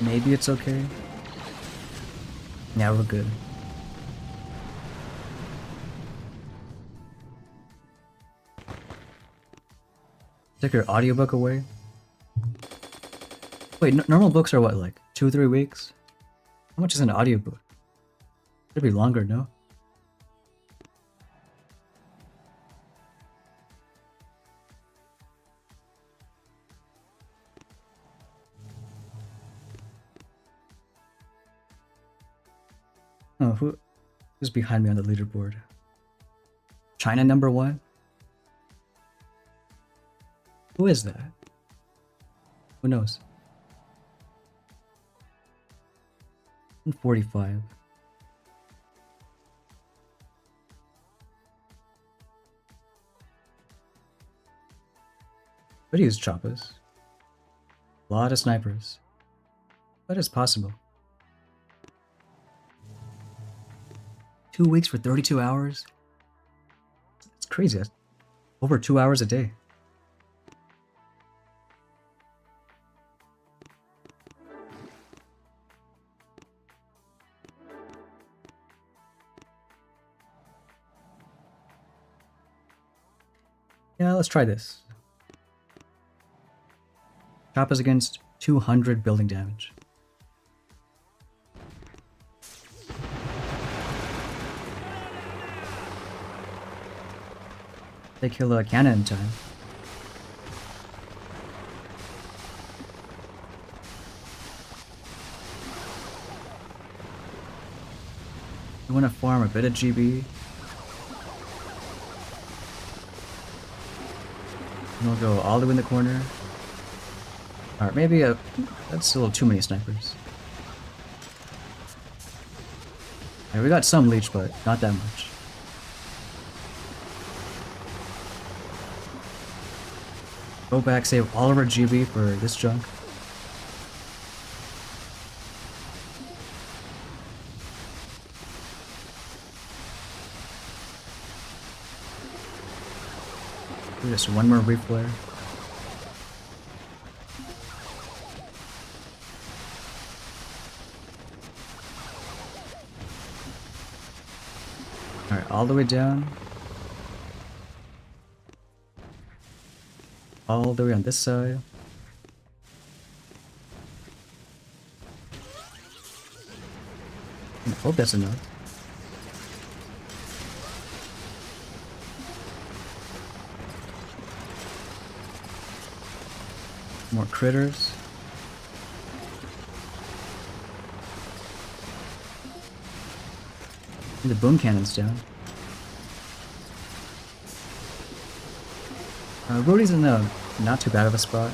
Maybe it's okay. Now we're good. Take your audiobook away. Wait, normal books are what, like 2-3 weeks? How much is an audiobook? Should be longer, no? Oh, who's behind me on the leaderboard? China #1? Who is that? Who knows? 145. Could use choppers. A lot of snipers. But it's possible. 2 weeks for 32 hours? It's crazy. That's over 2 hours a day. Yeah, let's try this. Choppas against 200 building damage. They kill a cannon in time. You want to farm a bit of GB. And we'll go all the way in the corner. Alright, maybe that's a little too many snipers. Yeah, we got some leech, but not that much. Go back, save all of our GB for this junk. Just one more reflare. Alright, all the way down. All the way on this side. I hope that's enough. More critters. And the boom cannon's down. Rudy's in a not too bad of a spot.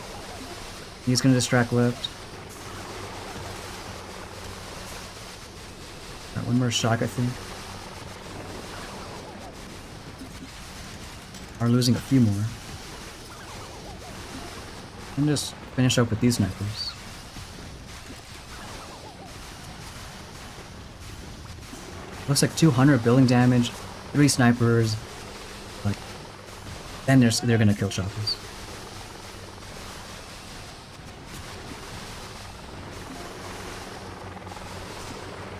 He's gonna distract left. Alright, one more shock, I think. Are losing a few more. And just finish up with these snipers. Looks like 200 building damage, 3 snipers. Like, then they're gonna kill Choppas.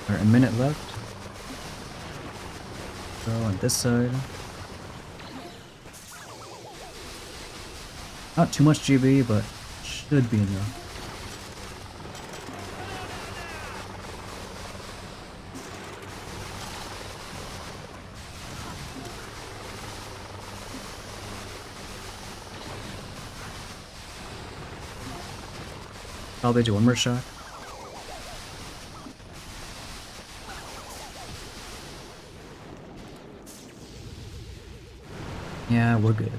Alright, a minute left. Go on this side. Not too much GB, but should be enough. Probably do one more shot. Yeah, we're good.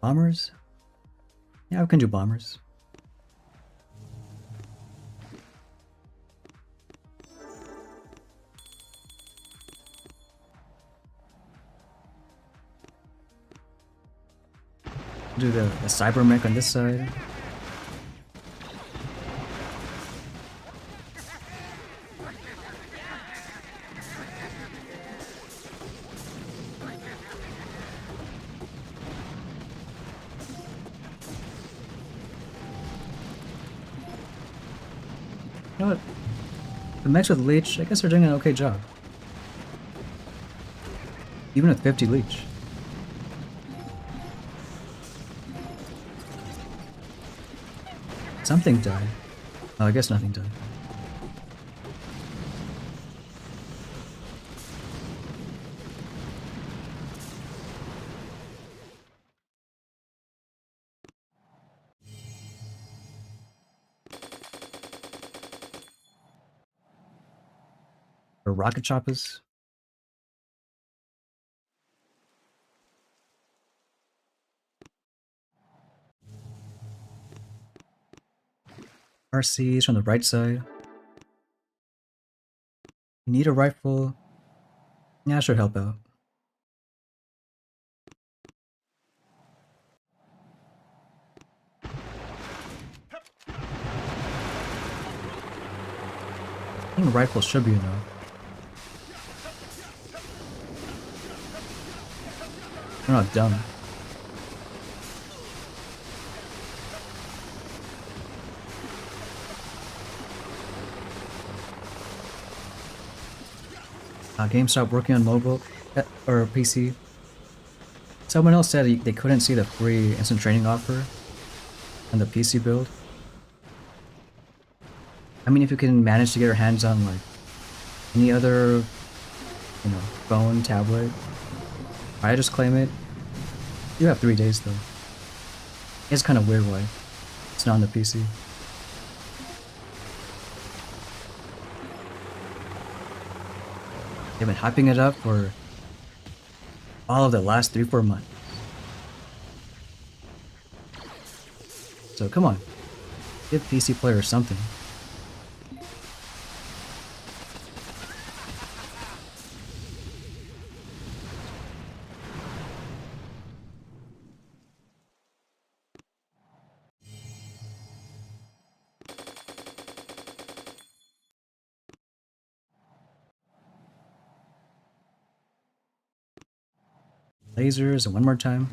Bombers? Yeah, we can do bombers. Do the cyber mech on this side. You know what? The mechs with leech, I guess they're doing an okay job. Even with 50 leech. Something died. Oh, I guess nothing died. Or rocket choppers. RCs from the right side. You need a rifle. Yeah, should help out. I think a rifle should be enough. We're not dumb. GameStop working on mobile or PC. Someone else said they couldn't see the free instant training offer on the PC build. I mean, if you can manage to get your hands on like any other, you know, phone, tablet, I just claim it. You have 3 days though. It's kind of weird why it's not on the PC. They've been hyping it up for all of the last 3-4 months. So come on, give PC players something. Lasers, and one more time.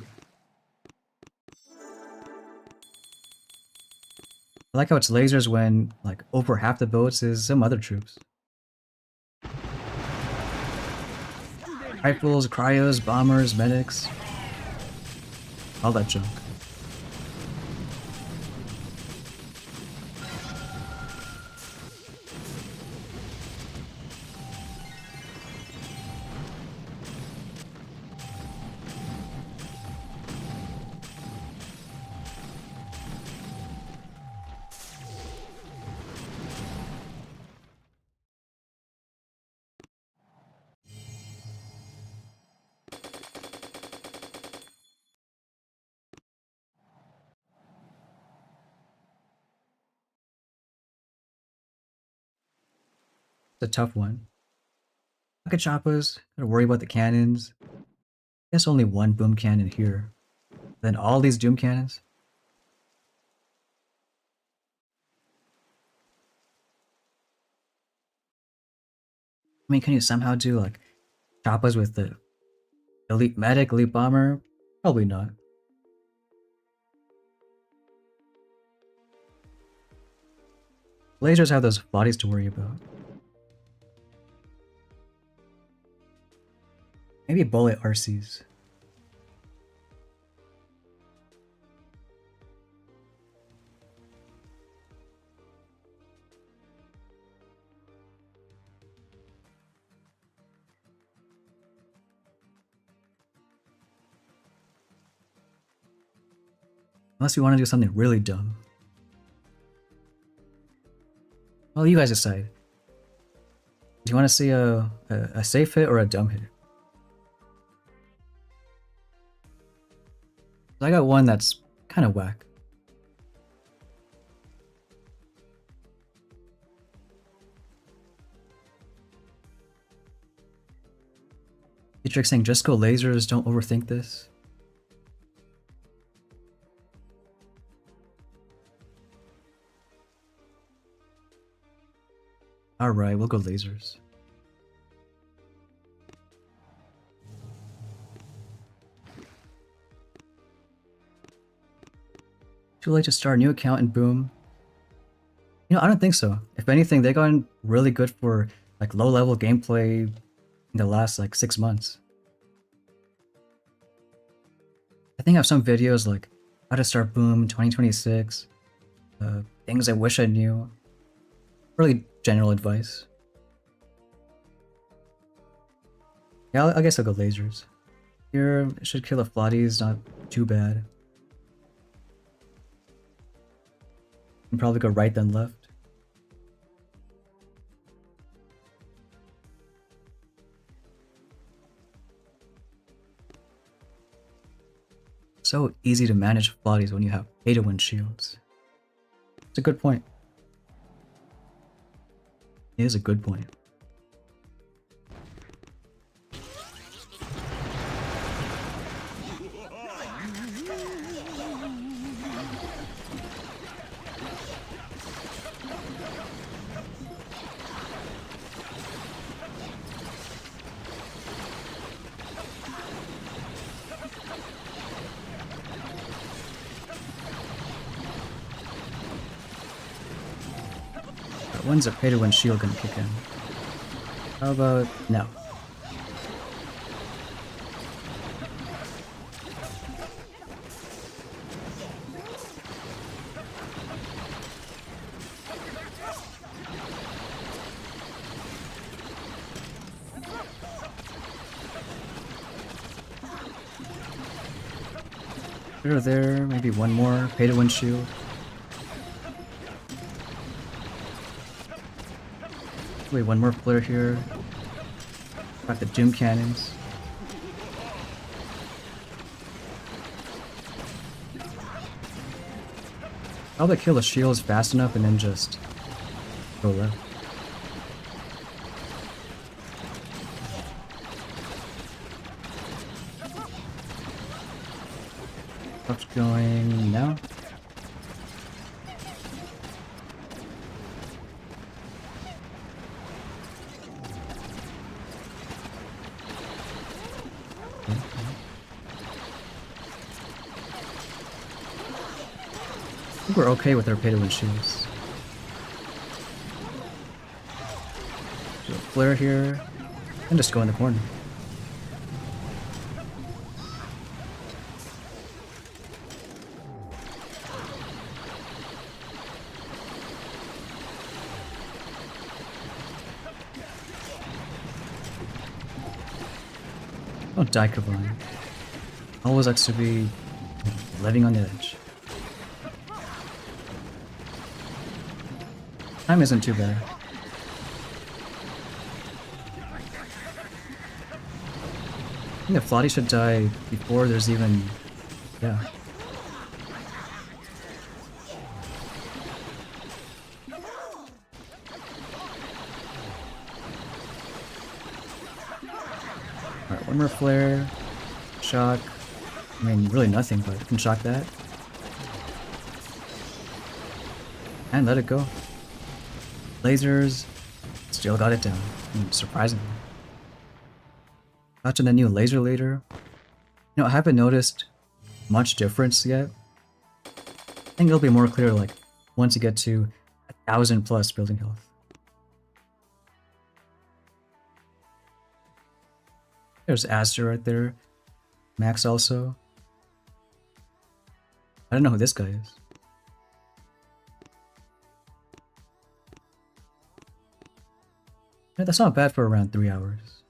I like how it's lasers when, like, over half the bullets is some other troops. Rifles, cryos, bombers, medics. All that junk. It's a tough one. Rocket choppers, gotta worry about the cannons. Guess only one boom cannon here. Then all these doom cannons? I mean, can you somehow do like choppers with the elite medic, elite bomber? Probably not. Lasers have those bodies to worry about. Maybe bullet RCs. Unless you want to do something really dumb. Well, you guys decide. Do you want to see a safe hit or a dumb hit? I got one that's kind of whack. Dietrich saying just go lasers, don't overthink this. Alright, we'll go lasers. Too late to start a new account and boom. You know, I don't think so. If anything, they gotten really good for like low-level gameplay in the last like 6 months. I think I have some videos like how to start Boom 2026, things I wish I knew. Really general advice. Yeah, I guess I'll go lasers. Here, it should kill a Flotties, not too bad. And probably go right then left. So easy to manage Flotties when you have pay-to-win shields. It's a good point. It is a good point. When's a pay-to-win shield gonna kick in? How about no? There, maybe one more pay to win shield. Wait, one more flare here. Got the doom cannons. Probably kill the shields fast enough and then just go left. What's going now? I think we're okay with our pay to win shields. Do a flare here and just go in the corner. Don't die, Kavan. Always likes to be living on the edge. Time isn't too bad. I think the Flotty should die before there's even... yeah. Alright, one more flare. Shock. I mean, really nothing, but I can shock that. And let it go. Lasers. Still got it down. Surprisingly. Watching the new laser later. You know, I haven't noticed much difference yet. I think it'll be more clear like once you get to 1,000 plus building health. There's Aster right there. Max also. I don't know who this guy is. Yeah, that's not bad for around 3 hours.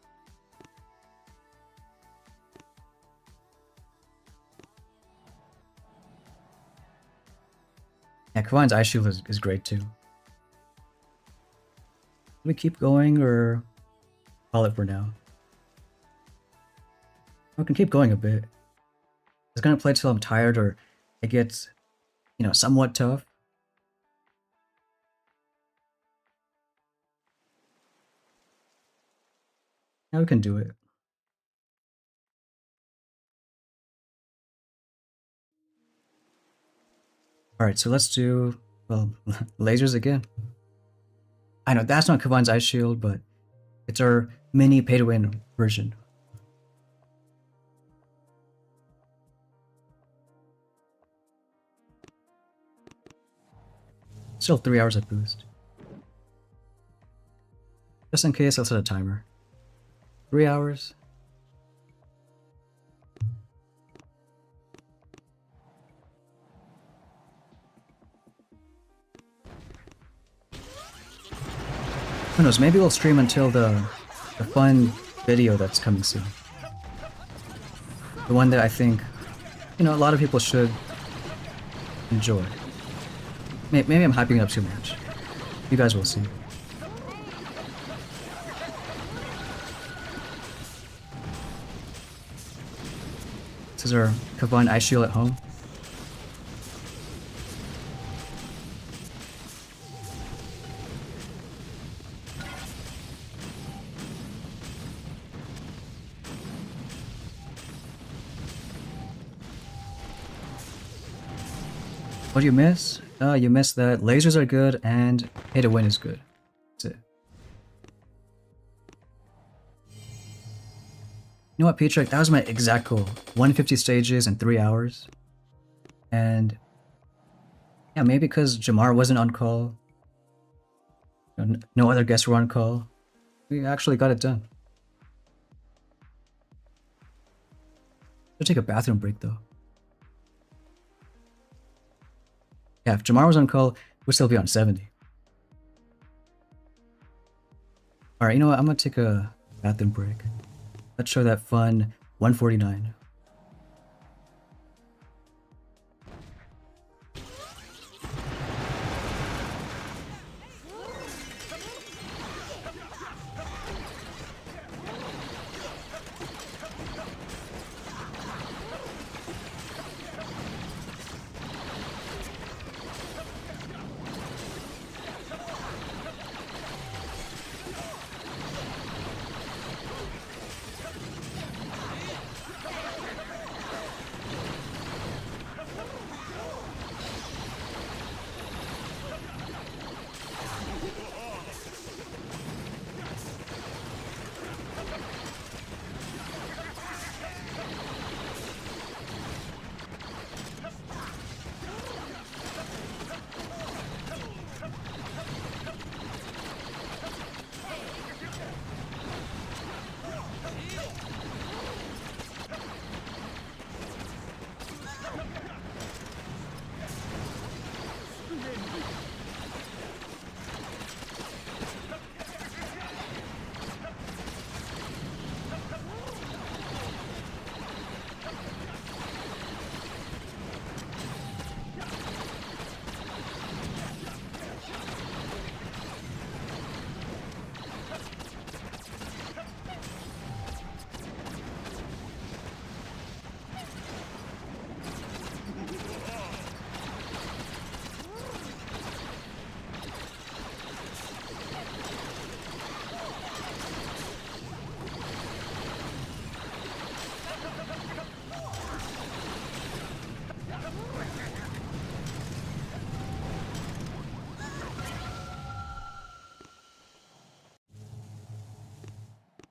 Yeah, Kavan's Ice Shield is great too. Do we keep going or call it for now? We can keep going a bit. I was gonna play till I'm tired or it gets, you know, somewhat tough. Now we can do it. Alright, so let's do, well, lasers again. I know, that's not Kavan's Ice Shield, but it's our mini pay-to-win version. Still 3 hours at boost. Just in case, I'll set a timer. 3 hours. Who knows, maybe we'll stream until the fun video that's coming soon. The one that I think, you know, a lot of people should enjoy. Maybe I'm hyping it up too much. You guys will see. This is our Kavan Ice Shield at home. What do you miss? You miss that lasers are good and pay to win is good. That's it. You know what, Petrick? That was my exact goal. 150 stages in 3 hours. And yeah, maybe because Jamar wasn't on call. No other guests were on call. We actually got it done. I'll take a bathroom break though. Yeah, if Jamar was on call, we'd still be on 70. Alright, you know what? I'm gonna take a bathroom break. Let's show that fun 149.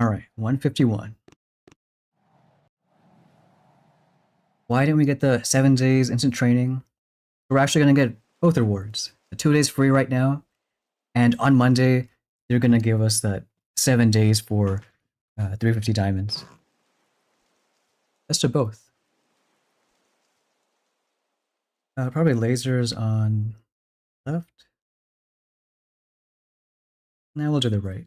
Alright, 151. Why didn't we get the 7 days instant training? We're actually going to get both rewards. The 2 days free right now, and on Monday, they're going to give us that 7 days for 350 diamonds. Let's do both. Probably lasers on left. Now we'll do the right.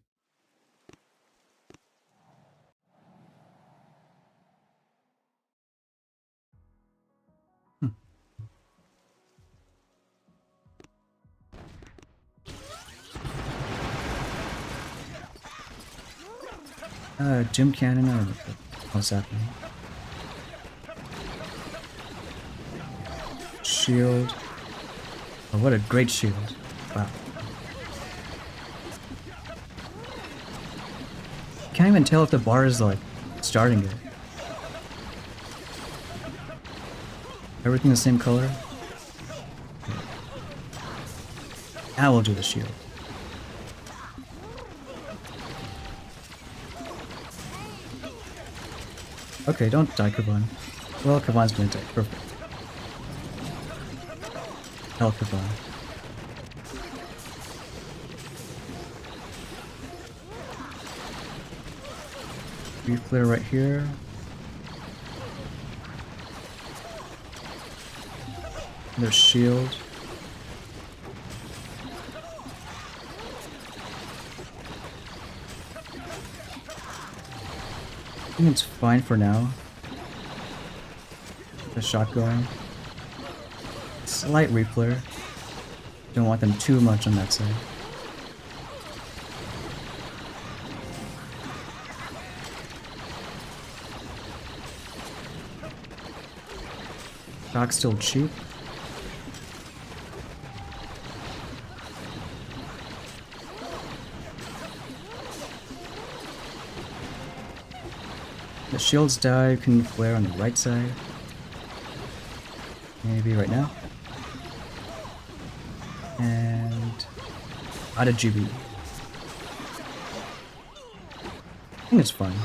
Gym cannon, I don't know what's happening. Shield. Oh, what a great shield. Wow. Can't even tell if the bar is like starting it. Everything the same color? Now we'll do the shield. Okay, don't die, Kavan. Well, Kavan's gonna die. Perfect. Hell, Kavan. Flare right here. There's shield. I think it's fine for now. The shot going. Slight reflare. Don't want them too much on that side. Shock's still cheap. The shields die, can flare on the right side. Maybe right now. And out of GB. I think it's fine.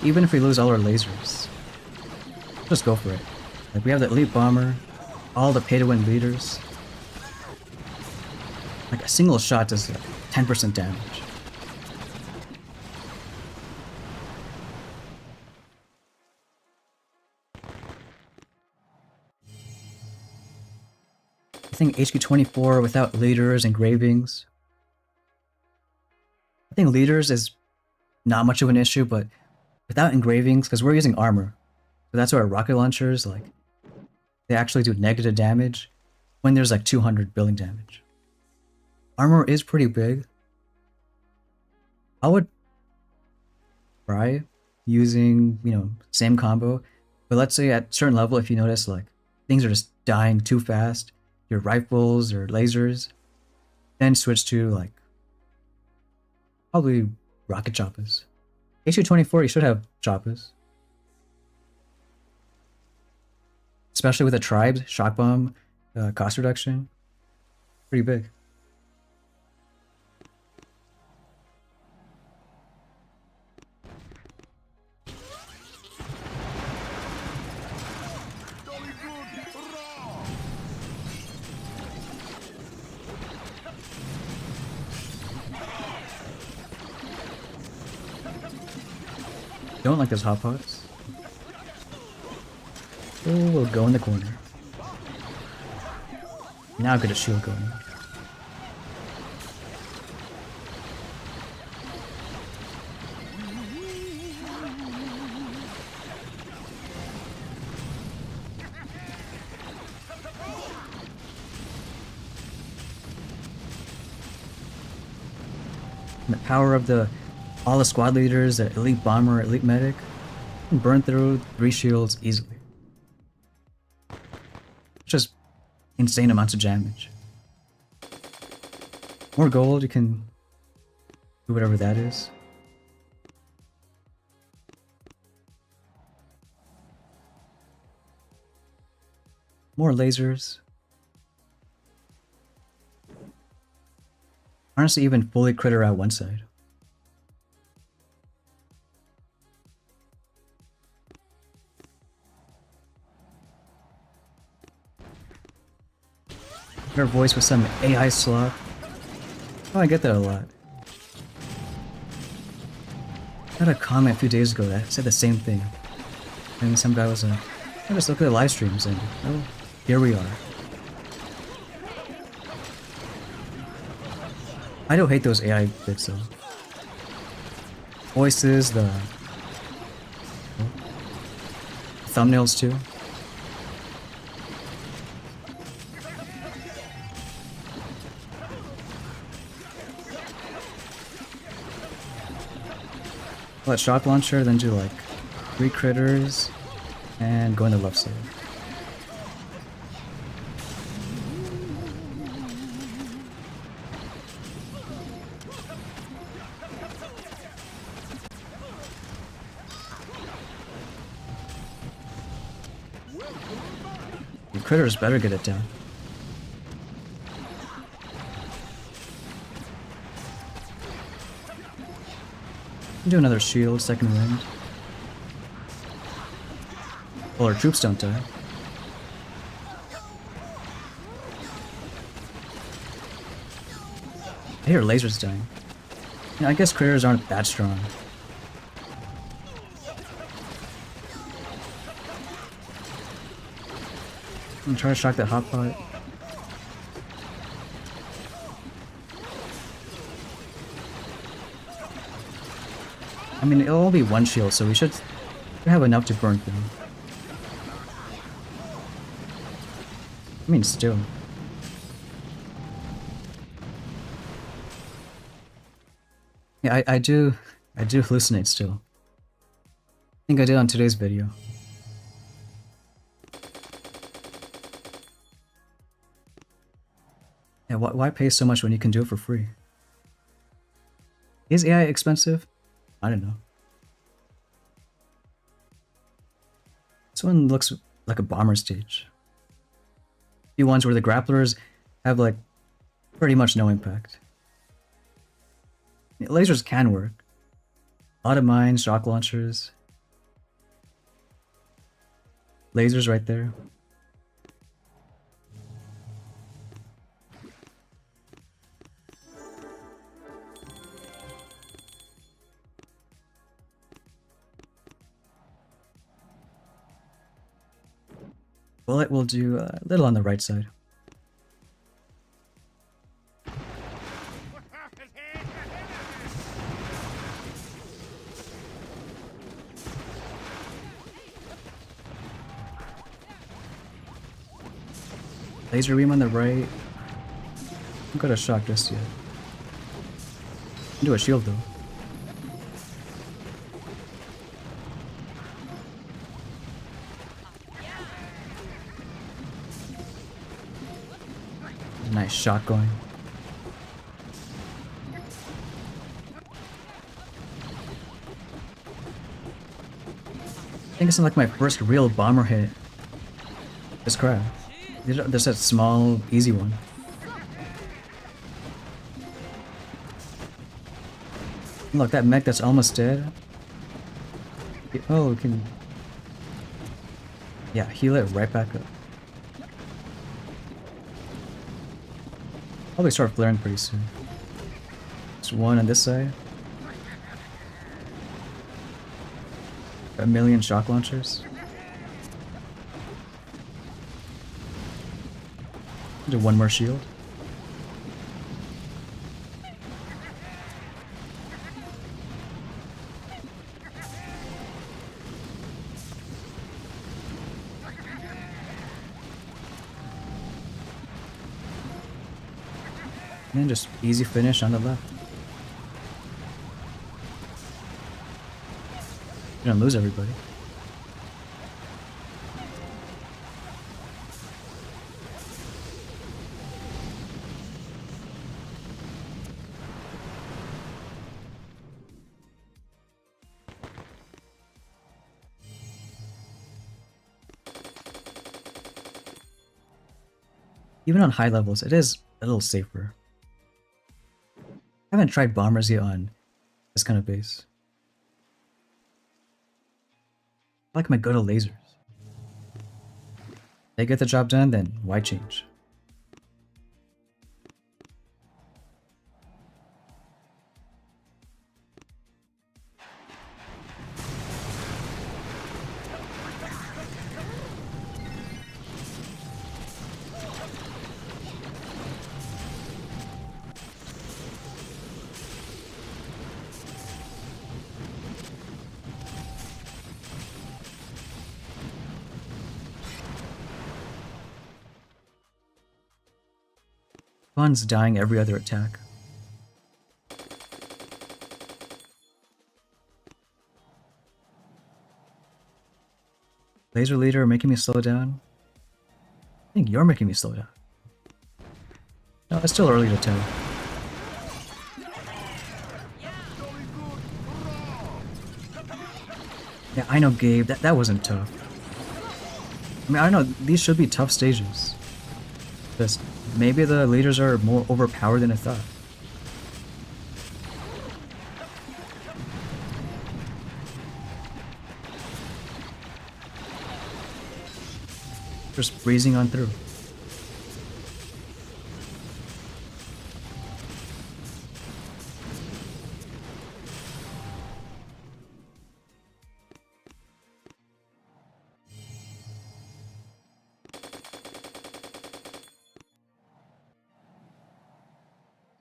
Even if we lose all our lasers, just go for it. Like, we have the elite bomber, all the pay-to-win leaders. Like, a single shot does like 10% damage. I think HQ24 without leaders, engravings. I think leaders is not much of an issue, but without engravings, because we're using armor. So that's why our rocket launchers, like, they actually do negative damage when there's like 200 building damage. Armor is pretty big. I would try using, you know, same combo. But let's say at certain level, if you notice like things are just dying too fast, your rifles or lasers, then switch to like probably rocket choppers. HQ24, you should have choppers. Especially with the tribes, shock bomb, cost reduction, pretty big. Don't like those hot pots. Oh, we'll go in the corner. Now get a shield going. And the power of all the squad leaders, the elite bomber, elite medic, can burn through 3 shields easily. Just insane amounts of damage. More gold, you can do whatever that is. More lasers. Honestly, even fully critter out one side. Her voice with some AI slop. Oh, I get that a lot. I had a comment a few days ago that said the same thing. And some guy was like, I just look at the live streams and, oh, here we are. I don't hate those AI bits though. Voices, the thumbnails too. Let shock launcher, then do like 3 critters, and go in the left side. The critters better get it down. Do another shield, second wind. Well, our troops don't die. I hear lasers dying. You know, I guess critters aren't that strong. I'm gonna try to shock that hot pot. I mean, it'll all be 1 shield, so we should have enough to burn through. I mean, still. Yeah, I do hallucinate still. I think I did on today's video. Yeah, why pay so much when you can do it for free? Is AI expensive? I don't know. This one looks like a bomber stage. The ones where the grapplers have like pretty much no impact. Lasers can work. A lot of mines, shock launchers. Lasers right there. Bullet will do a little on the right side. Laser beam on the right. I'm gonna shock just yet. Do a shield though. Nice shot going. I think it's like my first real bomber hit. This crap. There's that small, easy one. Look, that mech that's almost dead. Oh, we can... Yeah, heal it right back up. Probably start flaring pretty soon. There's one on this side. A million shock launchers. Do one more shield. And then just easy finish on the left. You're gonna lose everybody. Even on high levels, it is a little safer. I haven't tried bombers yet on this kind of base. I like my good old lasers. They get the job done, then why change? Fun's dying every other attack. Laser leader making me slow down? I think you're making me slow down. No, it's still early to tell. Yeah, I know, Gabe. That wasn't tough. I mean, I don't know. These should be tough stages. Just maybe the leaders are more overpowered than I thought. Just breezing on through.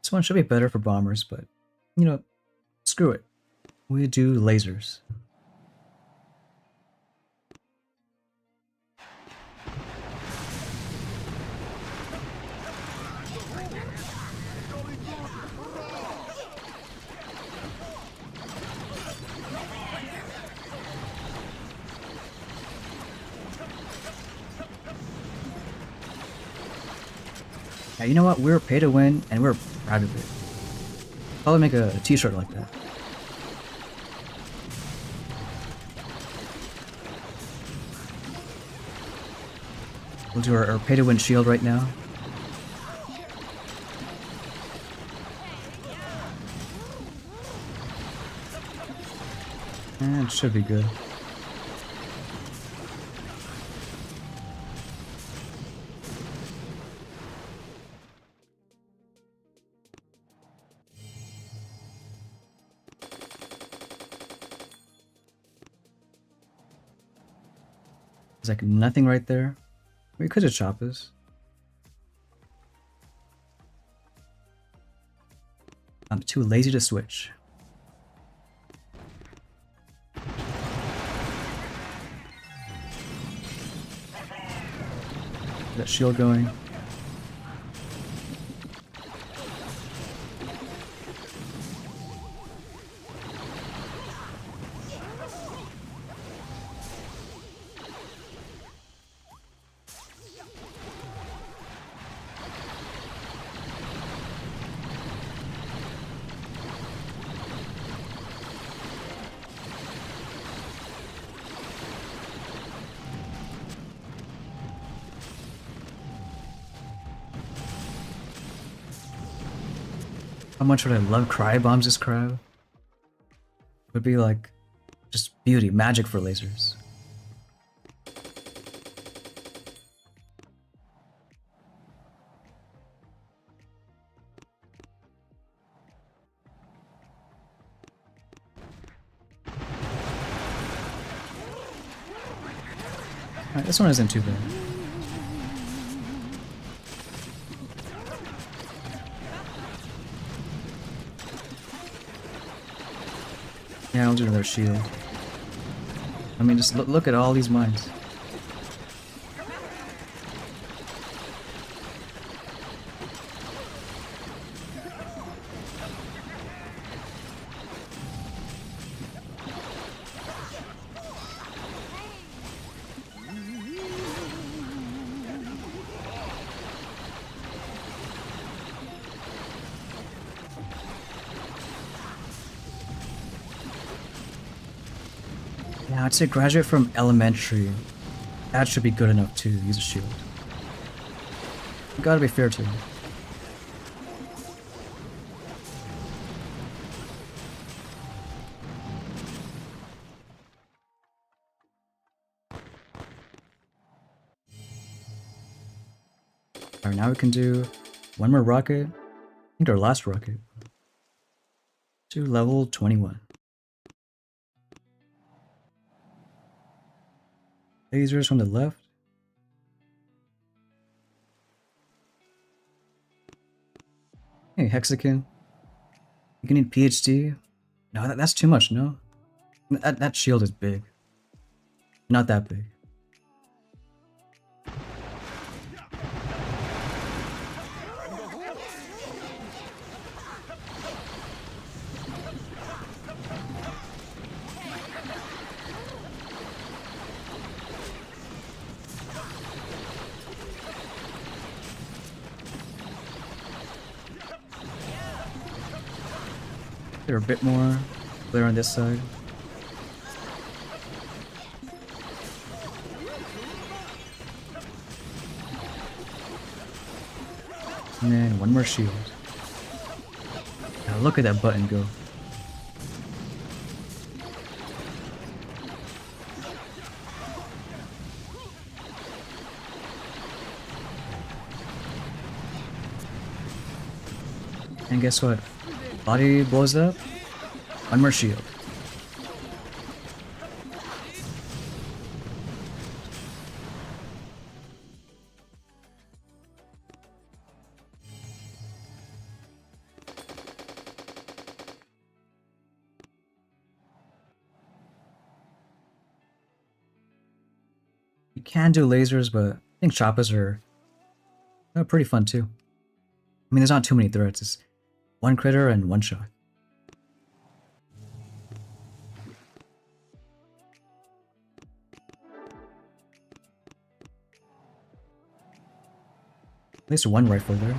This one should be better for bombers, but, you know, screw it. We do lasers. Yeah, you know what? We're pay to win, and we're proud of it. Probably make a t-shirt like that. We'll do our pay to win shield right now. And it should be good. There's like nothing right there. We could have choppers. I'm too lazy to switch. That shield going. How much would I love Cryo Bombs this crowd? It would be like just beauty, magic for lasers. Alright, this one isn't too bad. Yeah, I'll do another shield. I mean, just look at all these mines. Yeah, I'd say graduate from elementary. That should be good enough to use a shield. You gotta be fair to him. Alright, now we can do one more rocket. I think our last rocket. To level 21. Lasers from the left. Hey, Hexakin. You can need PhD. No, that's too much, no? That shield is big. Not that big. They're a bit more clear on this side. And then one more shield. Now look at that button go. And guess what? Body blows up. One more shield. You can do lasers, but I think choppas are pretty fun too. I mean, there's not too many threats. It's one critter and one shot. At least one rifle there.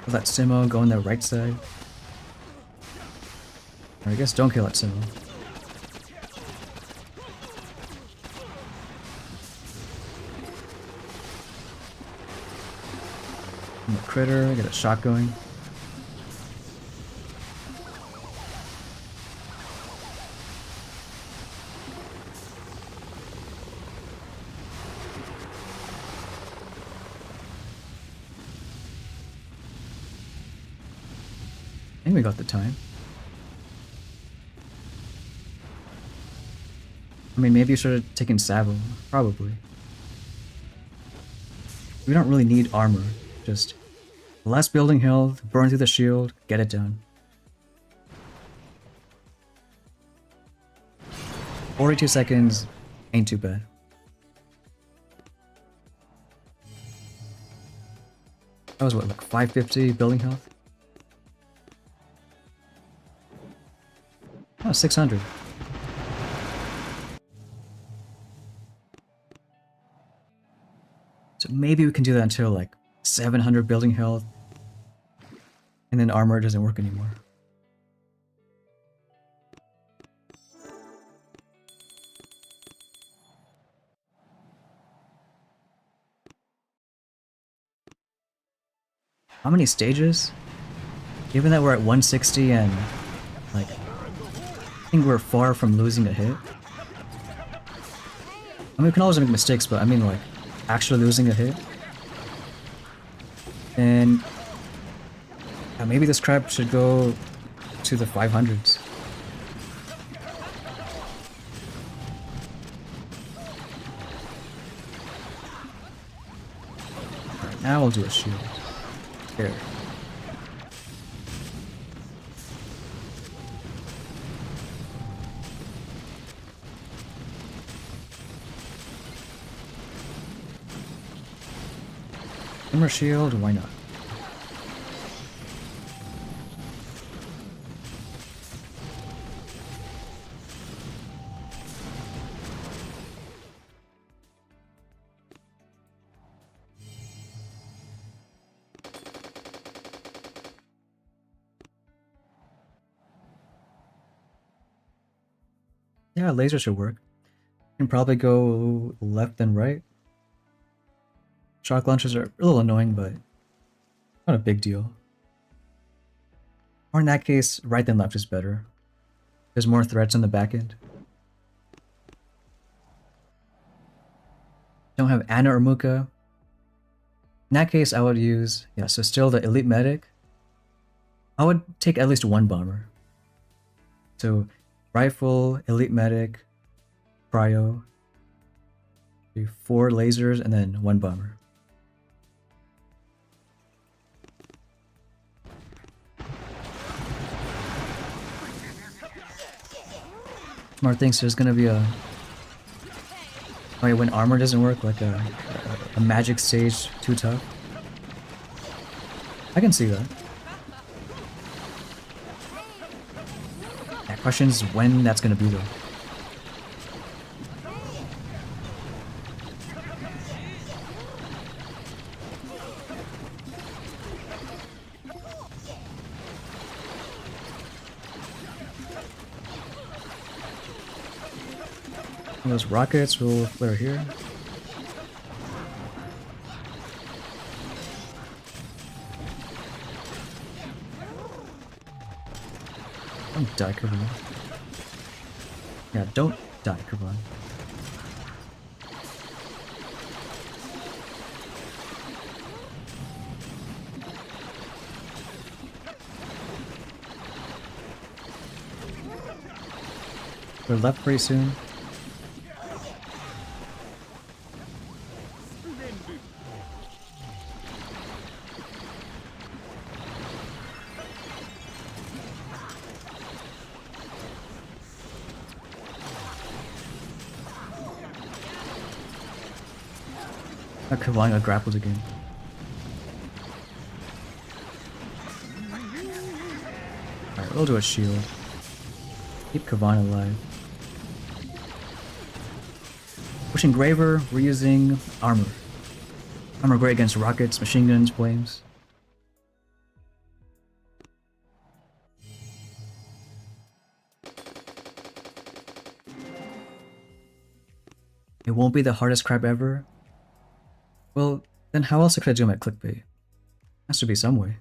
Let Simo go on the right side. Or I guess don't kill that Simo. And the critter, get a shot going. I think we got the time. I mean, maybe you should have taken Sabo. Probably. We don't really need armor. Just less building health, burn through the shield, get it done. 42 seconds ain't too bad. That was what, like 550 building health? Oh, 600. So maybe we can do that until like 700 building health. And then armor doesn't work anymore. How many stages? Given that we're at 160 and like I think we're far from losing a hit. I mean, we can always make mistakes, but I mean like actually losing a hit. And maybe this crap should go to the 500s. Now we'll do a shield. There. Hammer shield, why not? Yeah, laser should work. You can probably go left and right. Shock launchers are a little annoying, but not a big deal. Or in that case, right than left is better. There's more threats on the back end. Don't have Ana or Muka. In that case, I would use, yeah, so still the Elite Medic. I would take at least one bomber. So, Rifle, Elite Medic, Cryo, 4 lasers, and then 1 bomber. Smart thinks there's gonna be a... Oh yeah, when armor doesn't work, like a magic stage too tough. I can see that. Yeah, question is when that's gonna be though. Those rockets will flare here. Don't die, Kavan. Yeah, don't die, Kavan. We're left pretty soon. Kavan got grappled again. Alright, we'll do a shield. Keep Kavan alive. Pushing Graver, we're using armor. Armor great against rockets, machine guns, flames. It won't be the hardest crab ever. Well, then how else could I do my clickbait? Has to be some way.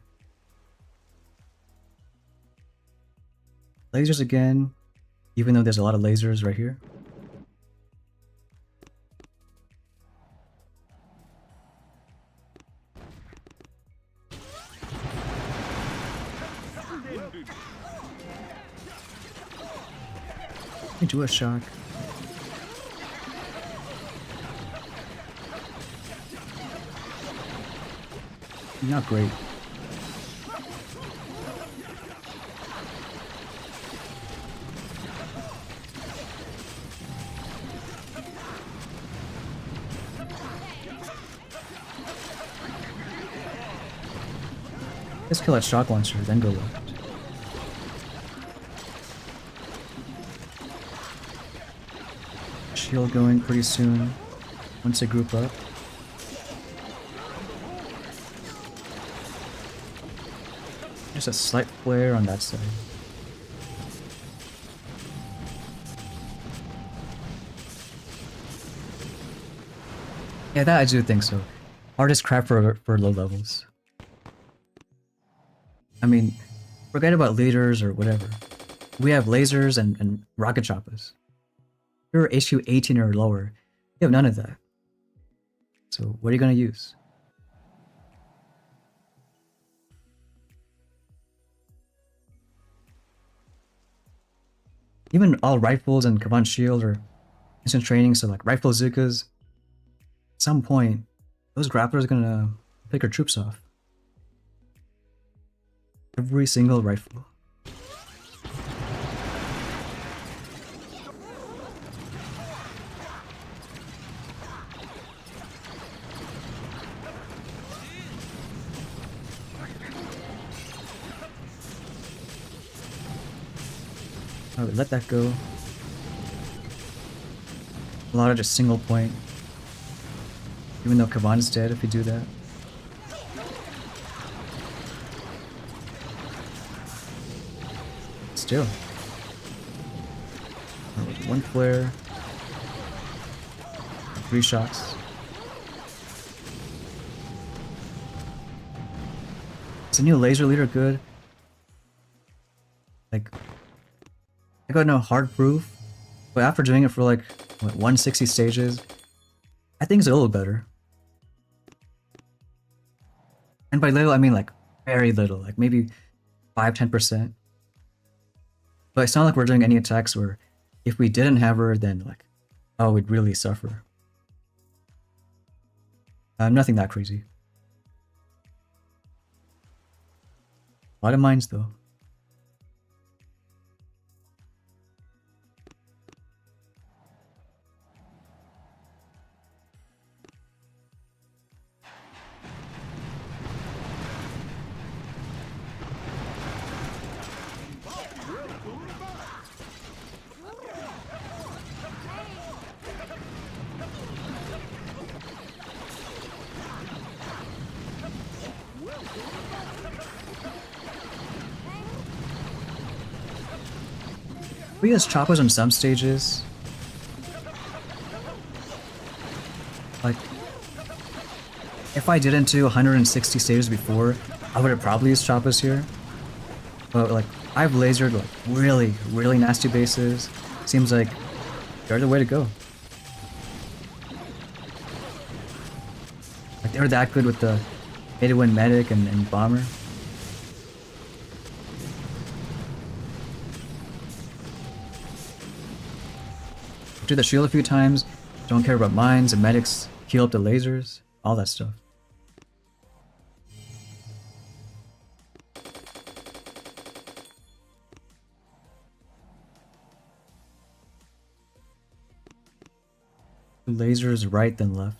Lasers again, even though there's a lot of lasers right here. Let me do a shock. Not great. Let's kill that shock launcher, then go left. Shield going pretty soon once they group up. Just a slight flare on that side. Yeah, that I do think so. Hardest crap for low levels. I mean, forget about leaders or whatever. We have lasers and rocket choppers. If you're HQ 18 or lower, you have none of that. So what are you gonna use? Even all rifles and Kavan shield or instant training, so like rifle Zukas, at some point, those grapplers are gonna Pick our troops off. Every single rifle. Alright, let that go. A lot of just single point. Even though Kavan is dead if you do that. Still. Alright, one flare. 3 shots. Is the new laser leader good? Like, I got no hard proof, but after doing it for like, what, 160 stages, I think it's a little better. And by little, I mean like very little, like maybe 5-10%. But it's not like we're doing any attacks where if we didn't have her, then like, oh, we'd really suffer. Nothing that crazy. A lot of mines though. We use choppers on some stages. Like, if I didn't do 160 stages before, I would have probably used choppers here. But like, I've lasered like really nasty bases. Seems like they're the way to go. Like, they're that good with the pay to win medic and bomber. Do the shield a few times, don't care about mines and medics, heal up the lasers, all that stuff. Lasers right then left.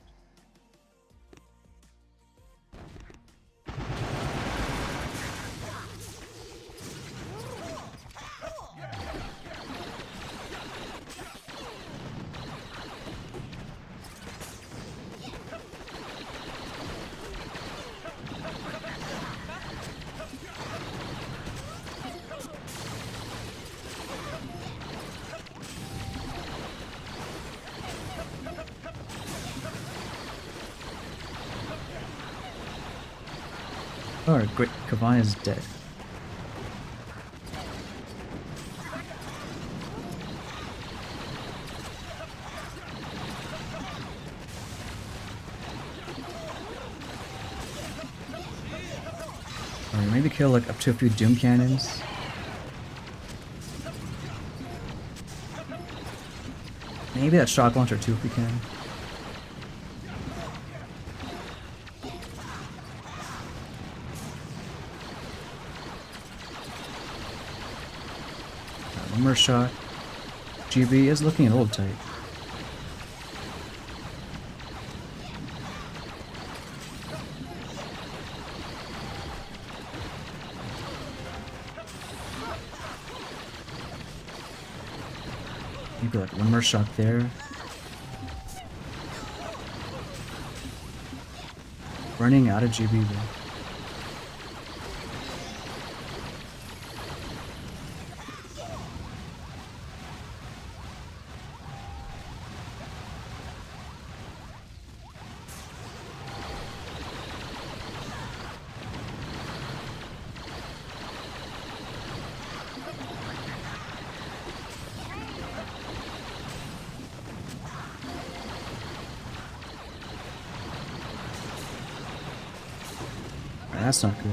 Oh, great, Kavan is dead. Alright, maybe kill like up to a few Doom Cannons. Maybe that shock launcher too if we can. One more shot. GB is looking a little tight. Maybe like one more shot there. Running out of GB though. That's not good.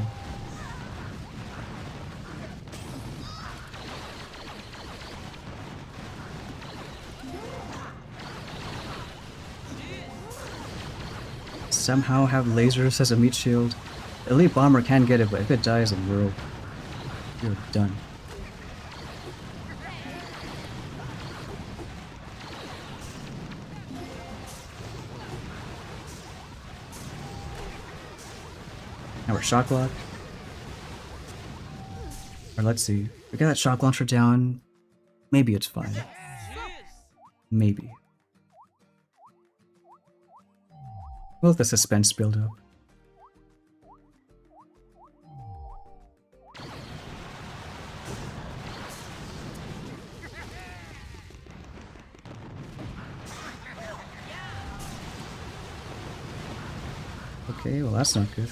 somehow have lasers as a meat shield. Elite Bomber can get it, but if it dies, then you're done. Now we're shock locked. Or let's see. We got that shock launcher down. Maybe it's fine. Maybe. We'll let the suspense build up. Okay, well that's not good.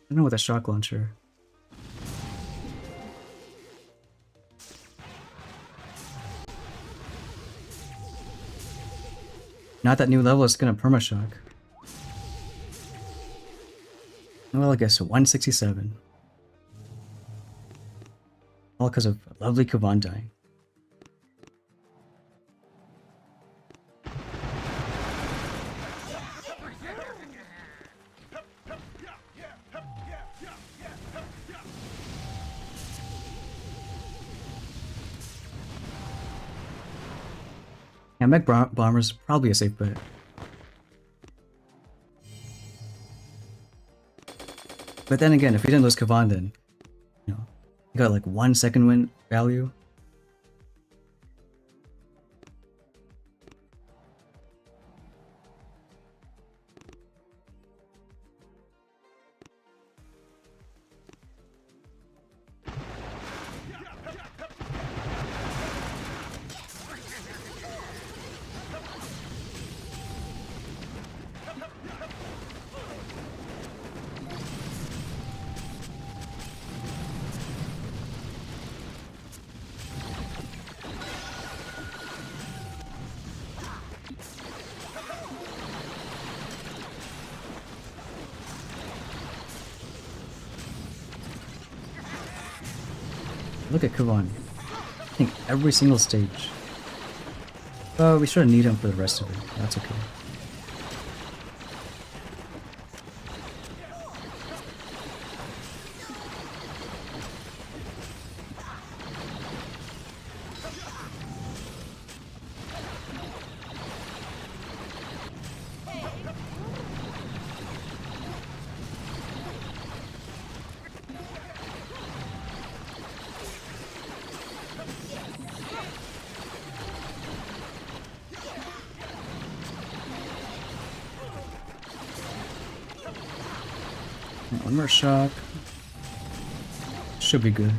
I don't know with a shock launcher. Not that new level is gonna perma-shock. Well, I guess 167. All because of lovely Kavan dying. Yeah, Mech Bomber's probably a safe bet. But then again, if we didn't lose Kavan, then, you know, you got like 1 second win value. Look at Kavan. I think every single stage. Oh, we sort of need him for the rest of it. That's okay. One more shock. Should be good.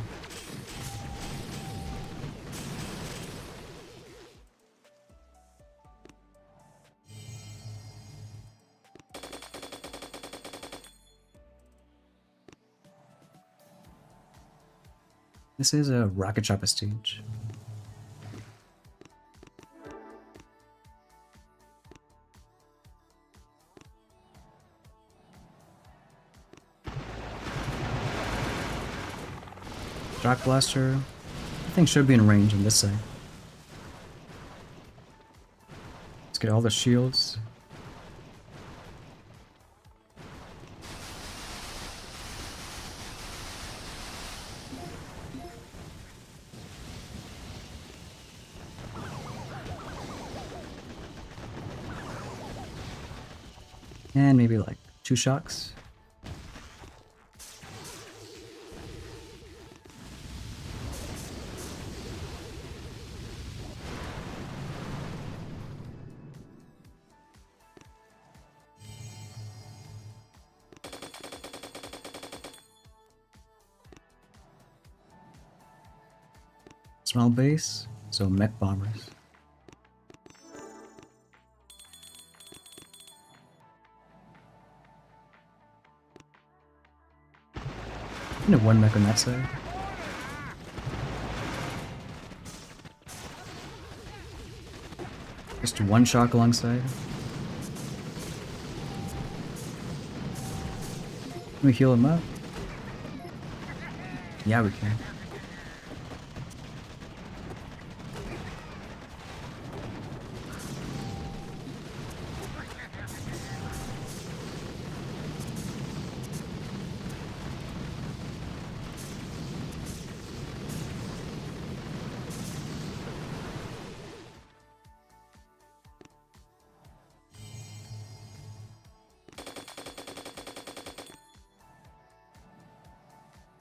This is a Rocket Chopper stage. Shock Blaster, I think should be in range on this side. Let's get all the shields. And maybe like 2 shocks. Small base, so Mech Bombers. I have 1 mech on that side. Just 1 shock alongside. Can we heal him up? Yeah, we can.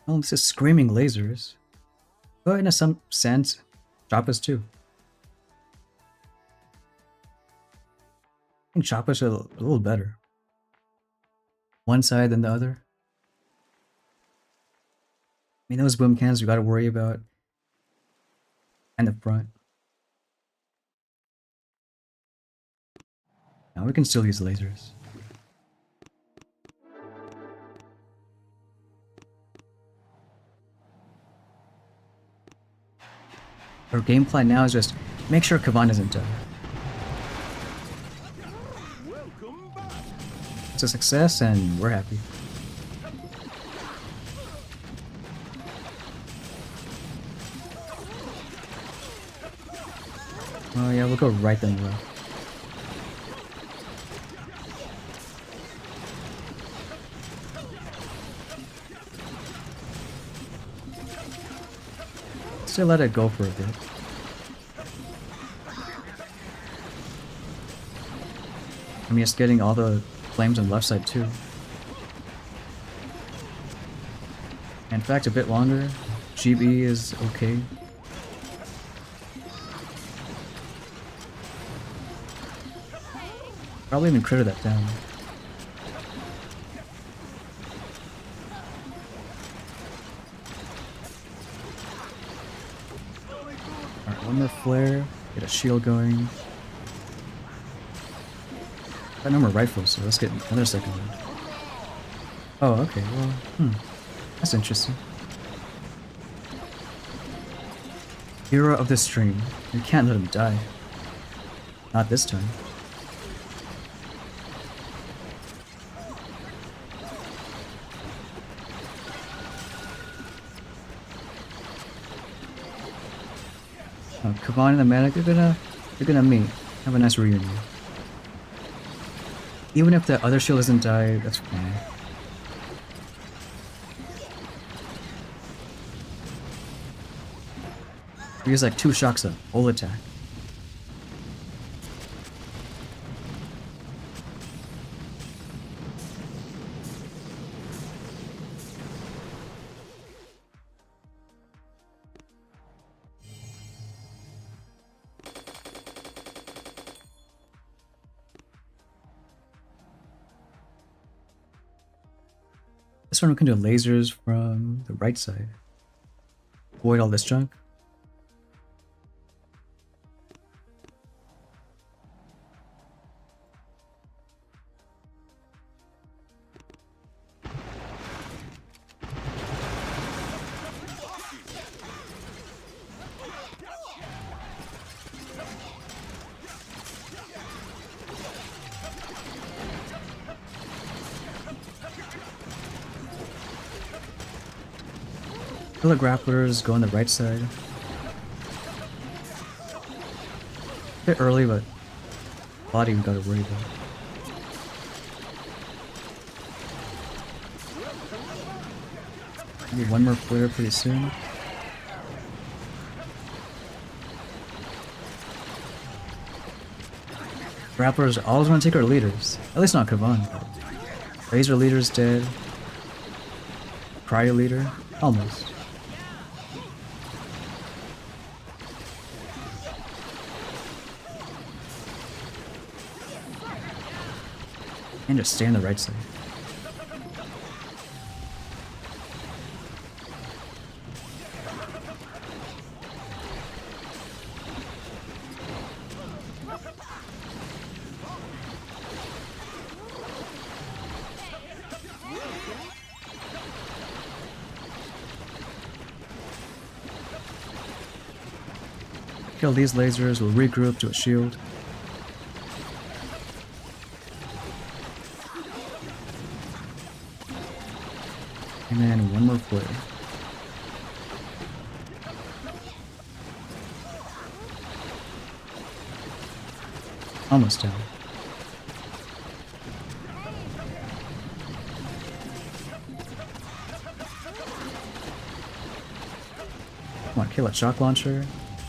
Oh, this is screaming lasers. But in some sense, Choppas too. I think Choppas are a little better. One side than the other. I mean, those boom cans we gotta worry about. And the front. Now we can still use lasers. Our game plan now is just make sure Kavan isn't dead. It's a success and we're happy. Oh yeah, we'll go right then left. Still let it go for a bit. I'm just getting all the flames on the left side too. In fact, a bit longer. GB is okay. Probably even critted that down. Alright, one more flare. Get a shield going. Got no more rifles, so let's get another second one. Oh, okay, well, that's interesting. Hero of the stream. You can't let him die. Not this time. Oh, Kavan and the medic, they're gonna meet. Have a nice reunion. Even if the other shield doesn't die, that's fine. We use like 2 shocks up, whole attack. This one we can do lasers from the right side. Avoid all this junk. Killer grapplers go on the right side. A bit early, but body we gotta worry about. Maybe one more flare pretty soon. Grapplers always want to take our leaders. At least not Kavan. Laser leader's dead. Cryo leader? Almost. And just stay on the right side. Kill these lasers, we'll regroup to a shield. way. Almost down. Come on, kill a shock launcher.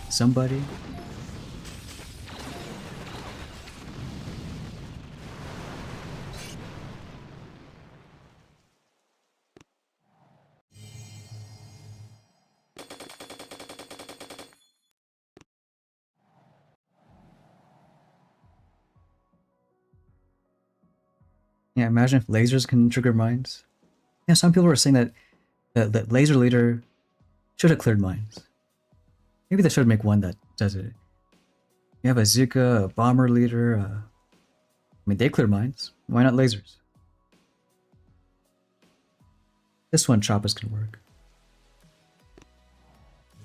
Somebody. Yeah, imagine if lasers can trigger mines. Yeah, some people were saying that laser leader should have cleared mines. Maybe they should make one that does it. You have a Zika, a bomber leader. I mean, they clear mines. Why not lasers? This one, Choppas can work.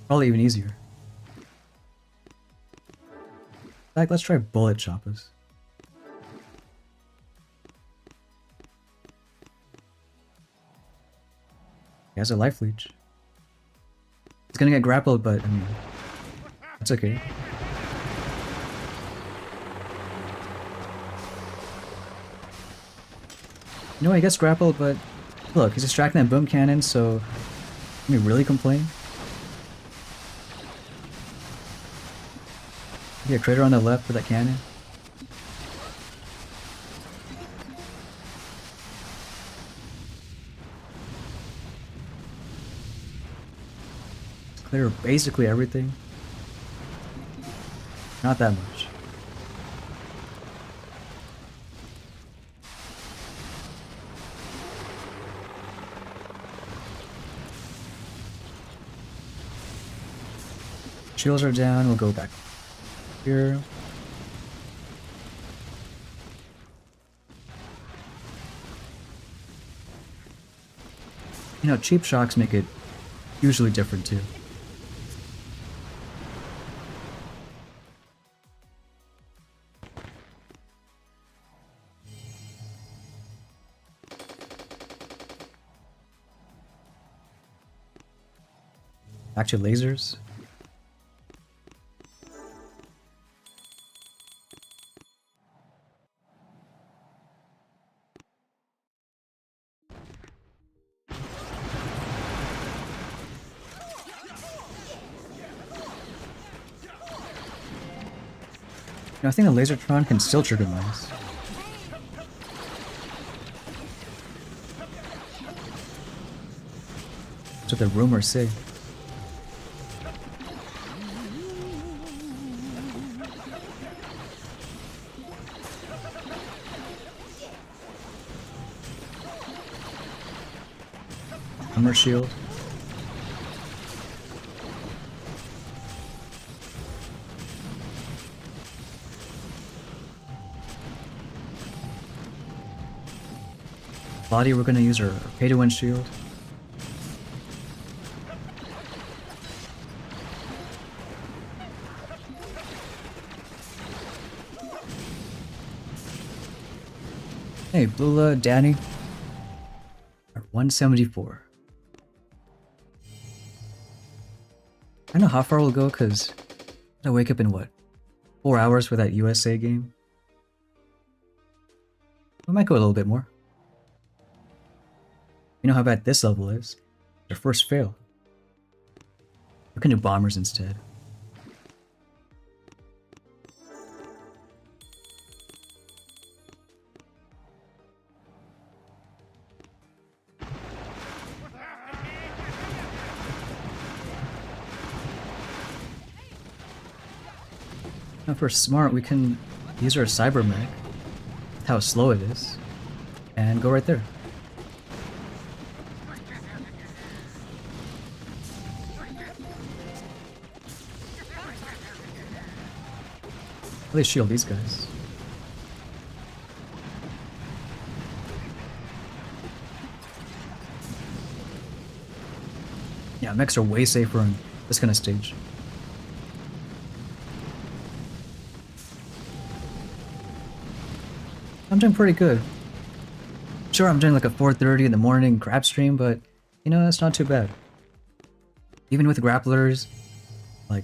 Probably even easier. In fact, let's try bullet Choppas. He has a life leech. He's gonna get grappled, but I mean, it's okay. You know, he gets grappled, but look, he's distracting that boom cannon, so can we really complain? Maybe a crater on the left for that cannon. Clear basically everything. Not that much. Shields are down, we'll go back here. You know, cheap shocks make it usually different too. Back to lasers. I think the Lasertron can still trigger mines. That's what the rumors say. Armor shield. Body, we're gonna use our pay-to-win shield. Hey, Blula, Danny. Are 174. I don't know how far we'll go because I wake up in what? 4 hours for that USA game? We might go a little bit more. You know how bad this level is. It's our first fail. We can do bombers instead. Now if we're smart, we can use our Cybermech, how slow it is, and go right there. At least shield these guys. Yeah, mechs are way safer on this kind of stage. I'm doing pretty good. Sure, I'm doing like a 4:30 in the morning crap stream, but You know, that's not too bad. Even with grapplers, like,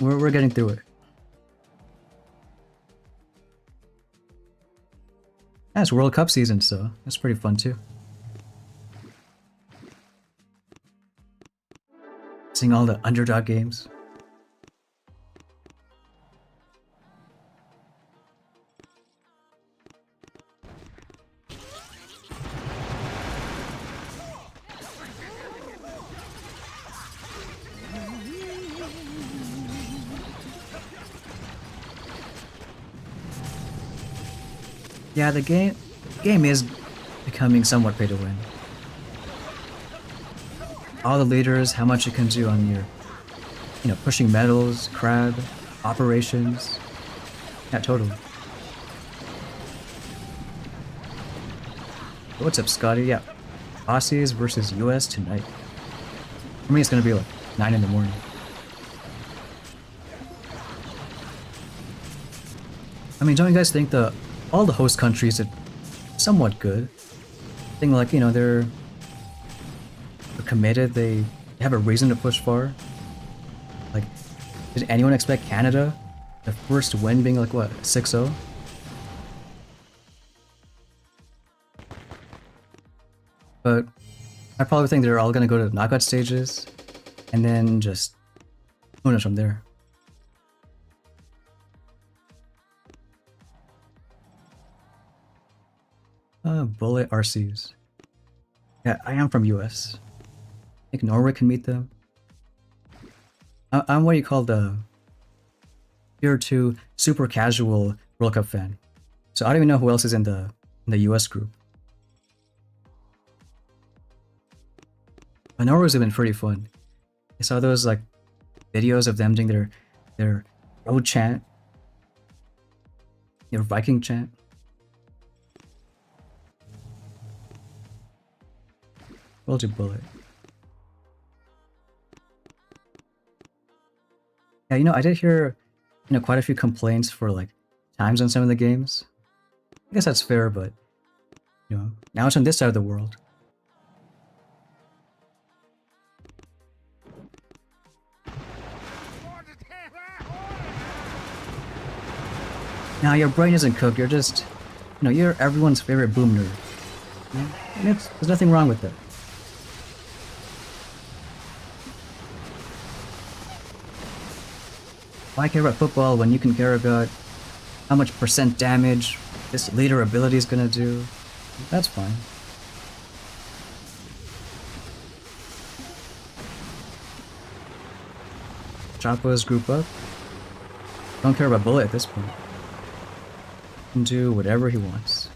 we're getting through it. That's World Cup season, so that's pretty fun too. Seeing all the underdog games. Yeah, the game is becoming somewhat pay to win. All the leaders, how much you can do on your, you know, pushing medals, crab, operations. Yeah, totally. What's up, Scotty? Yeah, Aussies versus US tonight. For me, it's gonna be like 9 in the morning. I mean, don't you guys think all the host countries are somewhat good? I think, like, you know, they're committed, they have a reason to push far. Like, did anyone expect Canada, the first win being like, what, 6-0? But I probably think they're all gonna go to the knockout stages, and then just who knows from there. Bullet RCs. Yeah, I am from US. I think Norway can meet them. I'm what you call the tier 2 super casual World Cup fan. So I don't even know who else is in the US group. But Norway's been pretty fun. I saw those like videos of them doing their road chant, their Viking chant. We'll do bullet. Yeah, you know, I did hear, you know, quite a few complaints for like times on some of the games. I guess that's fair, but you know, now it's on this side of the world. Now your brain isn't cooked. You're just, you know, you're everyone's favorite boom nerd. You know? And there's nothing wrong with it. Why care about football when you can care about how much percent damage this leader ability is gonna do? That's fine. Choppas group up. Don't care about Bullet at this point. He can do whatever he wants.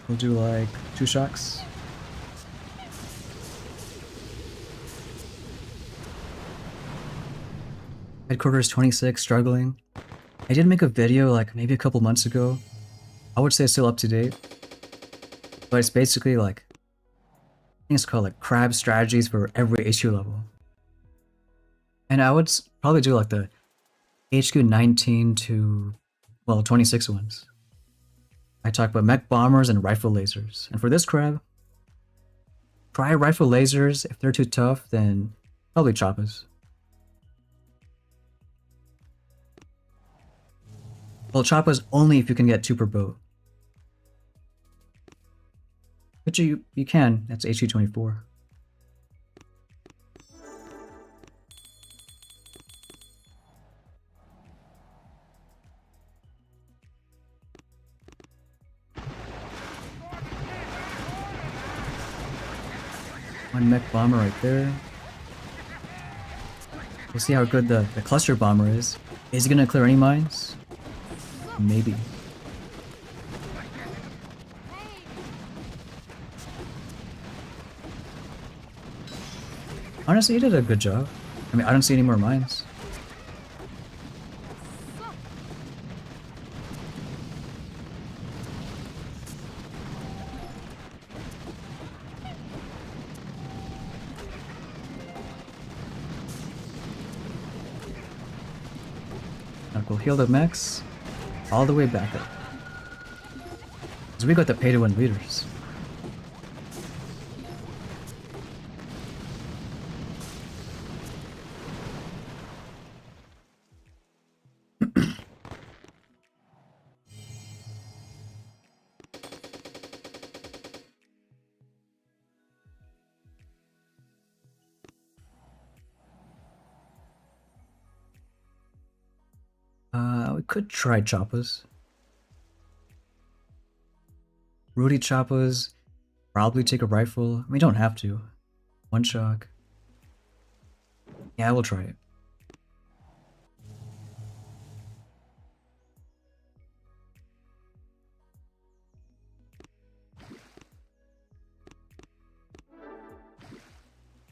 We'll do like 2 shocks. Headquarters 26 struggling. I did make a video like maybe a couple months ago. I would say it's still up to date. But it's basically like, I think it's called like crab strategies for every issue level. And I would probably do like the HQ 19 to, well, 26 ones. I talk about mech bombers and rifle lasers. And for this crab, try rifle lasers. If they're too tough, then probably choppas. Well, choppas only if you can get 2 per boat. Which you can, that's HQ 24. One mech bomber right there. We'll see how good the cluster bomber is. Is he gonna clear any mines? Maybe. Honestly, he did a good job. I mean, I don't see any more mines. Now we'll heal the mechs all the way back up. Because we got the pay to win leaders. We could try Choppas. Rudy Choppas. Probably take a rifle. We don't have to. One shock. Yeah, we'll try it.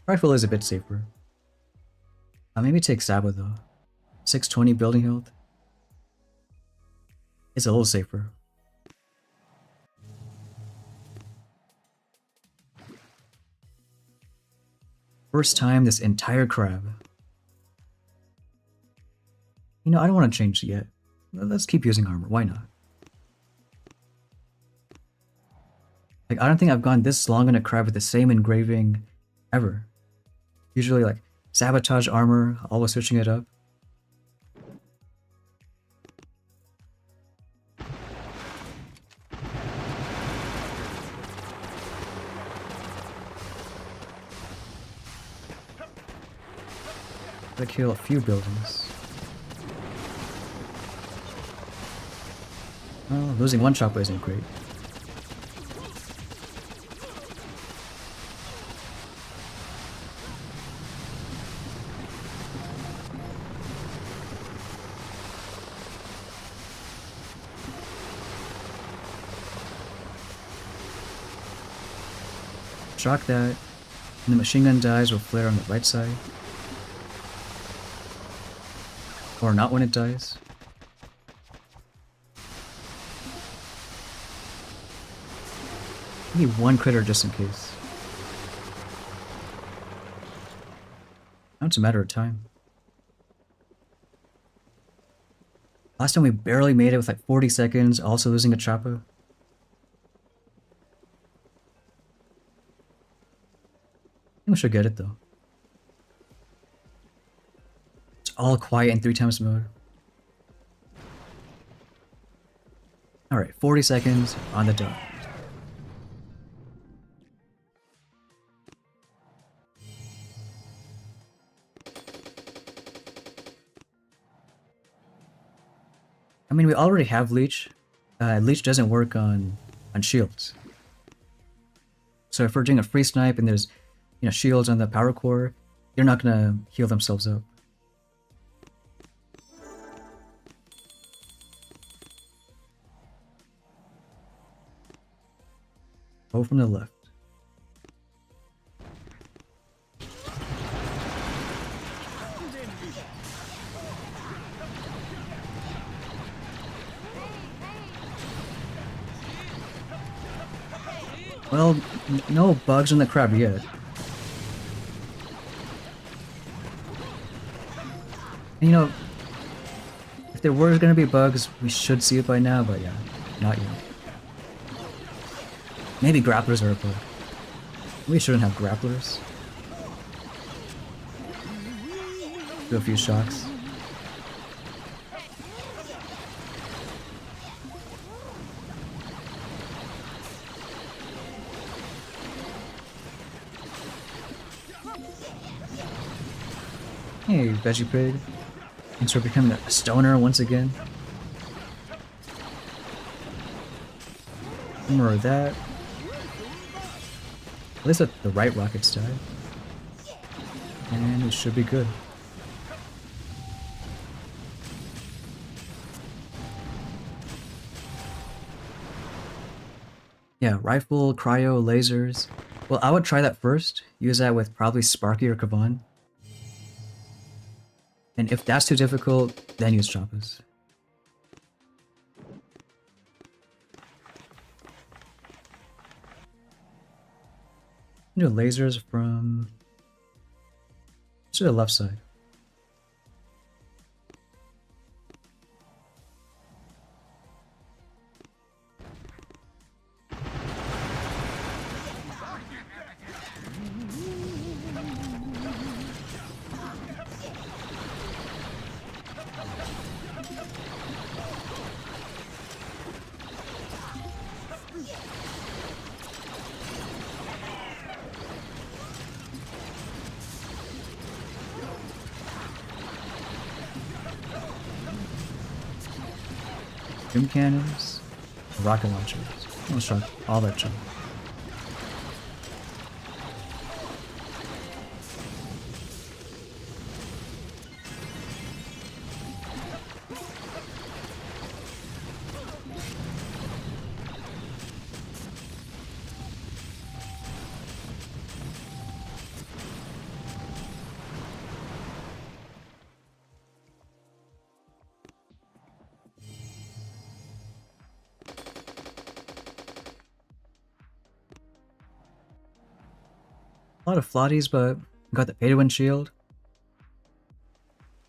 Rifle is a bit safer. Maybe take Saba though. 620 building health. It's a little safer. First time this entire crab. You know, I don't want to change yet. Let's keep using armor. Why not? Like, I don't think I've gone this long on a crab with the same engraving ever. Usually, like, sabotage armor, always switching it up. Gotta kill a few buildings. Well, losing one chopper isn't great. Shock that, and the machine gun dies will flare on the right side. Or not when it dies. Maybe one critter just in case. Now it's a matter of time. Last time we barely made it with like 40 seconds, also losing a chopper. I think we should get it though. It's all quiet in 3x mode. Alright, 40 seconds on the dot. I mean, we already have Leech. Leech doesn't work on shields. So if we're doing a free snipe and there's, you know, shields on the power core, they're not gonna heal themselves up. Go from the left. Well, no bugs on the crab yet. And, you know, if there were gonna be bugs, we should see it by now, but yeah, not yet. Maybe grapplers are a bug. We shouldn't have grapplers. Do a few shocks. Hey, Veggie Pig. Thanks for becoming a stoner once again. Remember that. At least the right rockets died. And it should be good. Yeah, rifle, cryo, lasers. Well, I would try that first. Use that with probably Sparky or Kavan. And if that's too difficult, then use Choppas. Do lasers from to the left side. Beam cannons, rocket launchers. Let's try all that junk. A lot of flotties, but we got the pay to win shield.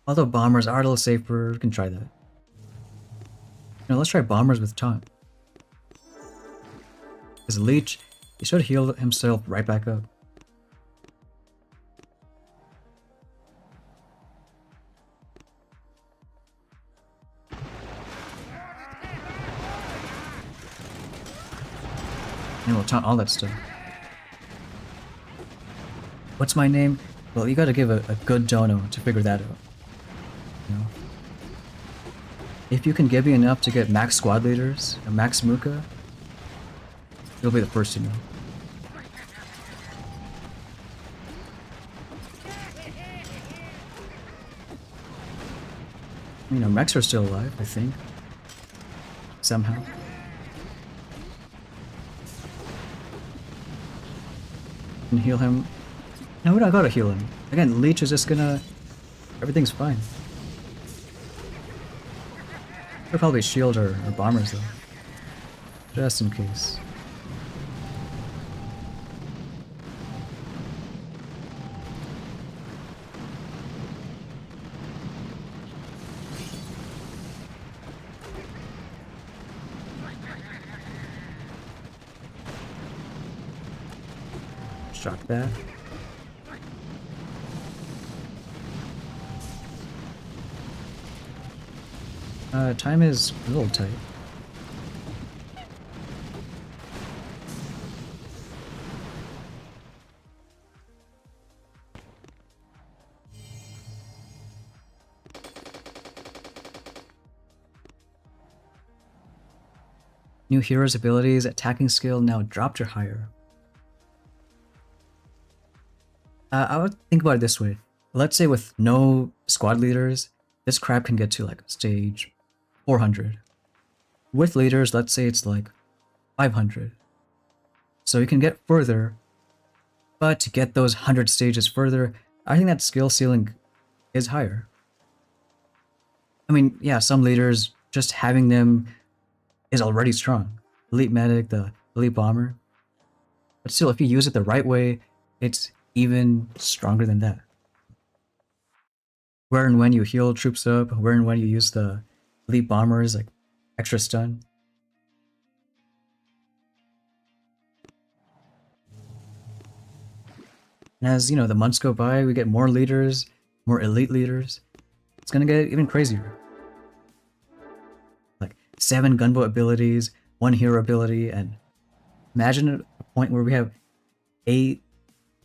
Although bombers are a little safer, we can try that. Now let's try bombers with taunt. Because Leech, he should heal himself right back up. And we'll taunt all that stuff. What's my name? Well, you gotta give a good dono to figure that out. You know? If you can give me enough to get max squad leaders, and max Muka, you'll be the first to know. You know, mechs are still alive, I think. Somehow. And heal him. No, we don't gotta heal him. Again, Leech is just gonna... Everything's fine. They'll probably shield or bombers though. Just in case. Shock that. Time is a little tight. New hero's abilities, attacking skill now dropped or higher. I would think about it this way. Let's say with no squad leaders, this crab can get to like stage 400. With leaders, let's say it's like 500. So you can get further, but to get those 100 stages further, I think that skill ceiling is higher. I mean, yeah, some leaders, just having them is already strong. Elite Medic, the Elite Bomber. But still, if you use it the right way, it's even stronger than that. Where and when you heal troops up, where and when you use the Elite Bombers, like extra stun. And as, you know, the months go by, we get more leaders, more elite leaders. It's gonna get even crazier. Like 7 gunboat abilities, 1 hero ability, and imagine a point where we have 8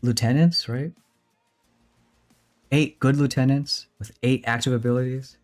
lieutenants, right? 8 good lieutenants with 8 active abilities.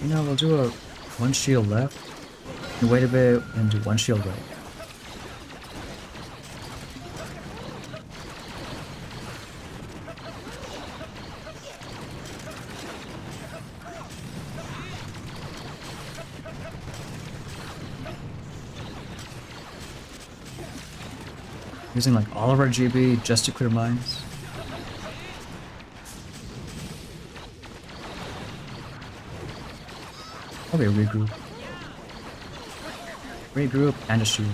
You know, we'll do a 1 shield left, and wait a bit, and do 1 shield right. Using like all of our GB just to clear mines. Probably a regroup. Regroup and a shield.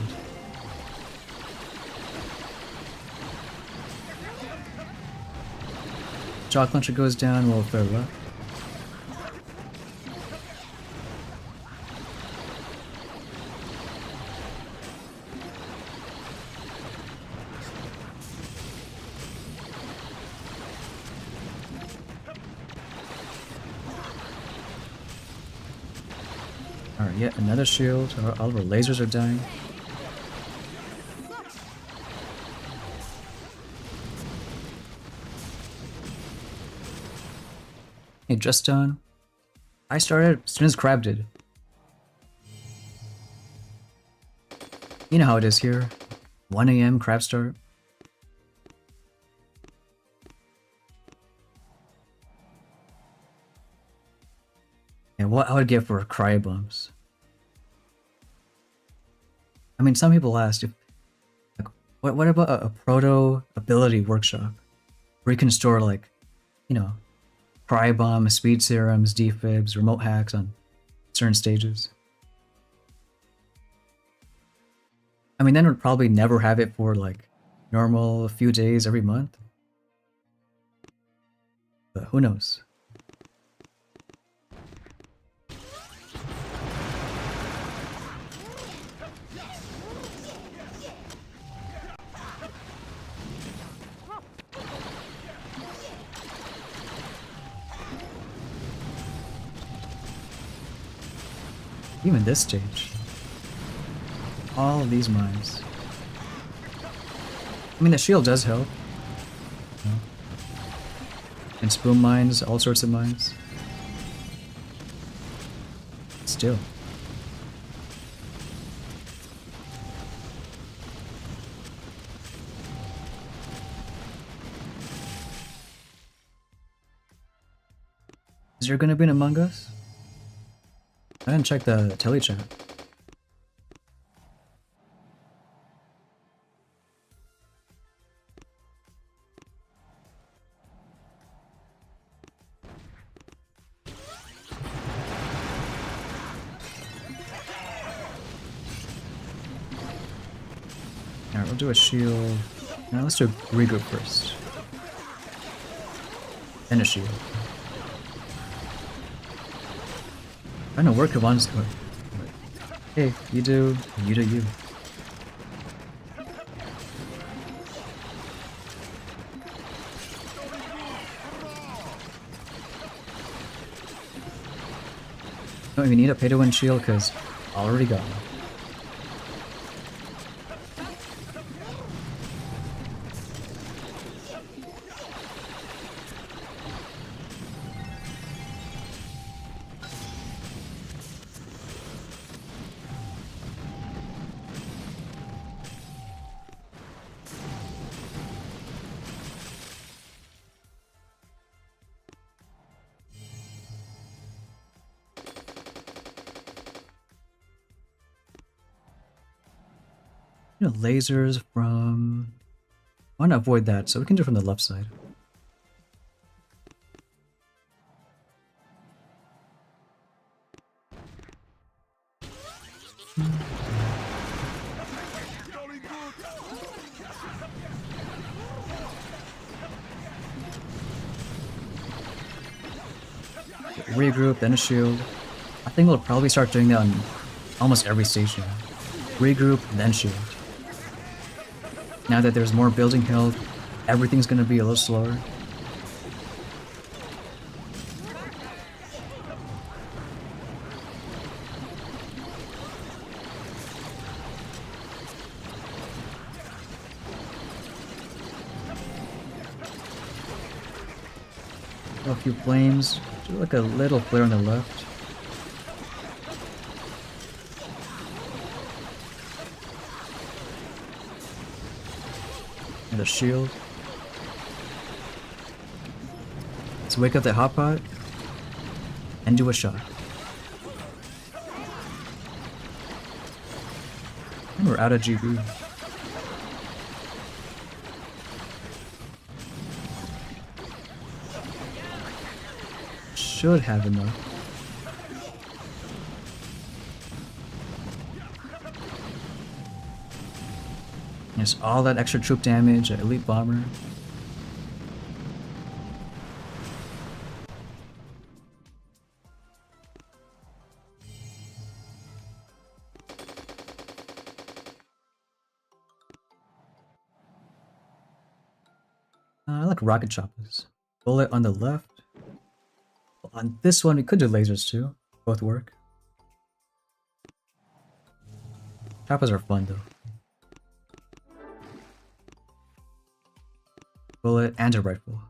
Shock Launcher goes down, we'll throw left. Alright, yet another shield. All of our lasers are dying. Hey, just done. I started as soon as Crab did. You know how it is here. 1 AM Crab start. And what I would get for cryo bombs. I mean, some people asked if, like, what about a proto ability workshop where you can store like, you know, cryo bomb, speed serums, defibs, remote hacks on certain stages. I mean, then we'd probably never have it for like normal a few days every month. But who knows? Even this stage. All of these mines. I mean, the shield does help. You know? And spoon mines, all sorts of mines. Still. Is there gonna be an Among Us? I didn't check the telechat. Alright, we'll do a shield. Now let's do a regroup first. Then a shield. I don't know where Kavan's going. Hey, you do you. Don't even need a pay-to-win shield because already got one. You know, lasers from... I want to avoid that, so we can do it from the left side. Regroup, then a shield. I think we'll probably start doing that on almost every stage now. Regroup, then shield. Now that there's more building health, everything's gonna be a little slower. A few flames, do like a little flare on the left. And a shield. Let's wake up that hot pot and do a shot. And we're out of GB. Should have enough. There's all that extra troop damage, elite bomber. I like rocket choppers. Bullet on the left. On this one, we could do lasers too. Both work. Choppas are fun though. Bullet and a rifle.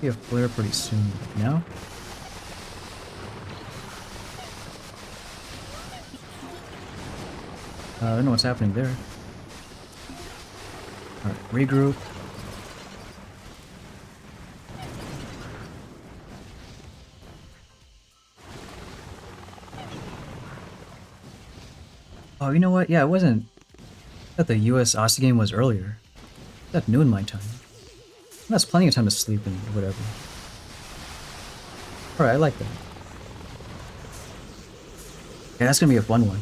Be a flare pretty soon. No? I don't know what's happening there. Alright, regroup. Oh, you know what? Yeah, it wasn't. I thought the US Aussie game was earlier. It's at noon my time. That's plenty of time to sleep and whatever. Alright, I like that. Yeah, that's gonna be a fun one.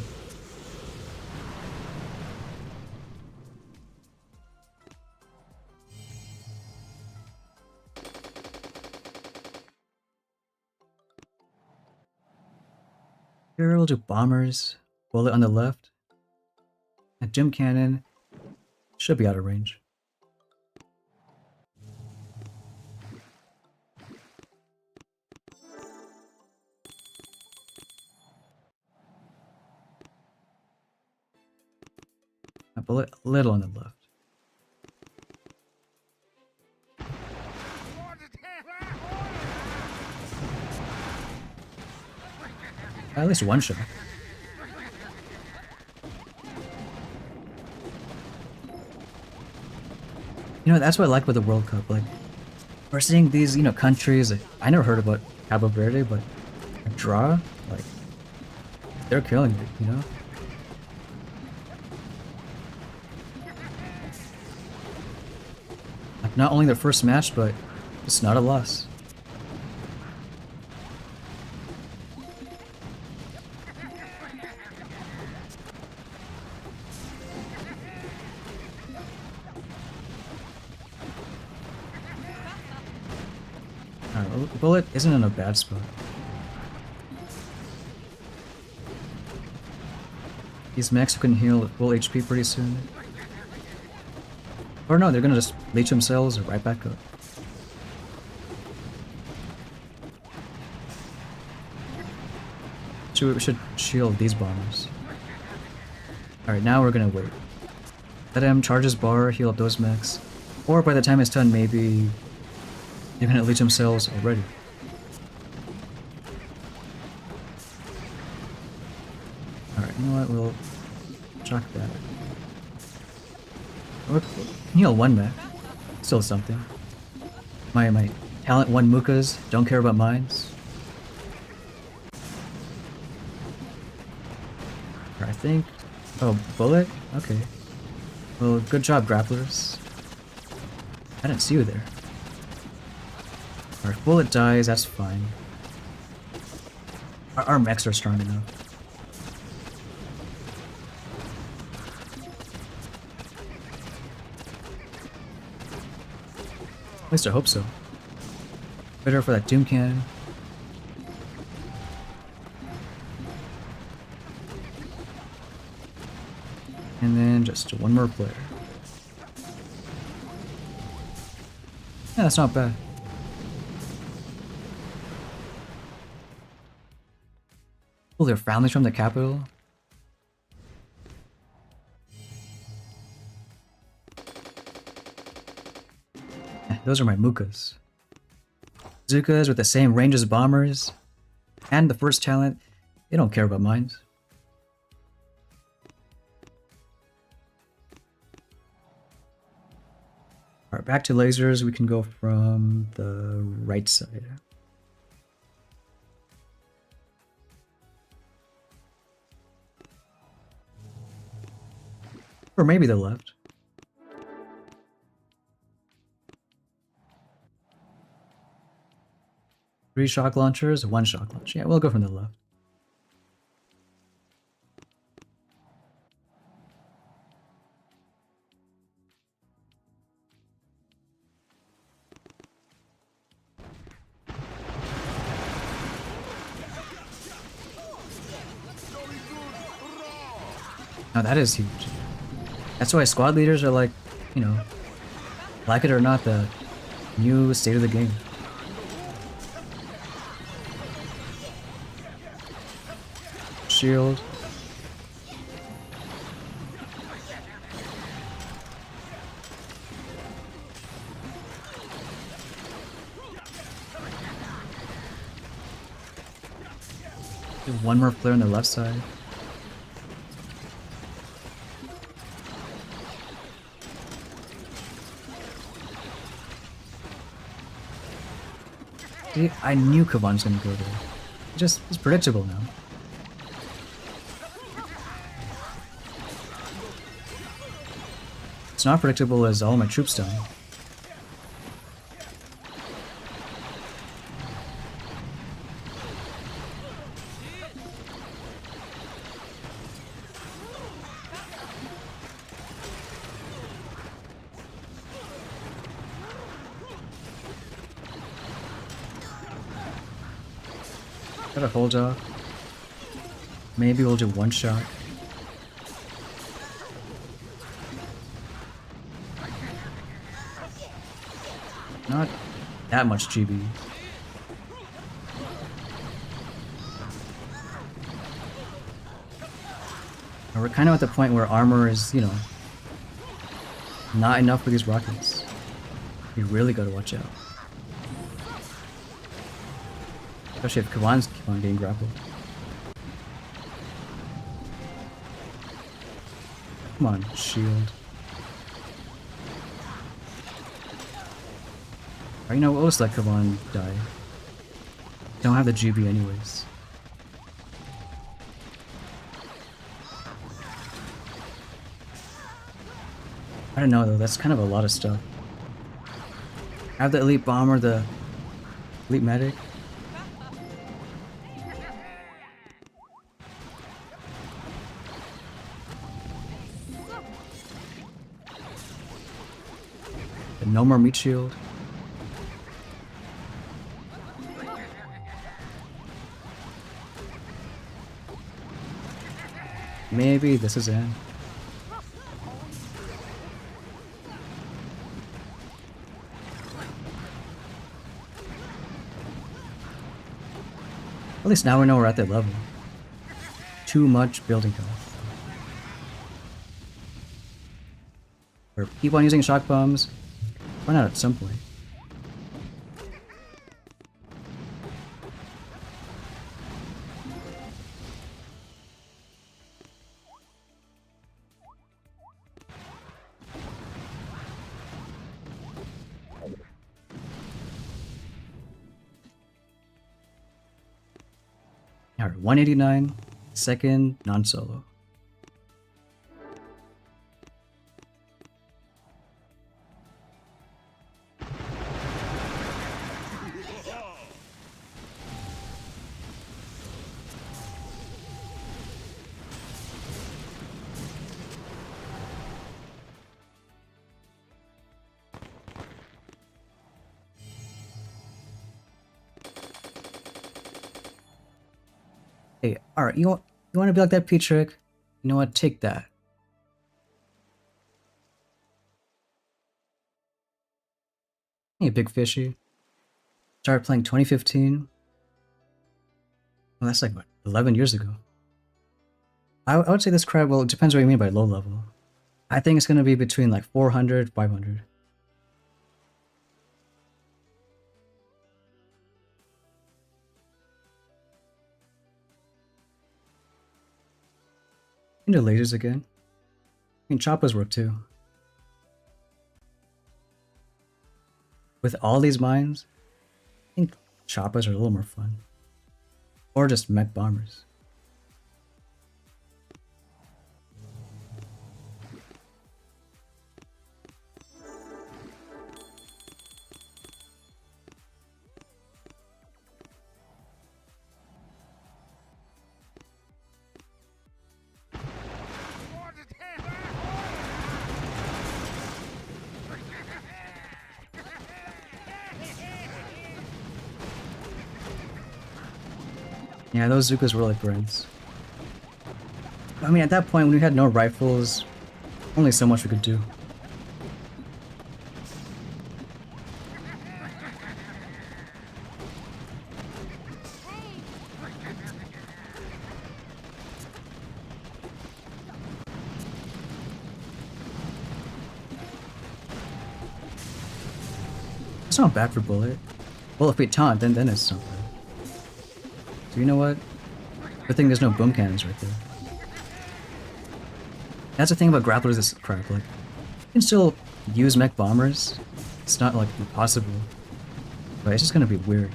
Here we'll do bombers. Bullet on the left. And Jim Cannon should be out of range. A bullet a little on the left. At least one shot. You know, that's what I like with the World Cup. Like, we're seeing these, you know, countries. Like, I never heard about Cabo Verde, but a draw, like, they're killing it, you know? Like, not only their first match, but it's not a loss. Bullet isn't in a bad spot. These mechs can heal full HP pretty soon. Or no, they're gonna just leech themselves right back up. We should shield these bombers. Alright, now we're gonna wait. Let him charge his bar, heal up those mechs. Or by the time it's done, maybe they're gonna leech themselves already. Alright, you know what? We'll chuck that. Or heal one mech. Still something. My talent 1 Mukas don't care about mines. I think. Oh, bullet? Okay. Well, good job, grapplers. I didn't see you there. Alright, bullet dies, that's fine. Our mechs are strong enough. At least I hope so. Better for that Doom Cannon. And then just one more player. Yeah, that's not bad. Oh, their families from the capital? Those are my Mukas. Zukas with the same range as bombers. And the first talent, they don't care about mines. Alright, back to lasers. We can go from the right side. Or maybe the left. Three shock launchers, one shock launcher. Yeah, we'll go from the left. Now that is huge. That's why squad leaders are like, you know, like it or not, the new state of the game. Shield. One more player on the left side. See, I knew Kavan's gonna go there. It's predictable now. It's not predictable as all my troops die. Got a hold off. Maybe we'll do one shot. Not that much GB. And we're kind of at the point where armor is, you know, not enough for these rockets. You really gotta watch out. Especially if Kavan's keep on getting grappled. Come on, shield. Or, you know, we'll just let Kavan die. Don't have the GB anyways. I don't know though, that's kind of a lot of stuff. I have the elite bomber, the elite medic. No more meat shield. Maybe this is it. At least now we know we're at that level. Too much building cost. Or keep on using shock bombs. Run out at some point. Alright, 189, second non-solo. Hey, alright, you want to be like that P-Trick? You know what? Take that. Hey, big fishy. Started playing 2015. Well, that's like, what, 11 years ago. I would say this crab, well, it depends what you mean by low level. I think it's going to be between like 400, 500. Into lasers again. I mean, choppas work too. With all these mines, I think choppas are a little more fun. Or just mech bombers. Yeah, those Zukas were like brains. I mean, at that point, when we had no rifles, only so much we could do. It's not bad for bullet. Well, if we taunt, then it's something. So you know what? Good thing there's no boom cannons right there. That's the thing about grapplers is crap. Like, you can still use mech bombers. It's not like impossible, but it's just gonna be weird.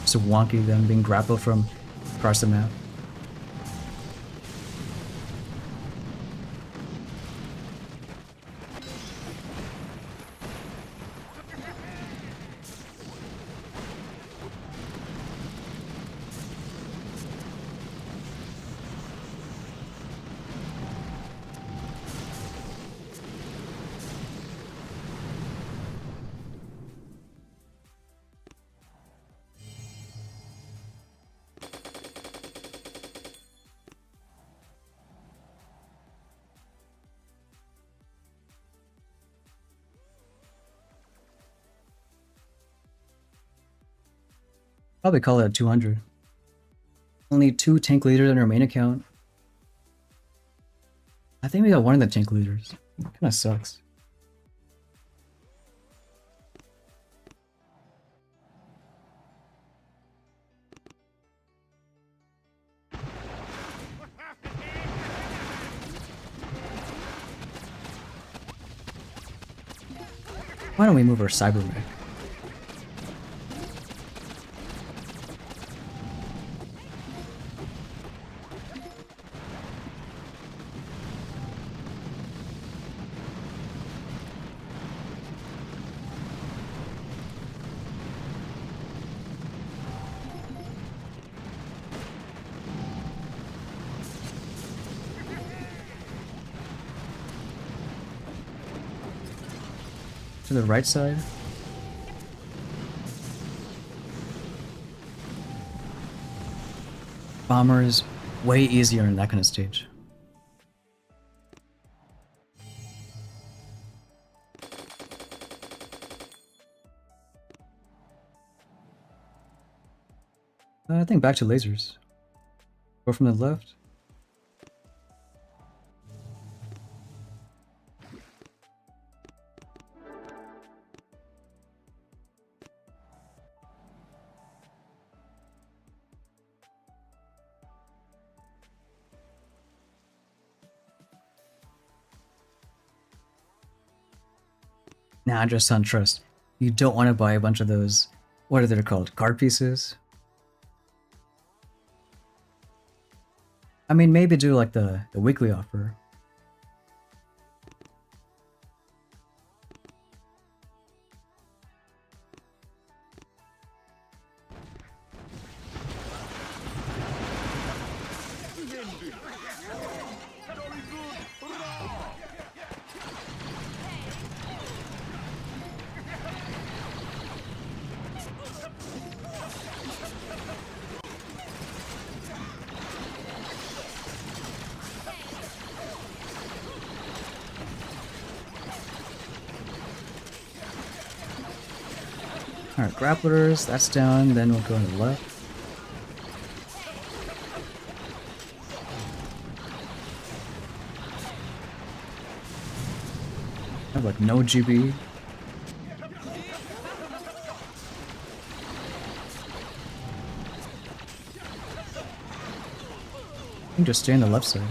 So wonky them being grappled from across the map. Probably call it a 200. Only 2 tank leaders on our main account. I think we got one of the tank leaders. Kinda sucks. Why don't we move our cyber mech? To the right side. Bomber is way easier in that kind of stage. I think back to lasers. Go from the left. Nah, just on trust. You don't want to buy a bunch of those, what are they called, card pieces? I mean, maybe do like the weekly offer. Alright, grapplers, that's down, then we'll go on the left. I have like no GB. I can just stay on the left side.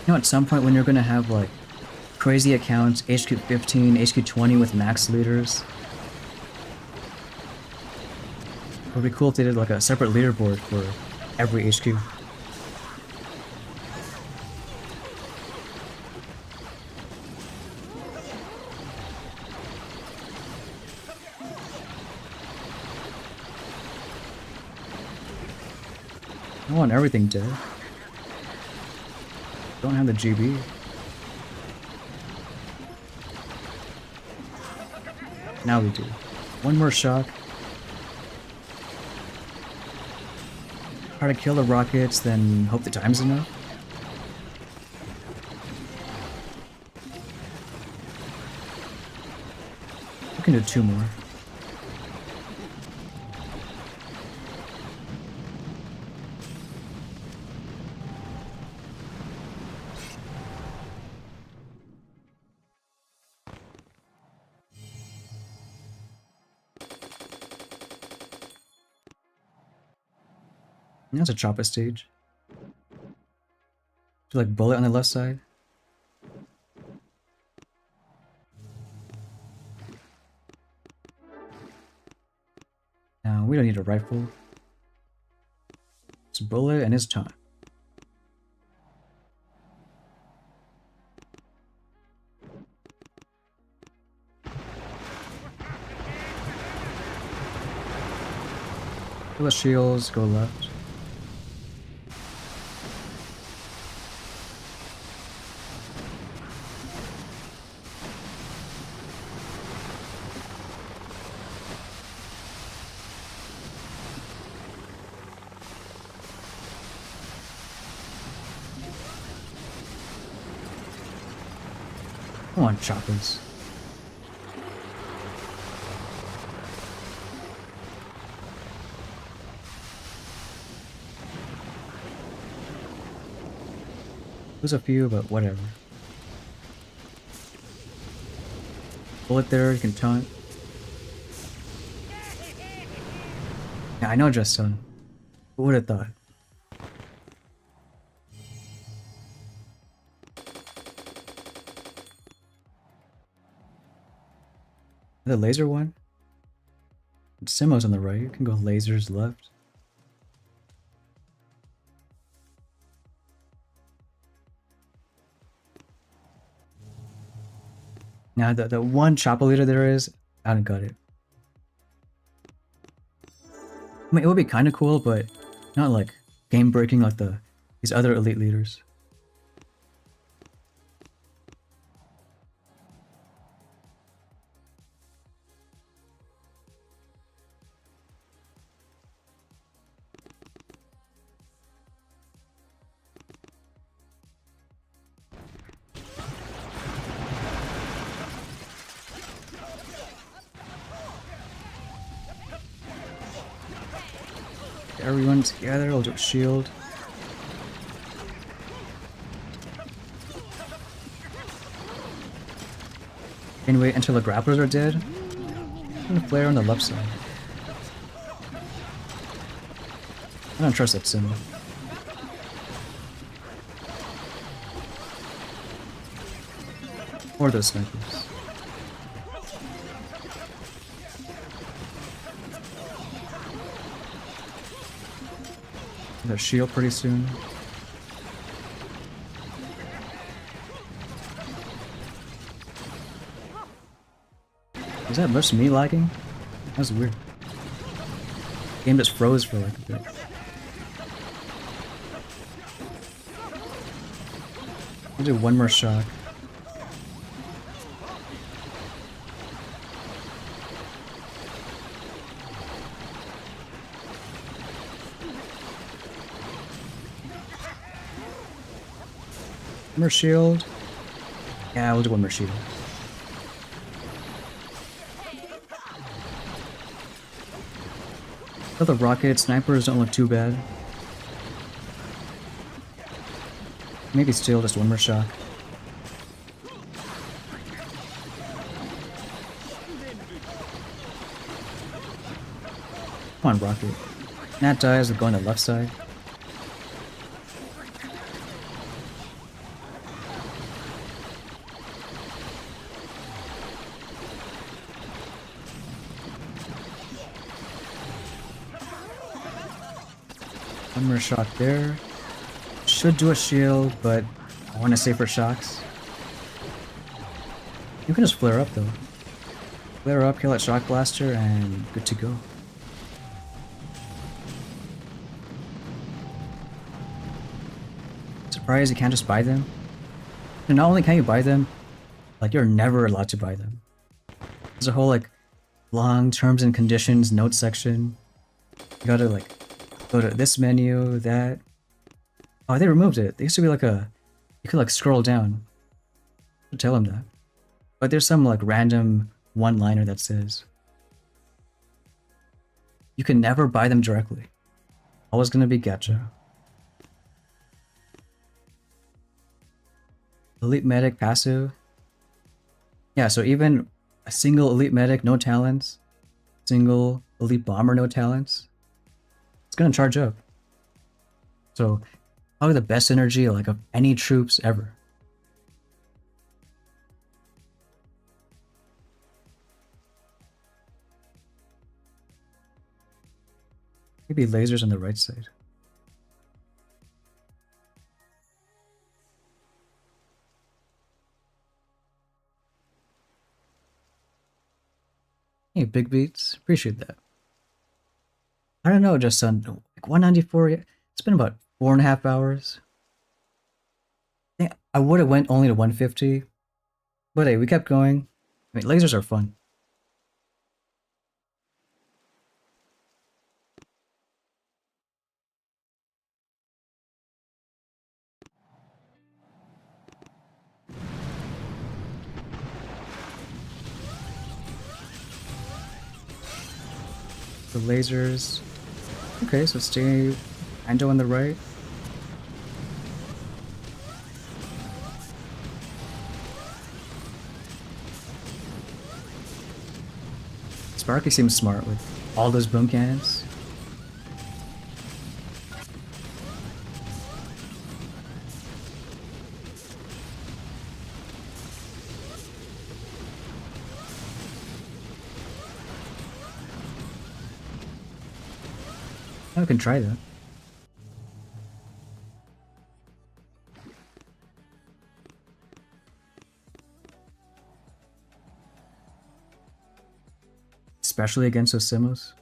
You know, at some point when you're gonna have like crazy accounts, HQ 15, HQ 20 with max leaders, it would be cool if they did like a separate leaderboard for every HQ. I want everything dead. Don't have the GB. Now we do. One more shock. Try to kill the rockets, then hope the time's enough. We can do 2 more. That's a chopper stage. Do like bullet on the left side. Now we don't need a rifle. It's bullet and it's time. Kill the shields, go left. Come on, choppers. There's a few, but whatever. Bullet there, you can taunt. Yeah, I know just son. Who would have thought? The laser one? Simo's on the right, you can go lasers left. Now the one chopper leader there is, I don't got it. I mean, it would be kind of cool, but not like game breaking like these other elite leaders. Everyone together, we'll do a shield. And wait until the grapplers are dead. And the flare on the left side. I don't trust that symbol. Or those snipers. Their shield pretty soon. Is that just me lagging? That was weird. Game just froze for like a bit. I'll do one more shock. One more shield. Yeah, we'll do one more shield. But the rocket snipers don't look too bad. Maybe still just one more shock. Come on, rocket. Nat dies with going to the left side. One more shock there. Should do a shield, but I want to save for shocks. You can just flare up though. Flare up, kill that shock blaster, and good to go. surprised you can't just buy them. And not only can you buy them, like you're never allowed to buy them. There's a whole like long terms and conditions note section. You gotta like go to this menu, that. Oh, they removed it. There used to be like a, you could like scroll down to tell them that. But there's some like random one-liner that says you can never buy them directly. Always gonna be gacha. Elite Medic passive. Yeah, so even a single Elite Medic, no talents. Single Elite Bomber, no talents. It's gonna charge up. So, probably the best synergy like of any troops ever. Maybe lasers on the right side. Hey, big beats. Appreciate that. I don't know, just on like 194. It's been about 4.5 hours. I think I would have went only to 150, but hey, we kept going. I mean, lasers are fun. The lasers. Okay, so stay Ando on the right. Sparky seems smart with all those boom cannons. I can try that. Especially against Osimos.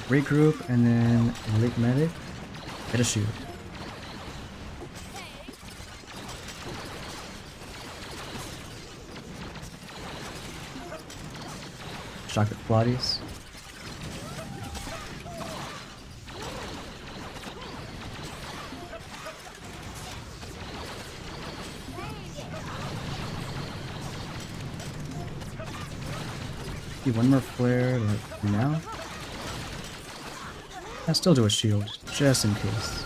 Regroup and then Elite Medic. Get a shield. Shock at Pilates. One more flare like now. I'll still do a shield, just in case.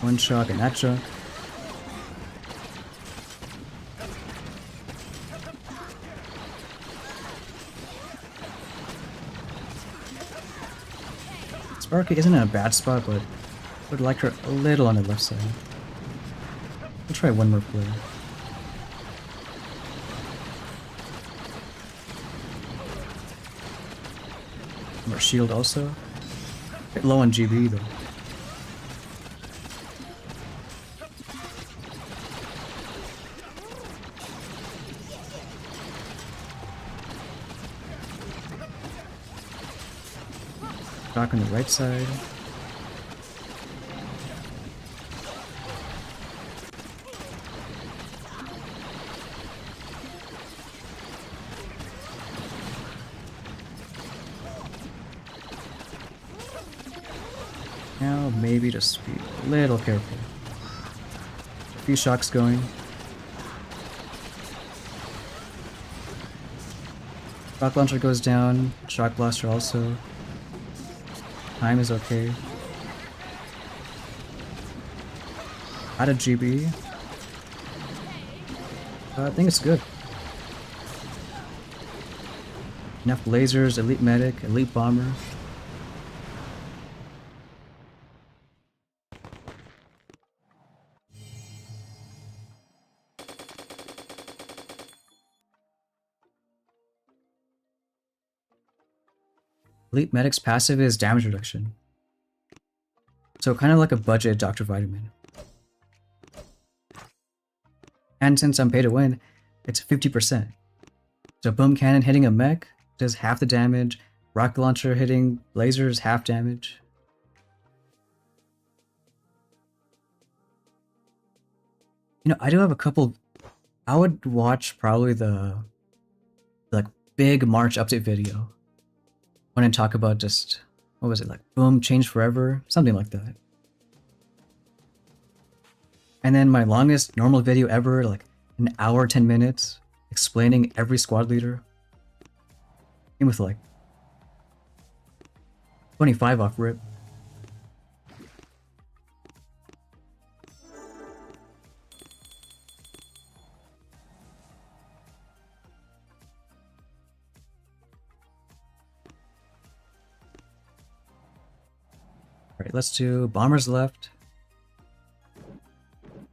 One shock and that chunk. Sparky isn't in a bad spot, but would like her a little on the left side. I'll try one more play. More shield also. A bit low on GB though. Back on the right side. Now maybe just be a little careful. A few shocks going. Rock launcher goes down. Shock blaster also. Time is okay. Out of GB. I think it's good. Enough lasers, elite medic, elite bomber. Elite Medic's passive is damage reduction. So kind of like a budget Dr. Vitamin. And since I'm pay to win, it's 50%. So Boom Cannon hitting a mech does half the damage, Rocket Launcher hitting lasers half damage. You know, I do have a couple. I would watch probably the like big March update video when I talk about just what was it, like Boom changed forever, something like that. And then my longest normal video ever, like an hour 10 minutes, explaining every squad leader. Came with like 25 off rip. Alright, let's do bombers left.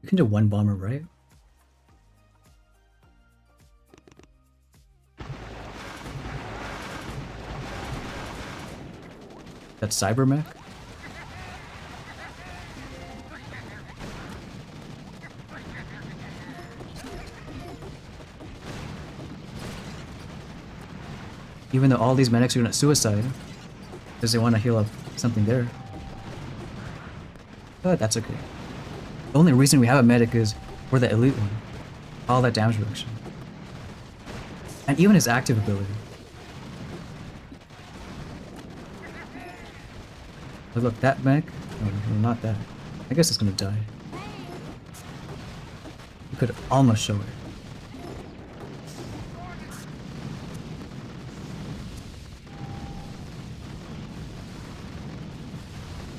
You can do one bomber, right? That's Cybermech? Even though all these medics are gonna suicide, because they want to heal up something there. But that's okay. The only reason we have a medic is we're the elite one. All that damage reduction. And even his active ability. But look, that mech? Oh, no, not that. I guess it's gonna die. You could almost show it.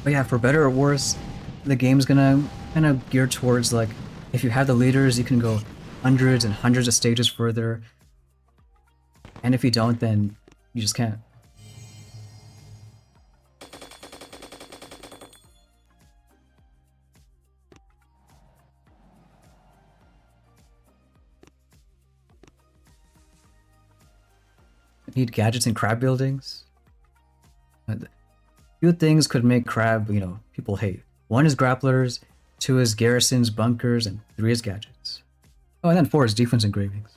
But yeah, for better or worse, the game's gonna kind of gear towards like, if you have the leaders, you can go hundreds and hundreds of stages further. And if you don't, then you just can't. Need gadgets and crab buildings. Few things could make crab, you know, people hate. One is grapplers, two is garrisons, bunkers, and three is gadgets. Oh, and then four is defense engravings.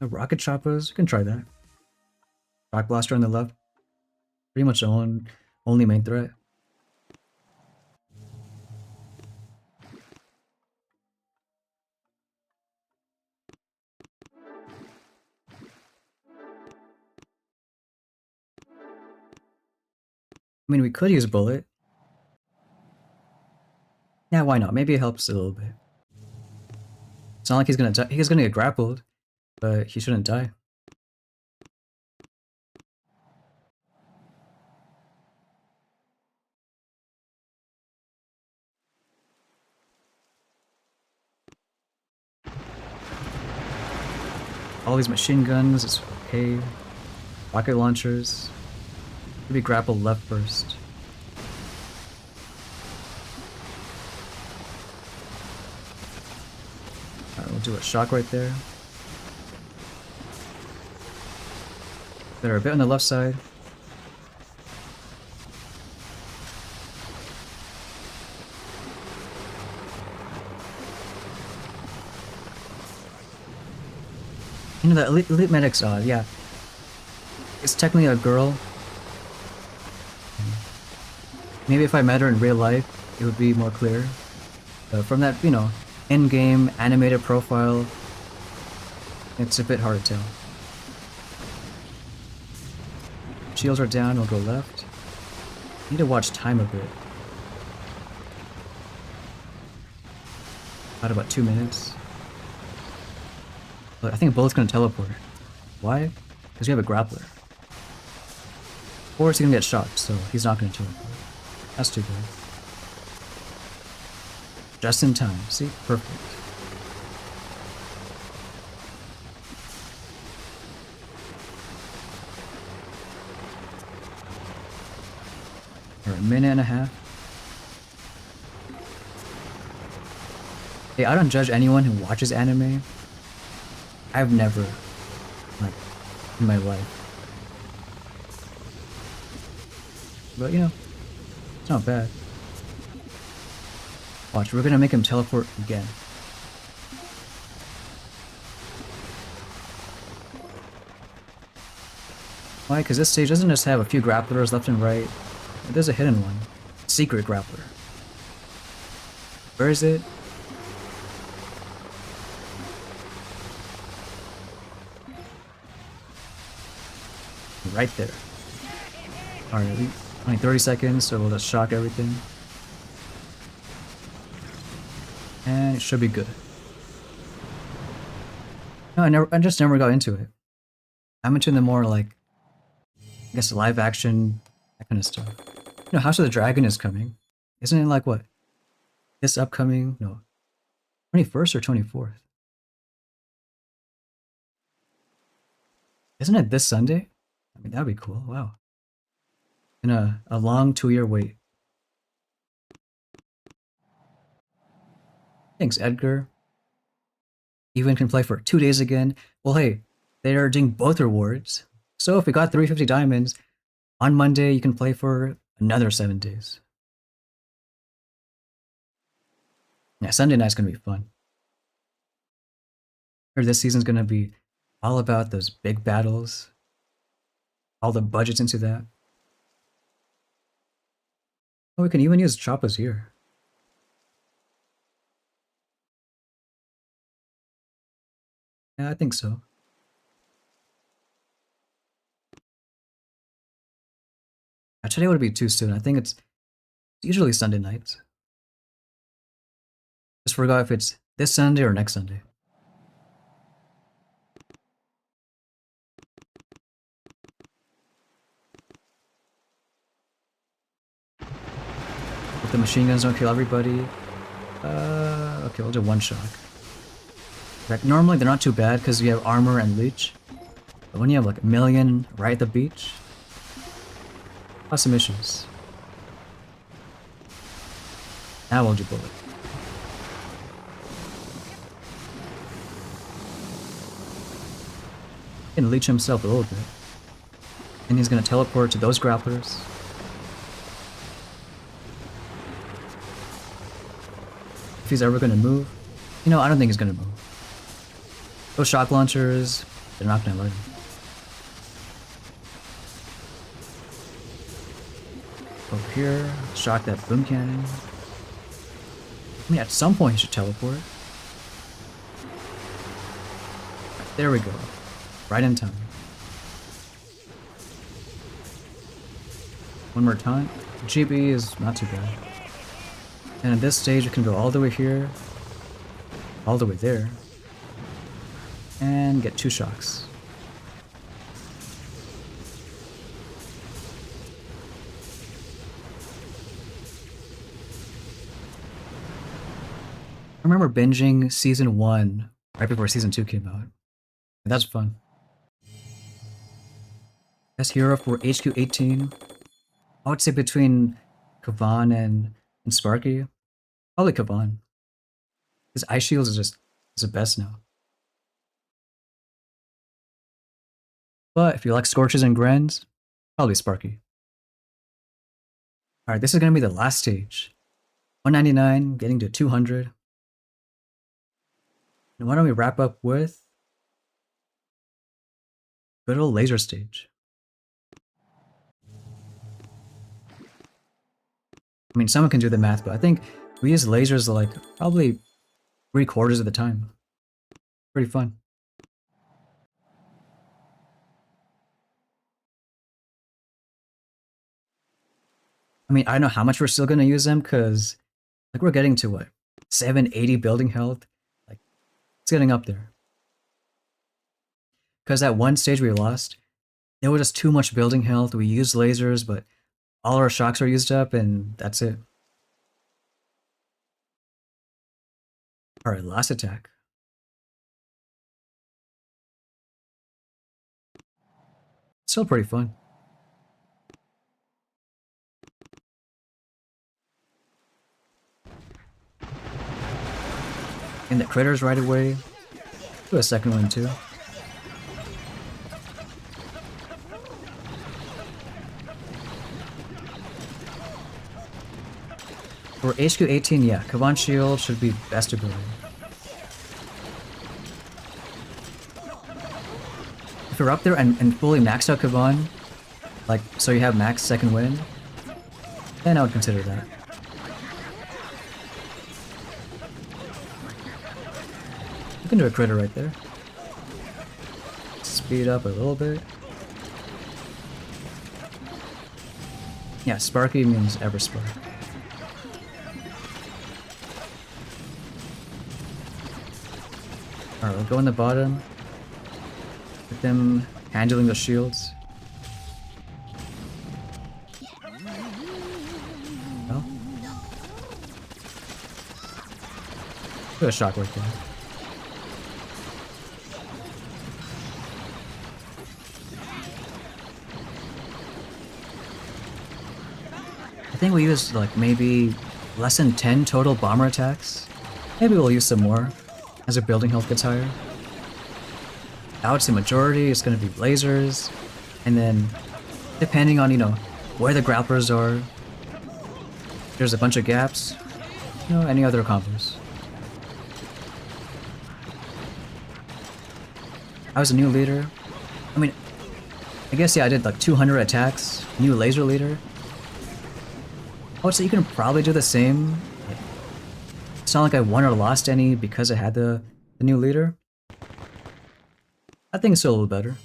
Rocket choppers, you can try that. Rock blaster on the left. Pretty much the only main threat. I mean, we could use bullet. Yeah, why not? Maybe it helps a little bit. It's not like he's gonna die. He's gonna get grappled, but he shouldn't die. All these machine guns, it's okay. Rocket launchers. Maybe grapple left first. Alright, we'll do a shock right there. They're a bit on the left side. You know, the elite medic's odd, yeah. It's technically a girl. Maybe if I met her in real life, it would be more clear. From that, you know, in-game animated profile, it's a bit hard to tell. Shields are down, we'll go left. Need to watch time a bit. About 2 minutes. Look, I think Bullet's gonna teleport. Why? Because we have a grappler. Or he's gonna get shot, so he's not gonna teleport. That's too bad. Just in time. See? Perfect. Alright, minute and a half. Hey, I don't judge anyone who watches anime. I've never, like, in my life, But you know, it's not bad. Watch, we're gonna make him teleport again. Why? Because this stage doesn't just have a few grapplers left and right. There's a hidden one. Secret grappler. Where is it? Right there. Alright, only 30 seconds, so we'll just shock everything. And it should be good. No, I just never got into it. I'm into the more like, I guess live action, that kind of stuff. You know, House of the Dragon is coming. Isn't it like what? This upcoming, no, 21st or 24th? Isn't it this Sunday? I mean, that'd be cool. Wow. In a long 2-year wait. Thanks, Edgar. Even can play for 2 days again. Well, hey, they are doing both rewards. So if we got 350 diamonds, on Monday you can play for another 7 days. Yeah, Sunday night's gonna be fun. Or this season's gonna be all about those big battles. All the budgets into that. Oh, we can even use Choppas here. Yeah, I think so. Today would be too soon. I think it's usually Sunday nights. Just forgot if it's this Sunday or next Sunday. If the machine guns don't kill everybody. Okay, we'll do one shock. Like, normally they're not too bad because you have armor and leech. But when you have like a million right at the beach, cause some issues. Now we'll do bullet. He can leech himself a little bit. And he's gonna teleport to those grapplers. If he's ever gonna move. You know, I don't think he's gonna move. Those shock launchers, they're not gonna let him. Over here, shock that boom cannon. I mean, at some point he should teleport. There we go. Right in time. One more time. GB is not too bad. And at this stage, we can go all the way here, all the way there, and get 2 shocks. I remember binging season 1 right before season 2 came out. And that's fun. Best hero for HQ 18. I would say between Kavan and Sparky. Probably Kavan. His ice shields is the best now. But if you like Scorches and Grens, probably Sparky. Alright, this is gonna be the last stage. 199, getting to 200. And why don't we wrap up with good old laser stage. I mean, someone can do the math, but I think we use lasers like probably 3/4 of the time. Pretty fun. I mean, I don't know how much we're still gonna use them because like we're getting to what? 780 building health? Like it's getting up there. Because at one stage we lost, there was just too much building health. We used lasers, but all our shocks were used up and that's it. Alright, last attack. Still pretty fun. And the critters right away. Do a second one too. For HQ 18, yeah, Kavan Shield should be best ability. If you're up there and fully maxed out Kavan, like, so you have max second wind, then I would consider that. You can do a critter right there. Speed up a little bit. Yeah, Sparky means Everspark. Alright, we'll go in the bottom. With them handling the shields. No? Do a shockwave there. I think we used like maybe less than 10 total bomber attacks. Maybe we'll use some more as our building health gets higher. I would say majority is going to be lasers, and then depending on, you know, where the grapplers are, there's a bunch of gaps, you know, any other combos. I was a new leader. I mean, I guess yeah, I did like 200 attacks, new laser leader. I would say you can probably do the same. It's not like I won or lost any because I had the new leader. I think it's still a little better.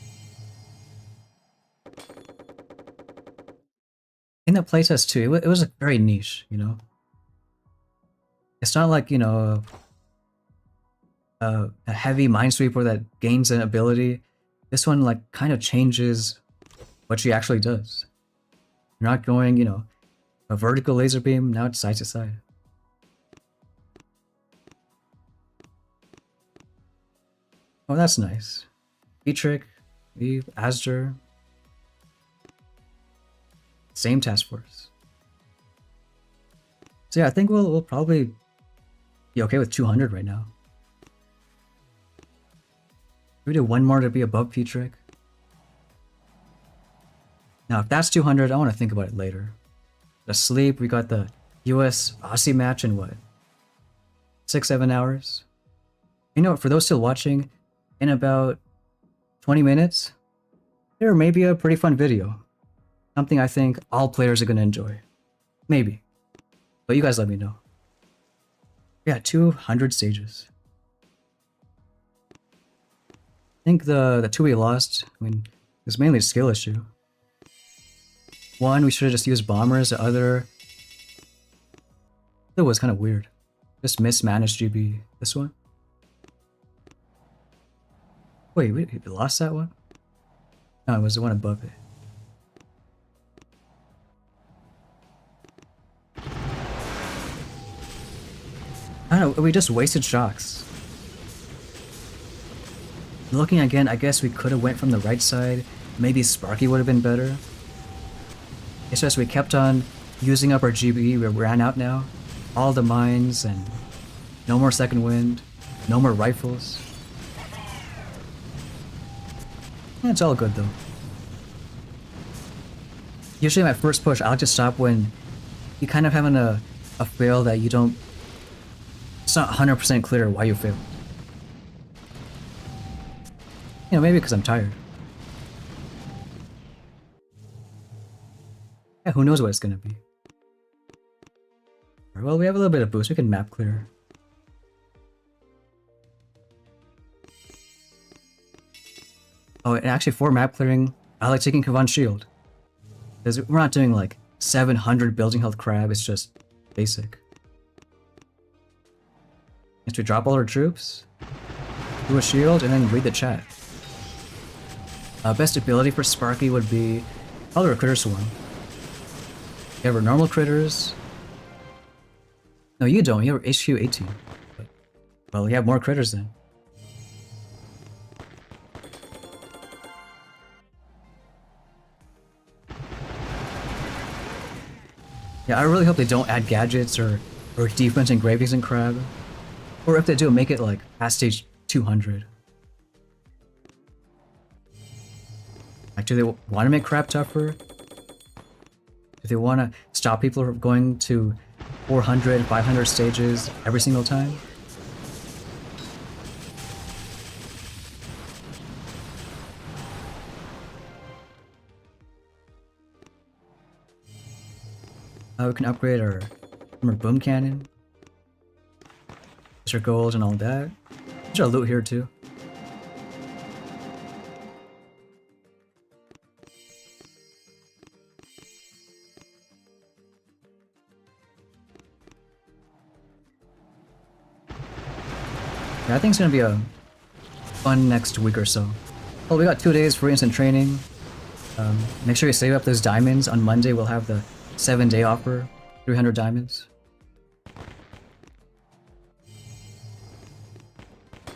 In the playtest too, it was very niche, you know? It's not like, you know, a heavy Minesweeper that gains an ability. This one like kind of changes what she actually does. You're not going, you know, a vertical laser beam, now it's side to side. Oh, that's nice. Beatrick, Eve, Asger. Same task force. So yeah, I think we'll probably be okay with 200 right now. We do one more to be above Petrick. Now, if that's 200, I want to think about it later. The sleep, we got the US Aussie match in what? 6-7 hours? You know, for those still watching, in about 20 minutes, there may be a pretty fun video. Something I think all players are going to enjoy. Maybe. But you guys let me know. Yeah, 200 stages. I think the two we lost, I mean, it was mainly a skill issue. One, we should have just used bombers. The other, it was kind of weird. Just mismanaged GB. This one? Wait, we lost that one? No, it was the one above it. I don't know, we just wasted shocks. Looking again, I guess we could have went from the right side. Maybe Sparky would have been better. It's just we kept on using up our GB. We ran out now. All the mines and no more second wind. No more rifles. It's all good though. Usually my first push, I like to stop when you kind of having a fail that you don't... It's not 100% clear why you failed. You know, maybe because I'm tired. Yeah, who knows what it's gonna be. Right, well, we have a little bit of boost. We can map clear. Oh, and actually for map clearing, I like taking Kavan Shield. Because we're not doing like 700 building health crab, it's just basic. Next we drop all our troops, do a shield, and then read the chat. Best ability for Sparky would be probably a Critter Swarm. You have our normal critters. No, you don't. You have HQ 18. But, well, you have more critters then. Yeah, I really hope they don't add gadgets or defense engravings in Crab. Or if they do, make it like past stage 200. Like, do they want to make Crab tougher? Do they want to stop people from going to 400, 500 stages every single time. We can upgrade our boom cannon. There's our gold and all that. There's our loot here too. Yeah, I think it's gonna be a fun next week or so. Well, we got 2 days for instant training. Make sure you save up those diamonds. On Monday, we'll have the 7-day offer, 300 diamonds.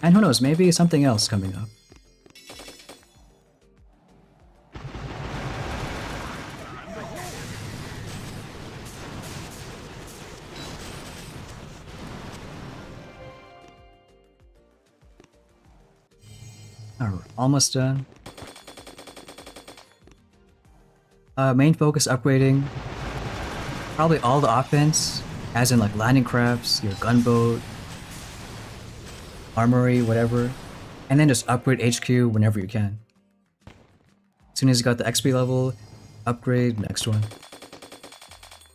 And who knows, maybe something else coming up. Alright, almost done. Main focus upgrading. Probably all the offense, as in like landing crafts, your gunboat, armory, whatever. And then just upgrade HQ whenever you can. As soon as you got the XP level, upgrade next one.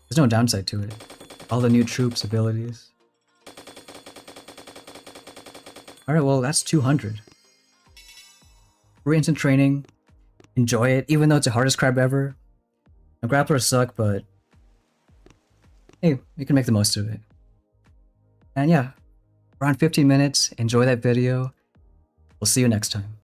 There's no downside to it. All the new troops, abilities. Alright, well that's 200. Free instant training. Enjoy it, even though it's the hardest crab ever. The grapplers suck, but hey, you can make the most of it. And yeah, around 15 minutes. Enjoy that video. We'll see you next time.